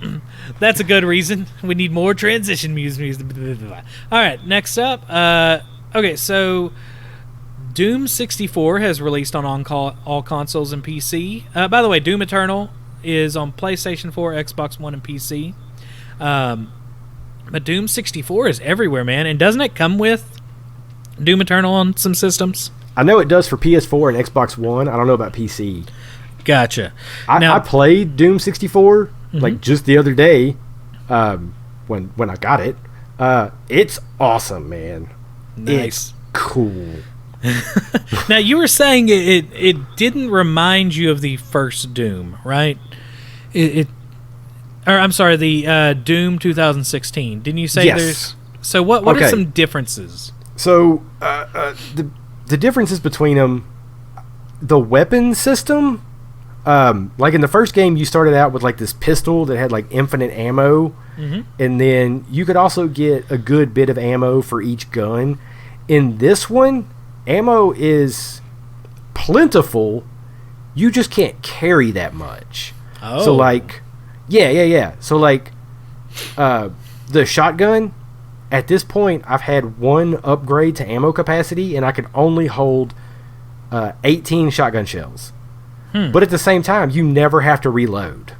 [SPEAKER 1] that's a good reason. We need more transition music. All right, next up. Okay, so Doom 64 has released on all consoles and PC. By the way, Doom Eternal is on PlayStation 4, Xbox One, and PC. But Doom 64 is everywhere, man. And doesn't it come with Doom Eternal on some systems?
[SPEAKER 2] I know it does for PS4 and Xbox One. I don't know about PC.
[SPEAKER 1] Gotcha.
[SPEAKER 2] I played Doom 64 like just the other day when I got it. It's awesome, man.
[SPEAKER 1] Nice.
[SPEAKER 2] It's cool.
[SPEAKER 1] Now, you were saying it didn't remind you of the first Doom, right? I'm sorry, the Doom 2016. Didn't you say there's... So what are some differences?
[SPEAKER 2] So the differences between them, the weapon system, like in the first game you started out with like this pistol that had like infinite ammo, and then you could also get a good bit of ammo for each gun. In this one, ammo is plentiful, you just can't carry that much. So like so like the shotgun, at this point I've had one upgrade to ammo capacity and I can only hold 18 shotgun shells. But at the same time, you never have to reload.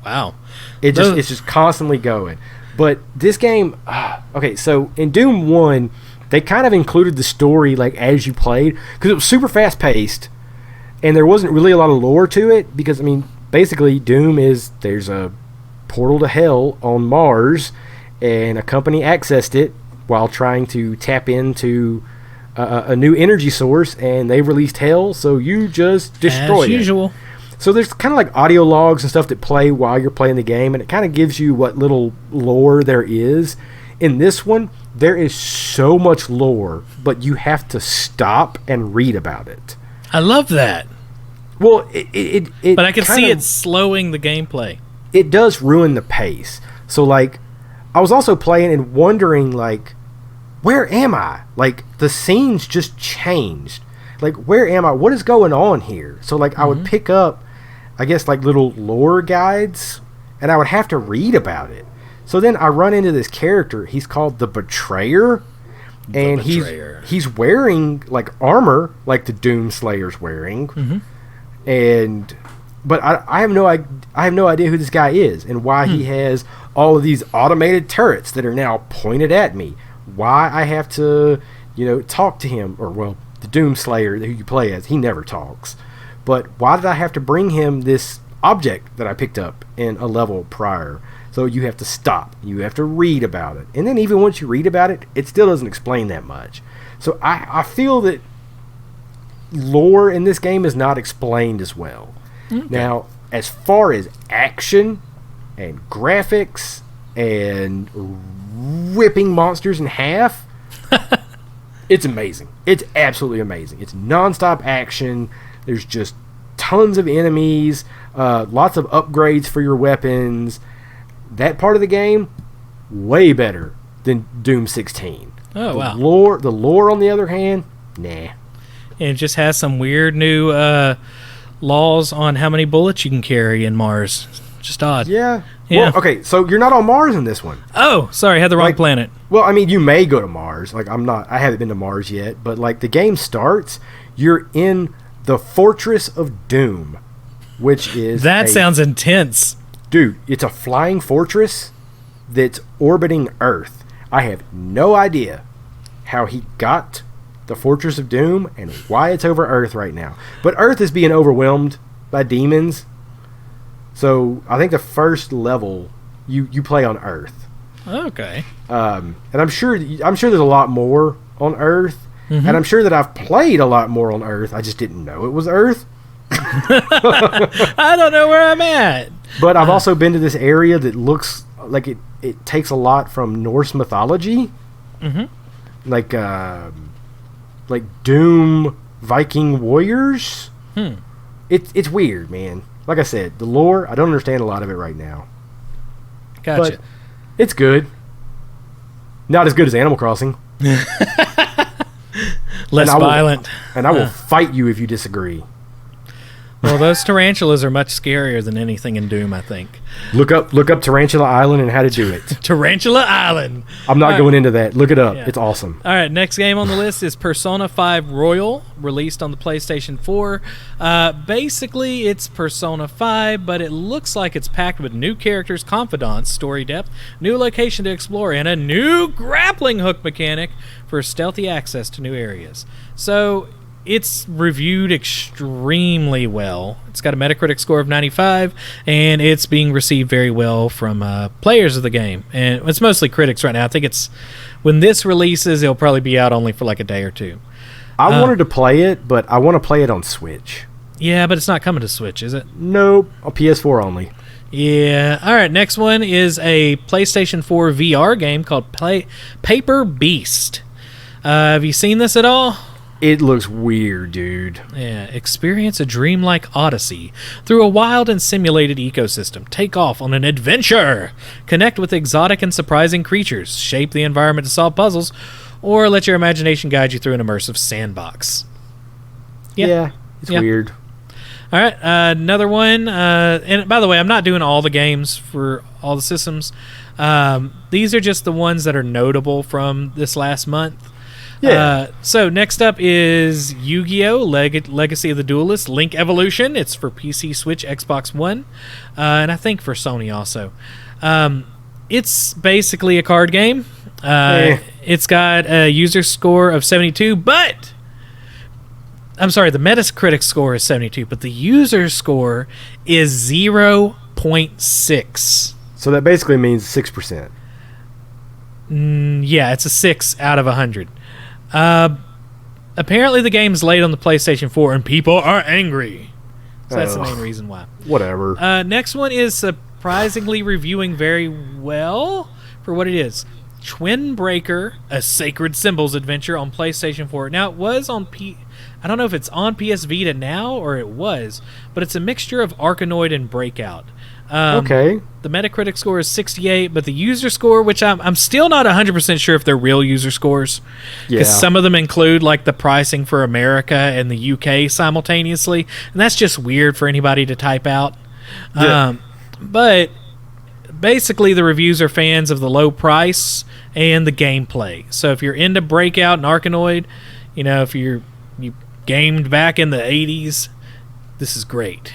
[SPEAKER 1] Wow.
[SPEAKER 2] It's just constantly going. But this game, okay, so in Doom 1, they kind of included the story like as you played, because it was super fast paced, and there wasn't really a lot of lore to it, because I mean, basically Doom is, there's a portal to hell on Mars, and a company accessed it while trying to tap into a new energy source, and they've released hell, so you just destroy it.
[SPEAKER 1] As usual.
[SPEAKER 2] So there's kind of like audio logs and stuff that play while you're playing the game, and it kind of gives you what little lore there is. In this one, there is so much lore, but you have to stop and read about it.
[SPEAKER 1] I love that.
[SPEAKER 2] Well,
[SPEAKER 1] but I can see it slowing the gameplay.
[SPEAKER 2] It does ruin the pace. So, like, I was also playing and wondering, like, where am I? Like, the scenes just changed. Like, where am I? What is going on here? So, like, I would pick up, I guess, like, little lore guides, and I would have to read about it. So then I run into this character. He's called the Betrayer. And he's wearing, like, armor, like the Doomslayer's wearing. But I have no idea who this guy is and why he has all of these automated turrets that are now pointed at me. Why I have to, talk to him, or, well, the Doomslayer who you play as, he never talks. But why did I have to bring him this object that I picked up in a level prior? So you have to stop. You have to read about it. And then even once you read about it, it still doesn't explain that much. So I feel that lore in this game is not explained as well. Okay. Now, as far as action and graphics and ripping monsters in half, it's amazing. It's absolutely amazing. It's nonstop action. There's just tons of enemies, lots of upgrades for your weapons. That part of the game, way better than Doom 16.
[SPEAKER 1] Oh, wow.
[SPEAKER 2] The lore, on the other hand, nah.
[SPEAKER 1] And it just has some weird new laws on how many bullets you can carry in Mars. Just odd.
[SPEAKER 2] Yeah. Well, okay, so you're not on Mars in this one.
[SPEAKER 1] Oh, sorry, I had the wrong planet.
[SPEAKER 2] Well, I mean, you may go to Mars. Like, I haven't been to Mars yet, but, like, the game starts, you're in the Fortress of Doom, which is...
[SPEAKER 1] That sounds intense.
[SPEAKER 2] Dude, it's a flying fortress that's orbiting Earth. I have no idea how he got the Fortress of Doom and why it's over Earth right now. But Earth is being overwhelmed by demons. So I think the first level you play on Earth.
[SPEAKER 1] Okay.
[SPEAKER 2] And I'm sure there's a lot more on Earth. And I'm sure that I've played a lot more on Earth. I just didn't know it was Earth.
[SPEAKER 1] I don't know where I'm at.
[SPEAKER 2] But I've also been to this area that looks like it takes a lot from Norse mythology. Like Doom Viking warriors. It's weird, man. Like I said, the lore, I don't understand a lot of it right now.
[SPEAKER 1] Gotcha.
[SPEAKER 2] But it's good. Not as good as Animal Crossing.
[SPEAKER 1] Less violent.
[SPEAKER 2] And I will fight you if you disagree.
[SPEAKER 1] Well, those tarantulas are much scarier than anything in Doom, I think.
[SPEAKER 2] Look up Tarantula Island and how to do it.
[SPEAKER 1] Tarantula Island.
[SPEAKER 2] I'm not going into that. Look it up. Yeah. It's awesome.
[SPEAKER 1] All right, next game on the list is Persona 5 Royal, released on the PlayStation 4. Basically, it's Persona 5, but it looks like it's packed with new characters, confidants, story depth, new location to explore, and a new grappling hook mechanic for stealthy access to new areas. So... it's reviewed extremely well. It's got a Metacritic score of 95, and it's being received very well from players of the game. And it's mostly critics right now. I think it's when this releases, it'll probably be out only for like a day or two.
[SPEAKER 2] I wanted to play it, but I want to play it on Switch.
[SPEAKER 1] Yeah, but it's not coming to Switch, is it?
[SPEAKER 2] Nope, on PS4 only.
[SPEAKER 1] Yeah. All right, next one is a PlayStation 4 VR game called Paper Beast. Have you seen this at all?
[SPEAKER 2] It looks weird, dude.
[SPEAKER 1] Yeah, experience a dreamlike odyssey through a wild and simulated ecosystem. Take off on an adventure. Connect with exotic and surprising creatures. Shape the environment to solve puzzles, or let your imagination guide you through an immersive sandbox.
[SPEAKER 2] Yeah, it's weird.
[SPEAKER 1] All right, another one. And by the way, I'm not doing all the games for all the systems. These are just the ones that are notable from this last month.
[SPEAKER 2] Yeah.
[SPEAKER 1] So next up is Yu-Gi-Oh! Legacy of the Duelist Link Evolution. It's for PC, Switch, Xbox One, and I think for Sony also. It's basically a card game. It's got a user score of 72, but... I'm sorry, the Metacritic score is 72, but the user score is 0.6.
[SPEAKER 2] So that basically means 6%.
[SPEAKER 1] Yeah, it's a 6 out of 100. Apparently the game's late on the PlayStation 4 and people are angry. So that's the main reason why.
[SPEAKER 2] Whatever.
[SPEAKER 1] Next one is surprisingly reviewing very well for what it is. Twin Breaker, a Sacred Symbols adventure on PlayStation 4. Now, it was on I don't know if it's on PS Vita now or it was, but it's a mixture of Arkanoid and Breakout.
[SPEAKER 2] Okay.
[SPEAKER 1] The Metacritic score is 68, but the user score, which I'm still not 100% sure if they're real user scores, because some of them include like the pricing for America and the UK simultaneously, and that's just weird for anybody to type out.
[SPEAKER 2] Yeah.
[SPEAKER 1] But basically, the reviews are fans of the low price and the gameplay. So if you're into Breakout and Arkanoid, if you gamed back in the 80s, this is great.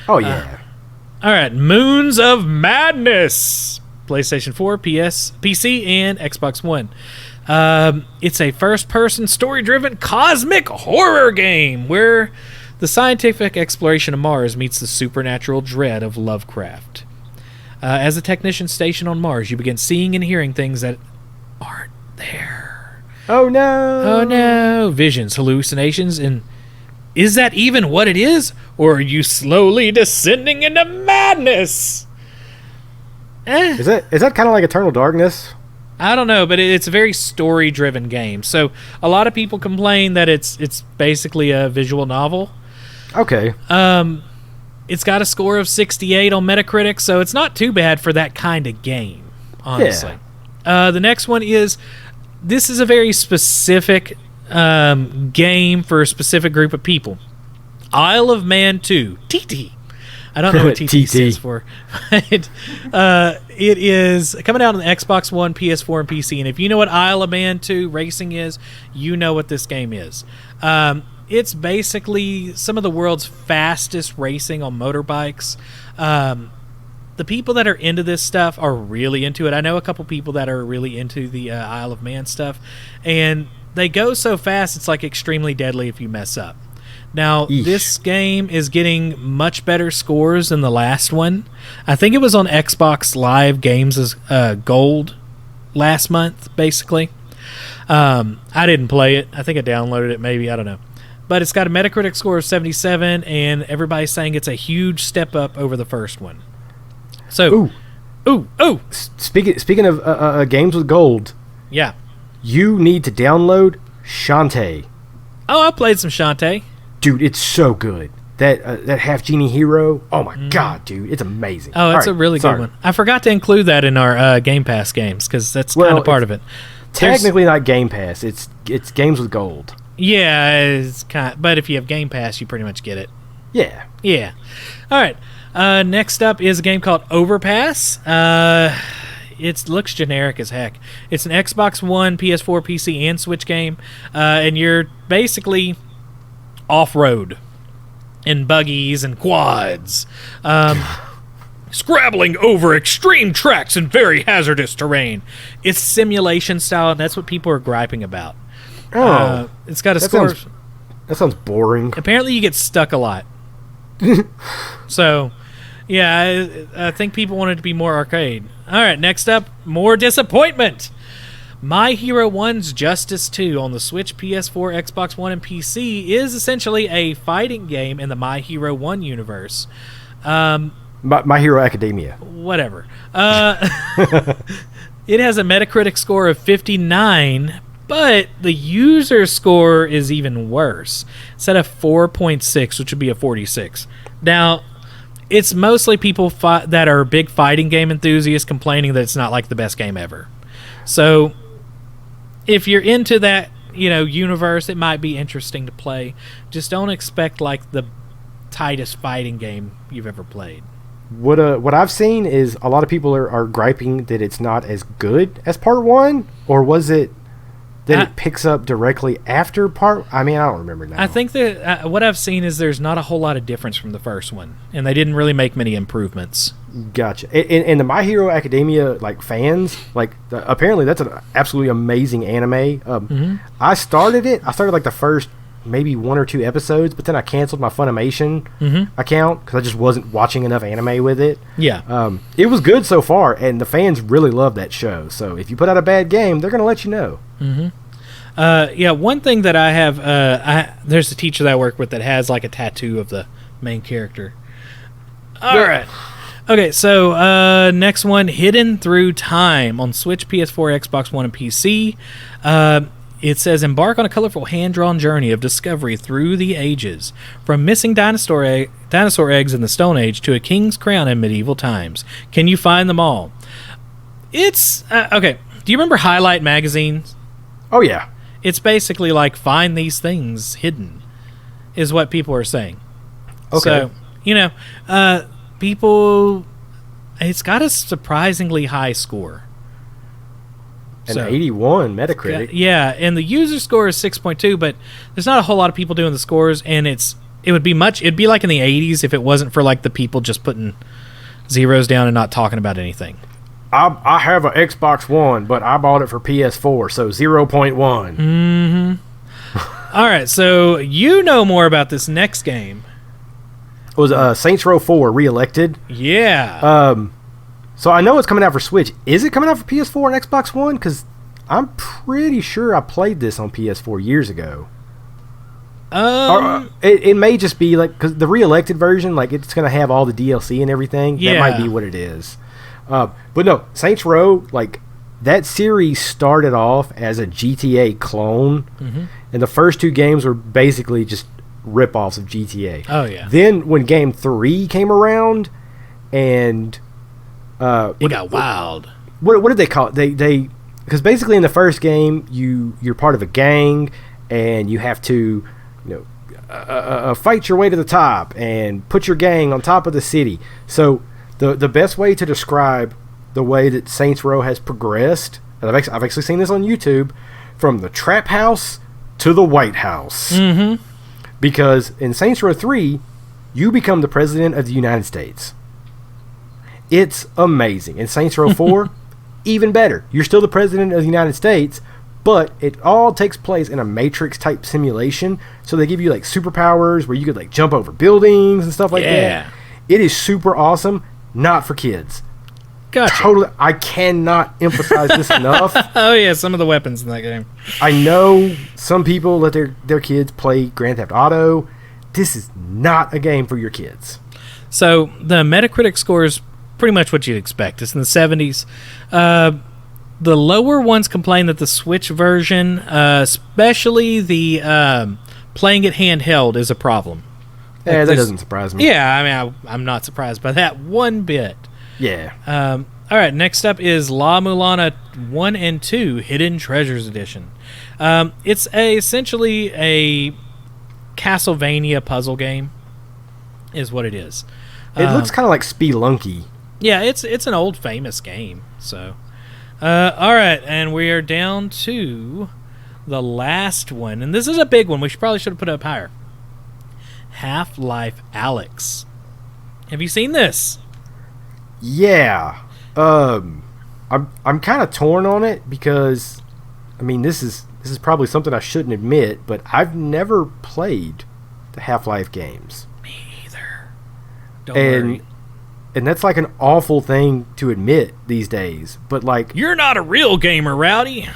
[SPEAKER 2] Oh, yeah.
[SPEAKER 1] All right, Moons of Madness, PlayStation 4, PC, and Xbox One. It's a first-person, story-driven cosmic horror game where the scientific exploration of Mars meets the supernatural dread of Lovecraft. As a technician stationed on Mars, you begin seeing and hearing things that aren't there.
[SPEAKER 2] Oh, no.
[SPEAKER 1] Oh, no. Visions, hallucinations, and is that even what it is? Or are you slowly descending into madness?
[SPEAKER 2] Is that kind of like Eternal Darkness?
[SPEAKER 1] I don't know, but it's a very story-driven game. So a lot of people complain that it's basically a visual novel.
[SPEAKER 2] Okay.
[SPEAKER 1] It's got a score of 68 on Metacritic, so it's not too bad for that kind of game, honestly. Yeah. The next one is, this is a very specific game for a specific group of people. Isle of Man 2, TT. I don't know what TT stands for. But, it is coming out on the Xbox One, PS4, and PC. And if you know what Isle of Man 2 racing is, you know what this game is. It's basically some of the world's fastest racing on motorbikes. The people that are into this stuff are really into it. I know a couple people that are really into the Isle of Man stuff. And they go so fast, it's like extremely deadly if you mess up. Now, This game is getting much better scores than the last one. I think it was on Xbox Live Games as Gold last month, basically. I didn't play it. I think I downloaded it, maybe. I don't know. But it's got a Metacritic score of 77, and everybody's saying it's a huge step up over the first one. So, ooh.
[SPEAKER 2] Speaking of games with gold,
[SPEAKER 1] yeah,
[SPEAKER 2] you need to download Shantae.
[SPEAKER 1] Oh, I played some Shantae.
[SPEAKER 2] Dude, it's so good. That Half Genie Hero. Oh my god, dude, it's amazing.
[SPEAKER 1] Oh, it's a really good one. I forgot to include that in our Game Pass games because that's kind of part of it.
[SPEAKER 2] Technically, not Game Pass. It's games with gold.
[SPEAKER 1] Yeah, it's but if you have Game Pass, you pretty much get it.
[SPEAKER 2] Yeah.
[SPEAKER 1] All right. Next up is a game called Overpass. It looks generic as heck. It's an Xbox One, PS4, PC, and Switch game, and you're basically off-road in buggies and quads, scrabbling over extreme tracks and very hazardous terrain. It's simulation style, and that's what people are griping about. It's got a score.
[SPEAKER 2] That sounds boring.
[SPEAKER 1] Apparently, you get stuck a lot. So, yeah, I think people want it to be more arcade. All right, next up, more disappointment. My Hero 1's Justice 2 on the Switch, PS4, Xbox One, and PC is essentially a fighting game in the My Hero 1 universe.
[SPEAKER 2] My Hero Academia.
[SPEAKER 1] Whatever. It has a Metacritic score of 59, but the user score is even worse. It's at a 4.6, which would be a 46. Now, it's mostly people that are big fighting game enthusiasts complaining that it's not like the best game ever. So, if you're into that, universe, it might be interesting to play. Just don't expect like the tightest fighting game you've ever played.
[SPEAKER 2] What I've seen is a lot of people are griping that it's not as good as Part 1, or was it that it picks up directly after Part... I mean, I don't remember now.
[SPEAKER 1] I think that what I've seen is there's not a whole lot of difference from the first one, and they didn't really make many improvements.
[SPEAKER 2] Gotcha. And the My Hero Academia fans, apparently that's an absolutely amazing anime. I started it. I started the first maybe 1 or 2 episodes, but then I canceled my Funimation account because I just wasn't watching enough anime with it.
[SPEAKER 1] Yeah.
[SPEAKER 2] It was good so far, and the fans really love that show. So if you put out a bad game, they're going to let you know.
[SPEAKER 1] Yeah, one thing that I have, there's a teacher that I work with that has like a tattoo of the main character. All right. Okay, so next one, Hidden Through Time on Switch, PS4, Xbox One, and PC. It says, embark on a colorful hand-drawn journey of discovery through the ages. From missing dinosaur eggs in the Stone Age to a king's crown in medieval times. Can you find them all? It's, okay, do you remember Highlight magazines?
[SPEAKER 2] Oh, yeah.
[SPEAKER 1] It's basically like, find these things hidden, is what people are saying.
[SPEAKER 2] Okay.
[SPEAKER 1] So, people, it's got a surprisingly high score.
[SPEAKER 2] An 81 Metacritic.
[SPEAKER 1] Yeah, and the user score is 6.2, but there's not a whole lot of people doing the scores, and it'd be like in the 80s if it wasn't for like the people just putting zeros down and not talking about anything.
[SPEAKER 2] I have an Xbox One, but I bought it for PS4, so 0.1.
[SPEAKER 1] All right, so you know more about this next game.
[SPEAKER 2] It was Saints Row 4 Reelected.
[SPEAKER 1] Yeah.
[SPEAKER 2] So I know it's coming out for Switch. Is it coming out for PS4 and Xbox One? Because I'm pretty sure I played this on PS4 years ago. It may just be like, because the Reelected version, like it's going to have all the DLC and everything.
[SPEAKER 1] Yeah.
[SPEAKER 2] That might be what it is. But no, Saints Row, like that series started off as a GTA clone, and the first 2 games were basically just rip-offs of GTA.
[SPEAKER 1] Oh yeah.
[SPEAKER 2] Then when Game 3 came around, and
[SPEAKER 1] it got wild.
[SPEAKER 2] What did they call it? They because basically in the first game you're part of a gang and you have to fight your way to the top and put your gang on top of the city. So the best way to describe the way that Saints Row has progressed, and I've actually seen this on YouTube, from the trap house to the White House. Because in Saints Row 3 you become the president of the United States. It's amazing. In Saints Row 4, even better. You're still the president of the United States, but it all takes place in a Matrix-type simulation. So they give you, like, superpowers where you could, like, jump over buildings and stuff like that. It is super awesome. Not for kids.
[SPEAKER 1] Gotcha.
[SPEAKER 2] Totally. I cannot emphasize this enough.
[SPEAKER 1] Oh, yeah, some of the weapons in that game.
[SPEAKER 2] I know some people let their kids play Grand Theft Auto. This is not a game for your kids.
[SPEAKER 1] So the Metacritic score is pretty much what you'd expect. It's in the 70s. The lower ones complain that the Switch version, especially the playing it handheld, is a problem.
[SPEAKER 2] Yeah, that doesn't surprise me.
[SPEAKER 1] Yeah, I mean, I'm not surprised by that one bit.
[SPEAKER 2] Yeah.
[SPEAKER 1] All right, next up is La Mulana 1 and 2 Hidden Treasures Edition. It's essentially a Castlevania puzzle game, is what it is.
[SPEAKER 2] It looks kind of like Spelunky.
[SPEAKER 1] Yeah, it's an old famous game. So, all right, and we are down to the last one, and this is a big one. We probably should have put it up higher. Half-Life Alyx. Have you seen this?
[SPEAKER 2] Yeah. I'm kind of torn on it because, I mean, this is probably something I shouldn't admit, but I've never played the Half-Life games.
[SPEAKER 1] Me either. Don't worry.
[SPEAKER 2] And that's like an awful thing to admit these days. But like,
[SPEAKER 1] you're not a real gamer, Rowdy.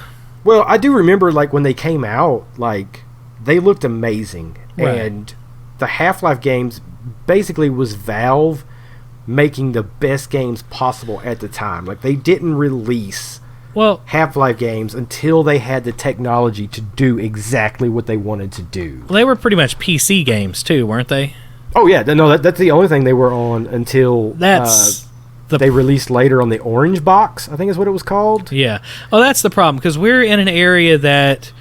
[SPEAKER 2] Well, I do remember like when they came out, like they looked amazing,
[SPEAKER 1] right.
[SPEAKER 2] And the Half-Life games basically was Valve making the best games possible at the time. Like they didn't release Half-Life games until they had the technology to do exactly what they wanted to do.
[SPEAKER 1] Well, they were pretty much PC games too, weren't they?
[SPEAKER 2] Oh yeah, no, that's the only thing they were on until they released later on the Orange Box, I think is what it was called.
[SPEAKER 1] Yeah. Oh, that's the problem, because we're in an area that,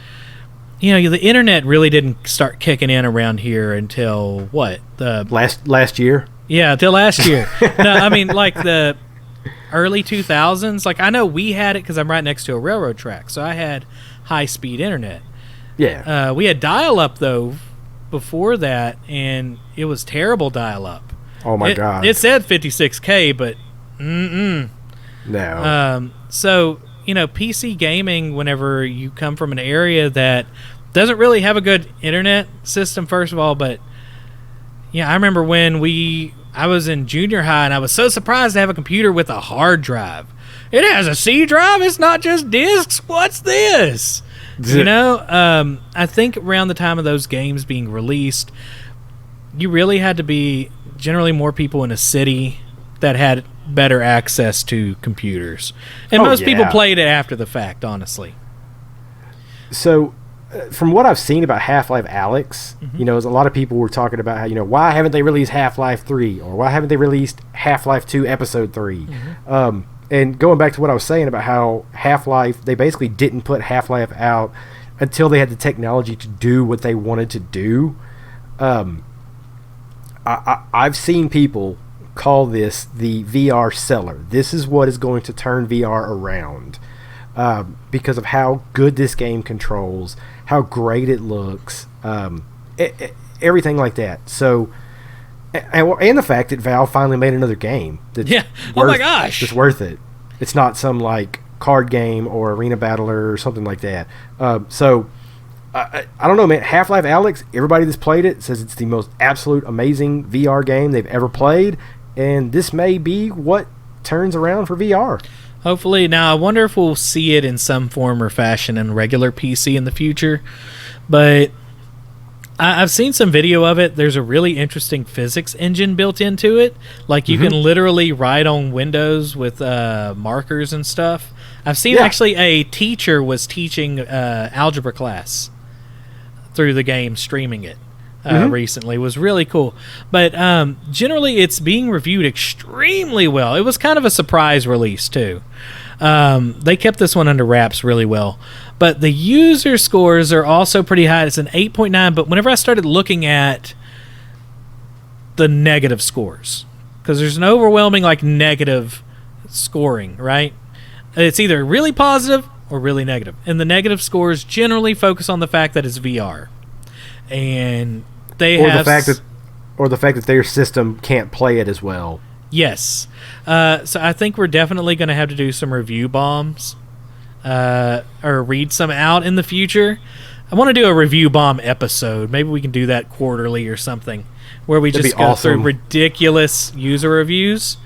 [SPEAKER 1] the internet really didn't start kicking in around here until what?
[SPEAKER 2] Last year?
[SPEAKER 1] Yeah, until last year. No, I mean like the early 2000s. Like I know we had it because I'm right next to a railroad track, so I had high-speed internet.
[SPEAKER 2] Yeah.
[SPEAKER 1] We had dial-up though before that, and it was terrible dial-up.
[SPEAKER 2] Oh my god!
[SPEAKER 1] It said 56K, but no. So PC gaming, whenever you come from an area that Doesn't really have a good internet system, first of all, but yeah, I remember when I was in junior high and I was so surprised to have a computer with a hard drive. It has a C drive. It's not just discs. What's this? You know, I think around the time of those games being released, you really had to be generally more people in a city that had better access to computers. And most people played it after the fact, honestly.
[SPEAKER 2] So, from what I've seen about Half-Life Alyx, you know, a lot of people were talking about how, you know, why haven't they released Half-Life 3? Or why haven't they released Half-Life 2 Episode 3? And going back to what I was saying about how Half-Life, they basically didn't put Half-Life out until they had the technology to do what they wanted to do. I've seen people call this the VR seller. This is what is going to turn VR around. Because of how good this game controls, how great it looks, everything like that. So, and the fact that Valve finally made another game. That's
[SPEAKER 1] oh my gosh,
[SPEAKER 2] it's worth it. It's not some like card game or arena battler or something like that. So, I don't know, man. Half-Life Alyx. Everybody that's played it says it's the most absolute amazing VR game they've ever played, and this may be what turns around for VR.
[SPEAKER 1] Hopefully. Now, I wonder if we'll see it in some form or fashion in regular PC in the future. But I've seen some video of it. There's a really interesting physics engine built into it. Like, you can literally write on windows with markers and stuff. I've seen actually a teacher was teaching algebra class through the game, streaming it. Recently. It was really cool. But generally, it's being reviewed extremely well. It was kind of a surprise release, too. They kept this one under wraps really well. But the user scores are also pretty high. It's an 8.9, but whenever I started looking at the negative scores, because there's an overwhelming negative scoring, right? It's either really positive or really negative. And the negative scores generally focus on the fact that it's VR. And they
[SPEAKER 2] the fact that their system can't play it as well.
[SPEAKER 1] Yes. So I think we're definitely going to have to do some review bombs or read some out in the future. I want to do a review bomb episode. Maybe we can do that quarterly or something where we just go through ridiculous user reviews.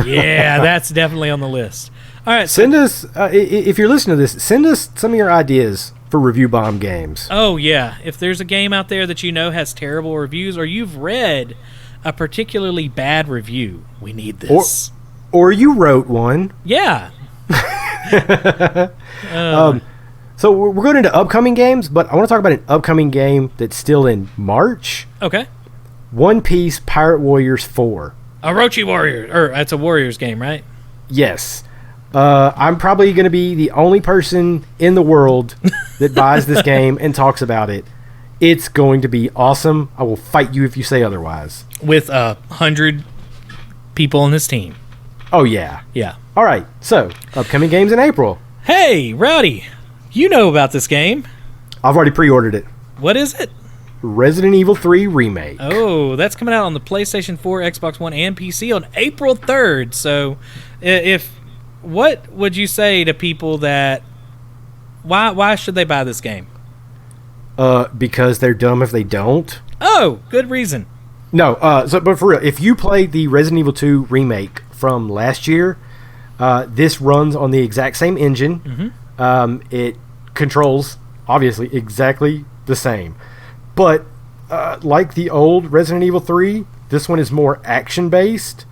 [SPEAKER 1] Yeah, that's definitely on the list. All right.
[SPEAKER 2] Send us, if you're listening to this, send us some of your ideas for review bomb games.
[SPEAKER 1] Oh, yeah. If there's a game out there that you know has terrible reviews, or you've read a particularly bad review, we need this.
[SPEAKER 2] Or you wrote one.
[SPEAKER 1] Yeah.
[SPEAKER 2] So we're going into upcoming games, but I want to talk about an upcoming game that's still in March.
[SPEAKER 1] Okay.
[SPEAKER 2] One Piece Pirate Warriors 4.
[SPEAKER 1] Orochi Warrior. Or it's a Warriors game, right?
[SPEAKER 2] Yes. I'm probably going to be the only person in the world that buys this game and talks about it. It's going to be awesome. I will fight you if you say otherwise.
[SPEAKER 1] With 100 people on this team.
[SPEAKER 2] Oh, yeah.
[SPEAKER 1] Yeah.
[SPEAKER 2] All right. So, upcoming games in April.
[SPEAKER 1] Hey, Rowdy. You know about this game.
[SPEAKER 2] I've already pre-ordered it.
[SPEAKER 1] What is it?
[SPEAKER 2] Resident Evil 3 Remake.
[SPEAKER 1] Oh, that's coming out on the PlayStation 4, Xbox One, and PC on April 3rd. So, what would you say to people that why should they buy this game?
[SPEAKER 2] Because they're dumb if they don't.
[SPEAKER 1] Oh, good reason.
[SPEAKER 2] No, but for real, if you played the Resident Evil 2 remake from last year, this runs on the exact same engine. It controls obviously exactly the same, but like the old Resident Evil 3, this one is more action based.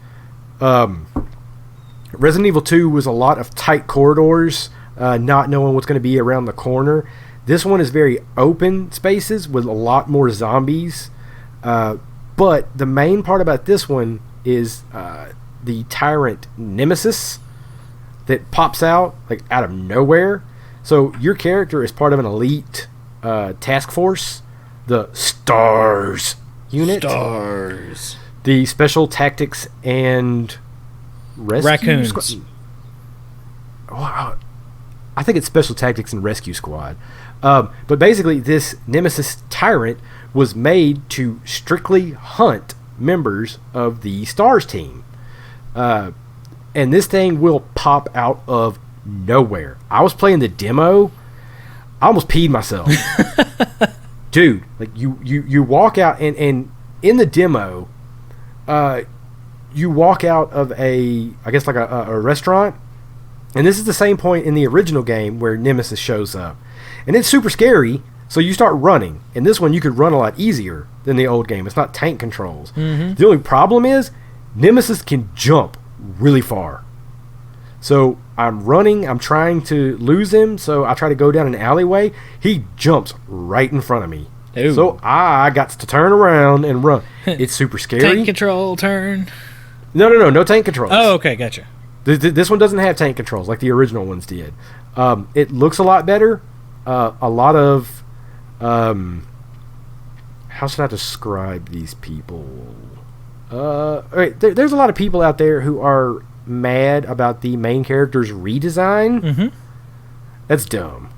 [SPEAKER 2] Resident Evil 2 was a lot of tight corridors, not knowing what's going to be around the corner. This one is very open spaces with a lot more zombies. But the main part about this one is the tyrant Nemesis that pops out out of nowhere. So your character is part of an elite task force, the STARS unit.
[SPEAKER 1] STARS.
[SPEAKER 2] The Special Tactics and Rescue
[SPEAKER 1] Raccoons.
[SPEAKER 2] I think it's Special Tactics and Rescue Squad. But basically, this Nemesis tyrant was made to strictly hunt members of the STARS team. And this thing will pop out of nowhere. I was playing the demo. I almost peed myself. Dude, like you walk out and in the demo, you walk out of I guess like a restaurant, and this is the same point in the original game where Nemesis shows up, and it's super scary. So you start running. In this one, you could run a lot easier than the old game. It's not tank controls. Mm-hmm. The only problem is Nemesis can jump really far. So I'm running. I'm trying to lose him. So I try to go down an alleyway. He jumps right in front of me. Ooh. So I got to turn around and run. It's super scary.
[SPEAKER 1] Tank control turn?
[SPEAKER 2] No tank controls.
[SPEAKER 1] Oh, okay, gotcha.
[SPEAKER 2] This one doesn't have tank controls like the original ones did. It looks a lot better. A lot of... how should I describe these people? All right, there's a lot of people out there who are mad about the main character's redesign. Mm-hmm. That's dumb.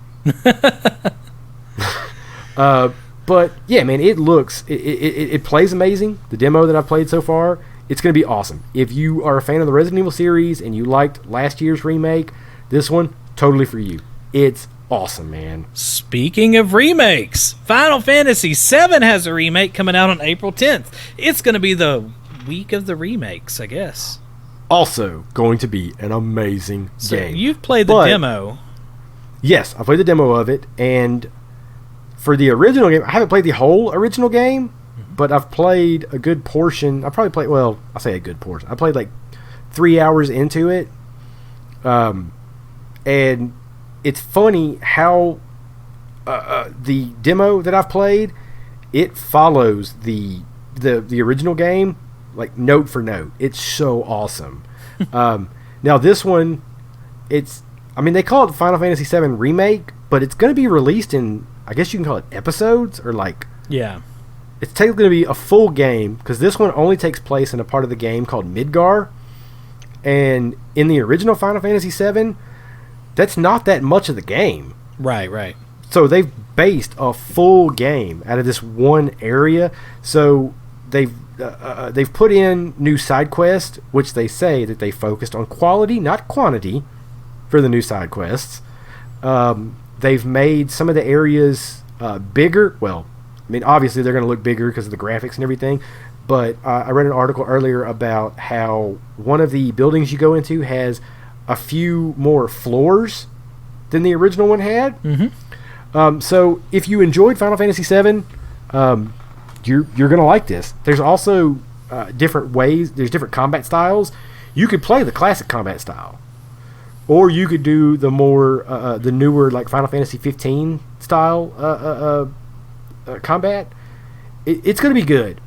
[SPEAKER 2] But yeah, man, it looks, it plays amazing. The demo that I've played so far, it's going to be awesome. If you are a fan of the Resident Evil series and you liked last year's remake, this one, totally for you. It's awesome, man.
[SPEAKER 1] Speaking of remakes, Final Fantasy VII has a remake coming out on April 10th. It's going to be the week of the remakes, I guess.
[SPEAKER 2] Also going to be an amazing game.
[SPEAKER 1] You've played the demo.
[SPEAKER 2] Yes, I played the demo of it, and for the original game, I haven't played the whole original game, but I've played a good portion. I probably played, well, I say a good portion. I played like 3 hours into it, and it's funny how the demo that I've played, it follows the original game like note for note. It's so awesome. Now this one, they call it Final Fantasy VII Remake, but it's going to be released in, I guess you can call it episodes, or like...
[SPEAKER 1] Yeah.
[SPEAKER 2] It's technically going to be a full game, because this one only takes place in a part of the game called Midgar. And in the original Final Fantasy VII, that's not that much of the game.
[SPEAKER 1] Right.
[SPEAKER 2] So they've based a full game out of this one area. So they've put in new side quests, which they say that they focused on quality, not quantity, for the new side quests. They've made some of the areas bigger. Well, I mean, obviously they're going to look bigger because of the graphics and everything. But I read an article earlier about how one of the buildings you go into has a few more floors than the original one had. Mm-hmm. So if you enjoyed Final Fantasy VII, you're going to like this. There's also different ways. There's different combat styles. You could play the classic combat style, or you could do the more the newer, like Final Fantasy 15 style combat. It's going to be good.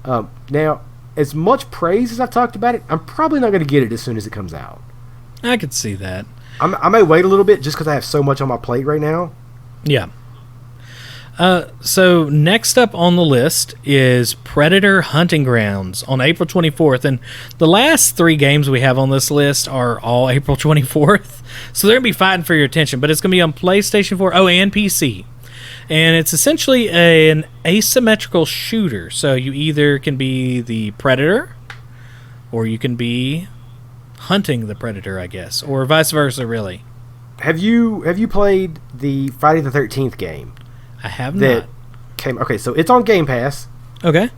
[SPEAKER 2] Now, as much praise as I've talked about it, I'm probably not going to get it as soon as it comes out.
[SPEAKER 1] I could see that.
[SPEAKER 2] I may wait a little bit just because I have so much on my plate right now.
[SPEAKER 1] Yeah. So next up on the list is Predator Hunting Grounds on April 24th. And the last 3 games we have on this list are all April 24th. So they're going to be fighting for your attention. But it's going to be on PlayStation 4, and PC. And it's essentially an asymmetrical shooter. So you either can be the Predator, or you can be hunting the Predator, I guess. Or vice versa, really.
[SPEAKER 2] Have you played the Friday the 13th game?
[SPEAKER 1] I have not.
[SPEAKER 2] Okay, so it's on Game Pass.
[SPEAKER 1] Okay.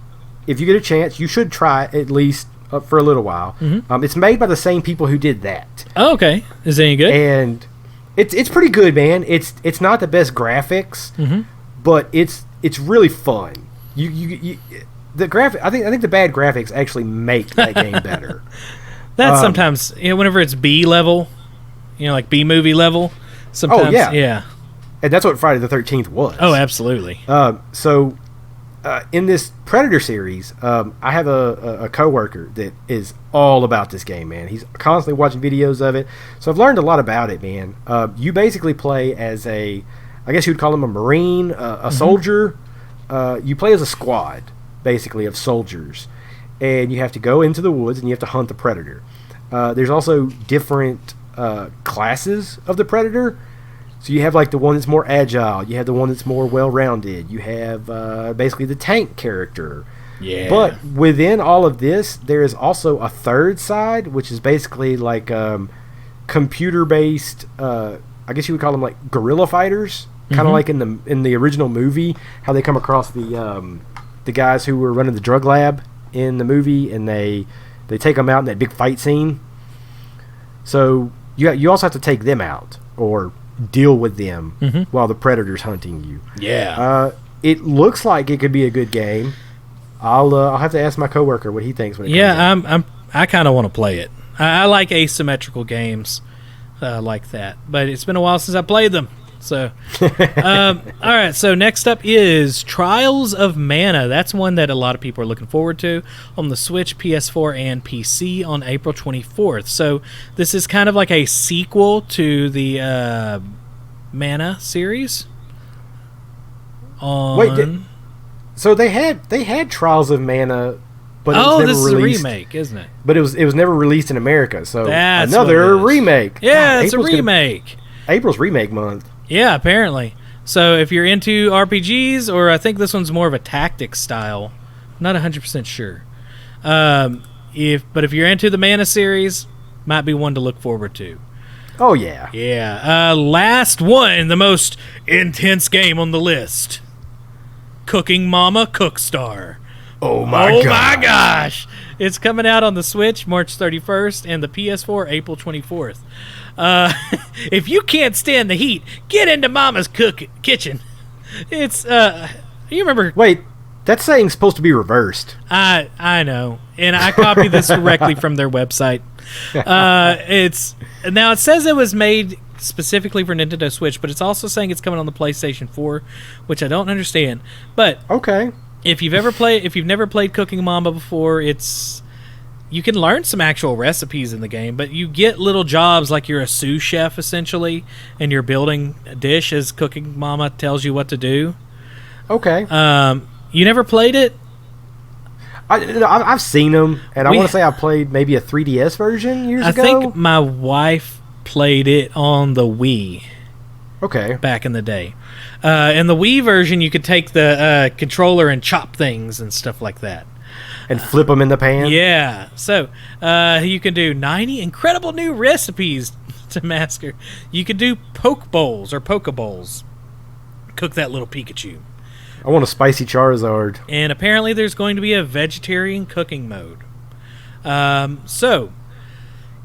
[SPEAKER 2] If you get a chance, you should try it at least for a little while. Mm-hmm. It's made by the same people who did that.
[SPEAKER 1] Oh, okay. Is it any good?
[SPEAKER 2] And it's pretty good, man. It's not the best graphics, mm-hmm. but it's really fun. You the graphic. I think the bad graphics actually make that game better.
[SPEAKER 1] That's sometimes, whenever it's B level, like B movie level. Sometimes, yeah.
[SPEAKER 2] And that's what Friday the 13th was.
[SPEAKER 1] Oh, absolutely.
[SPEAKER 2] So, in this Predator series, I have a coworker that is all about this game, man. He's constantly watching videos of it. So I've learned a lot about it, man. You basically play as I guess you would call him a Marine, a mm-hmm. soldier. You play as a squad, basically, of soldiers. And you have to go into the woods and you have to hunt the Predator. There's also different classes of the Predator. So you have like the one that's more agile. You have the one that's more well-rounded. You have basically the tank character.
[SPEAKER 1] Yeah.
[SPEAKER 2] But within all of this, there is also a third side, which is basically like computer-based, I guess you would call them like guerrilla fighters. kind of like in the original movie, how they come across the guys who were running the drug lab in the movie, and they take them out in that big fight scene. So you also have to take them out or deal with them while the predator's hunting you.
[SPEAKER 1] Yeah.
[SPEAKER 2] It looks like it could be a good game. I'll have to ask my coworker what he thinks when it comes out.
[SPEAKER 1] I kind of want to play it. I like asymmetrical games like that, but it's been a while since I played them. So, all right. So next up is Trials of Mana. That's one that a lot of people are looking forward to on the Switch, PS4, and PC on April 24th. So this is kind of like a sequel to the Mana series.
[SPEAKER 2] So they had Trials of Mana, but it was never
[SPEAKER 1] this is
[SPEAKER 2] released.
[SPEAKER 1] a remake, isn't it?
[SPEAKER 2] But it was never released in America. So
[SPEAKER 1] That's
[SPEAKER 2] another remake.
[SPEAKER 1] Yeah,
[SPEAKER 2] God,
[SPEAKER 1] it's a remake.
[SPEAKER 2] April's remake month.
[SPEAKER 1] Yeah, apparently. So if you're into RPGs, or I think this one's more of a tactics style, not 100% sure. If you're into the Mana series, might be one to look forward to.
[SPEAKER 2] Oh yeah.
[SPEAKER 1] Yeah. Last one, the most intense game on the list. Cooking Mama Cookstar.
[SPEAKER 2] Oh my
[SPEAKER 1] gosh. It's coming out on the Switch March 31st and the PS4 April 24th. If you can't stand the heat, get into Mama's kitchen. It's you remember?
[SPEAKER 2] Wait, that saying's supposed to be reversed.
[SPEAKER 1] I know, and I copied this directly from their website. It says it was made specifically for Nintendo Switch, but it's also saying it's coming on the PlayStation 4, which I don't understand. But
[SPEAKER 2] okay,
[SPEAKER 1] if you've never played Cooking Mama before, you can learn some actual recipes in the game, but you get little jobs like you're a sous chef essentially, and you're building a dish as Cooking Mama tells you what to do.
[SPEAKER 2] Okay.
[SPEAKER 1] You never played it?
[SPEAKER 2] I've seen them, and I want to say I played maybe a 3DS version years ago.
[SPEAKER 1] I think my wife played it on the Wii.
[SPEAKER 2] Okay.
[SPEAKER 1] Back in the day. In the Wii version, you could take the controller and chop things and stuff like that.
[SPEAKER 2] And flip them in the pan?
[SPEAKER 1] Yeah. So, you can do 90 incredible new recipes to master. You could do poke bowls or poke-bowls. Cook that little Pikachu.
[SPEAKER 2] I want a spicy Charizard.
[SPEAKER 1] And apparently there's going to be a vegetarian cooking mode.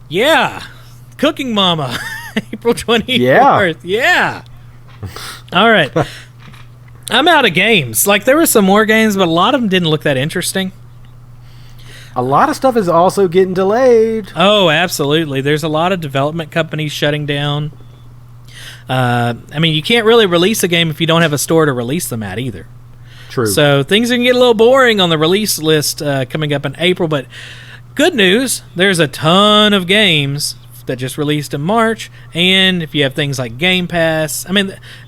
[SPEAKER 1] Yeah. Cooking Mama. April 24th. Yeah. All right. I'm out of games. Like, there were some more games, but a lot of them didn't look that interesting.
[SPEAKER 2] A lot of stuff is also getting delayed.
[SPEAKER 1] Oh, absolutely. There's a lot of development companies shutting down. You can't really release a game if you don't have a store to release them at either.
[SPEAKER 2] True.
[SPEAKER 1] So things are going to get a little boring on the release list coming up in April, but good news, there's a ton of games that just released in March, and if you have things like Game Pass,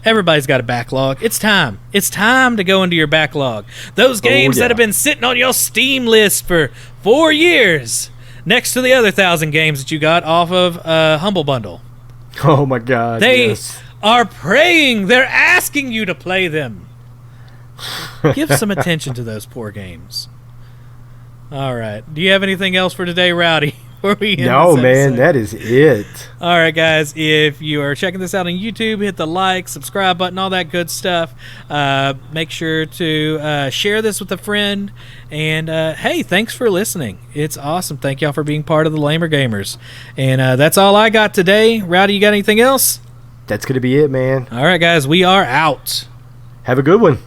[SPEAKER 1] everybody's got a backlog. It's time. It's time to go into your backlog. Those games that have been sitting on your Steam list for 4 years, next to the other 1,000 games that you got off of Humble Bundle.
[SPEAKER 2] Oh my God!
[SPEAKER 1] They are praying. They're asking you to play them. Give some attention to those poor games. All right. Do you have anything else for today, Rowdy?
[SPEAKER 2] No, man, that is it.
[SPEAKER 1] All right, guys. If you are checking this out on YouTube, hit the like, subscribe button, all that good stuff. Make sure to share this with a friend. And, hey, thanks for listening. It's awesome. Thank y'all for being part of the Lamer Gamers. And that's all I got today. Rowdy, you got anything else?
[SPEAKER 2] That's going to be it, man.
[SPEAKER 1] All right, guys. We are out.
[SPEAKER 2] Have a good one.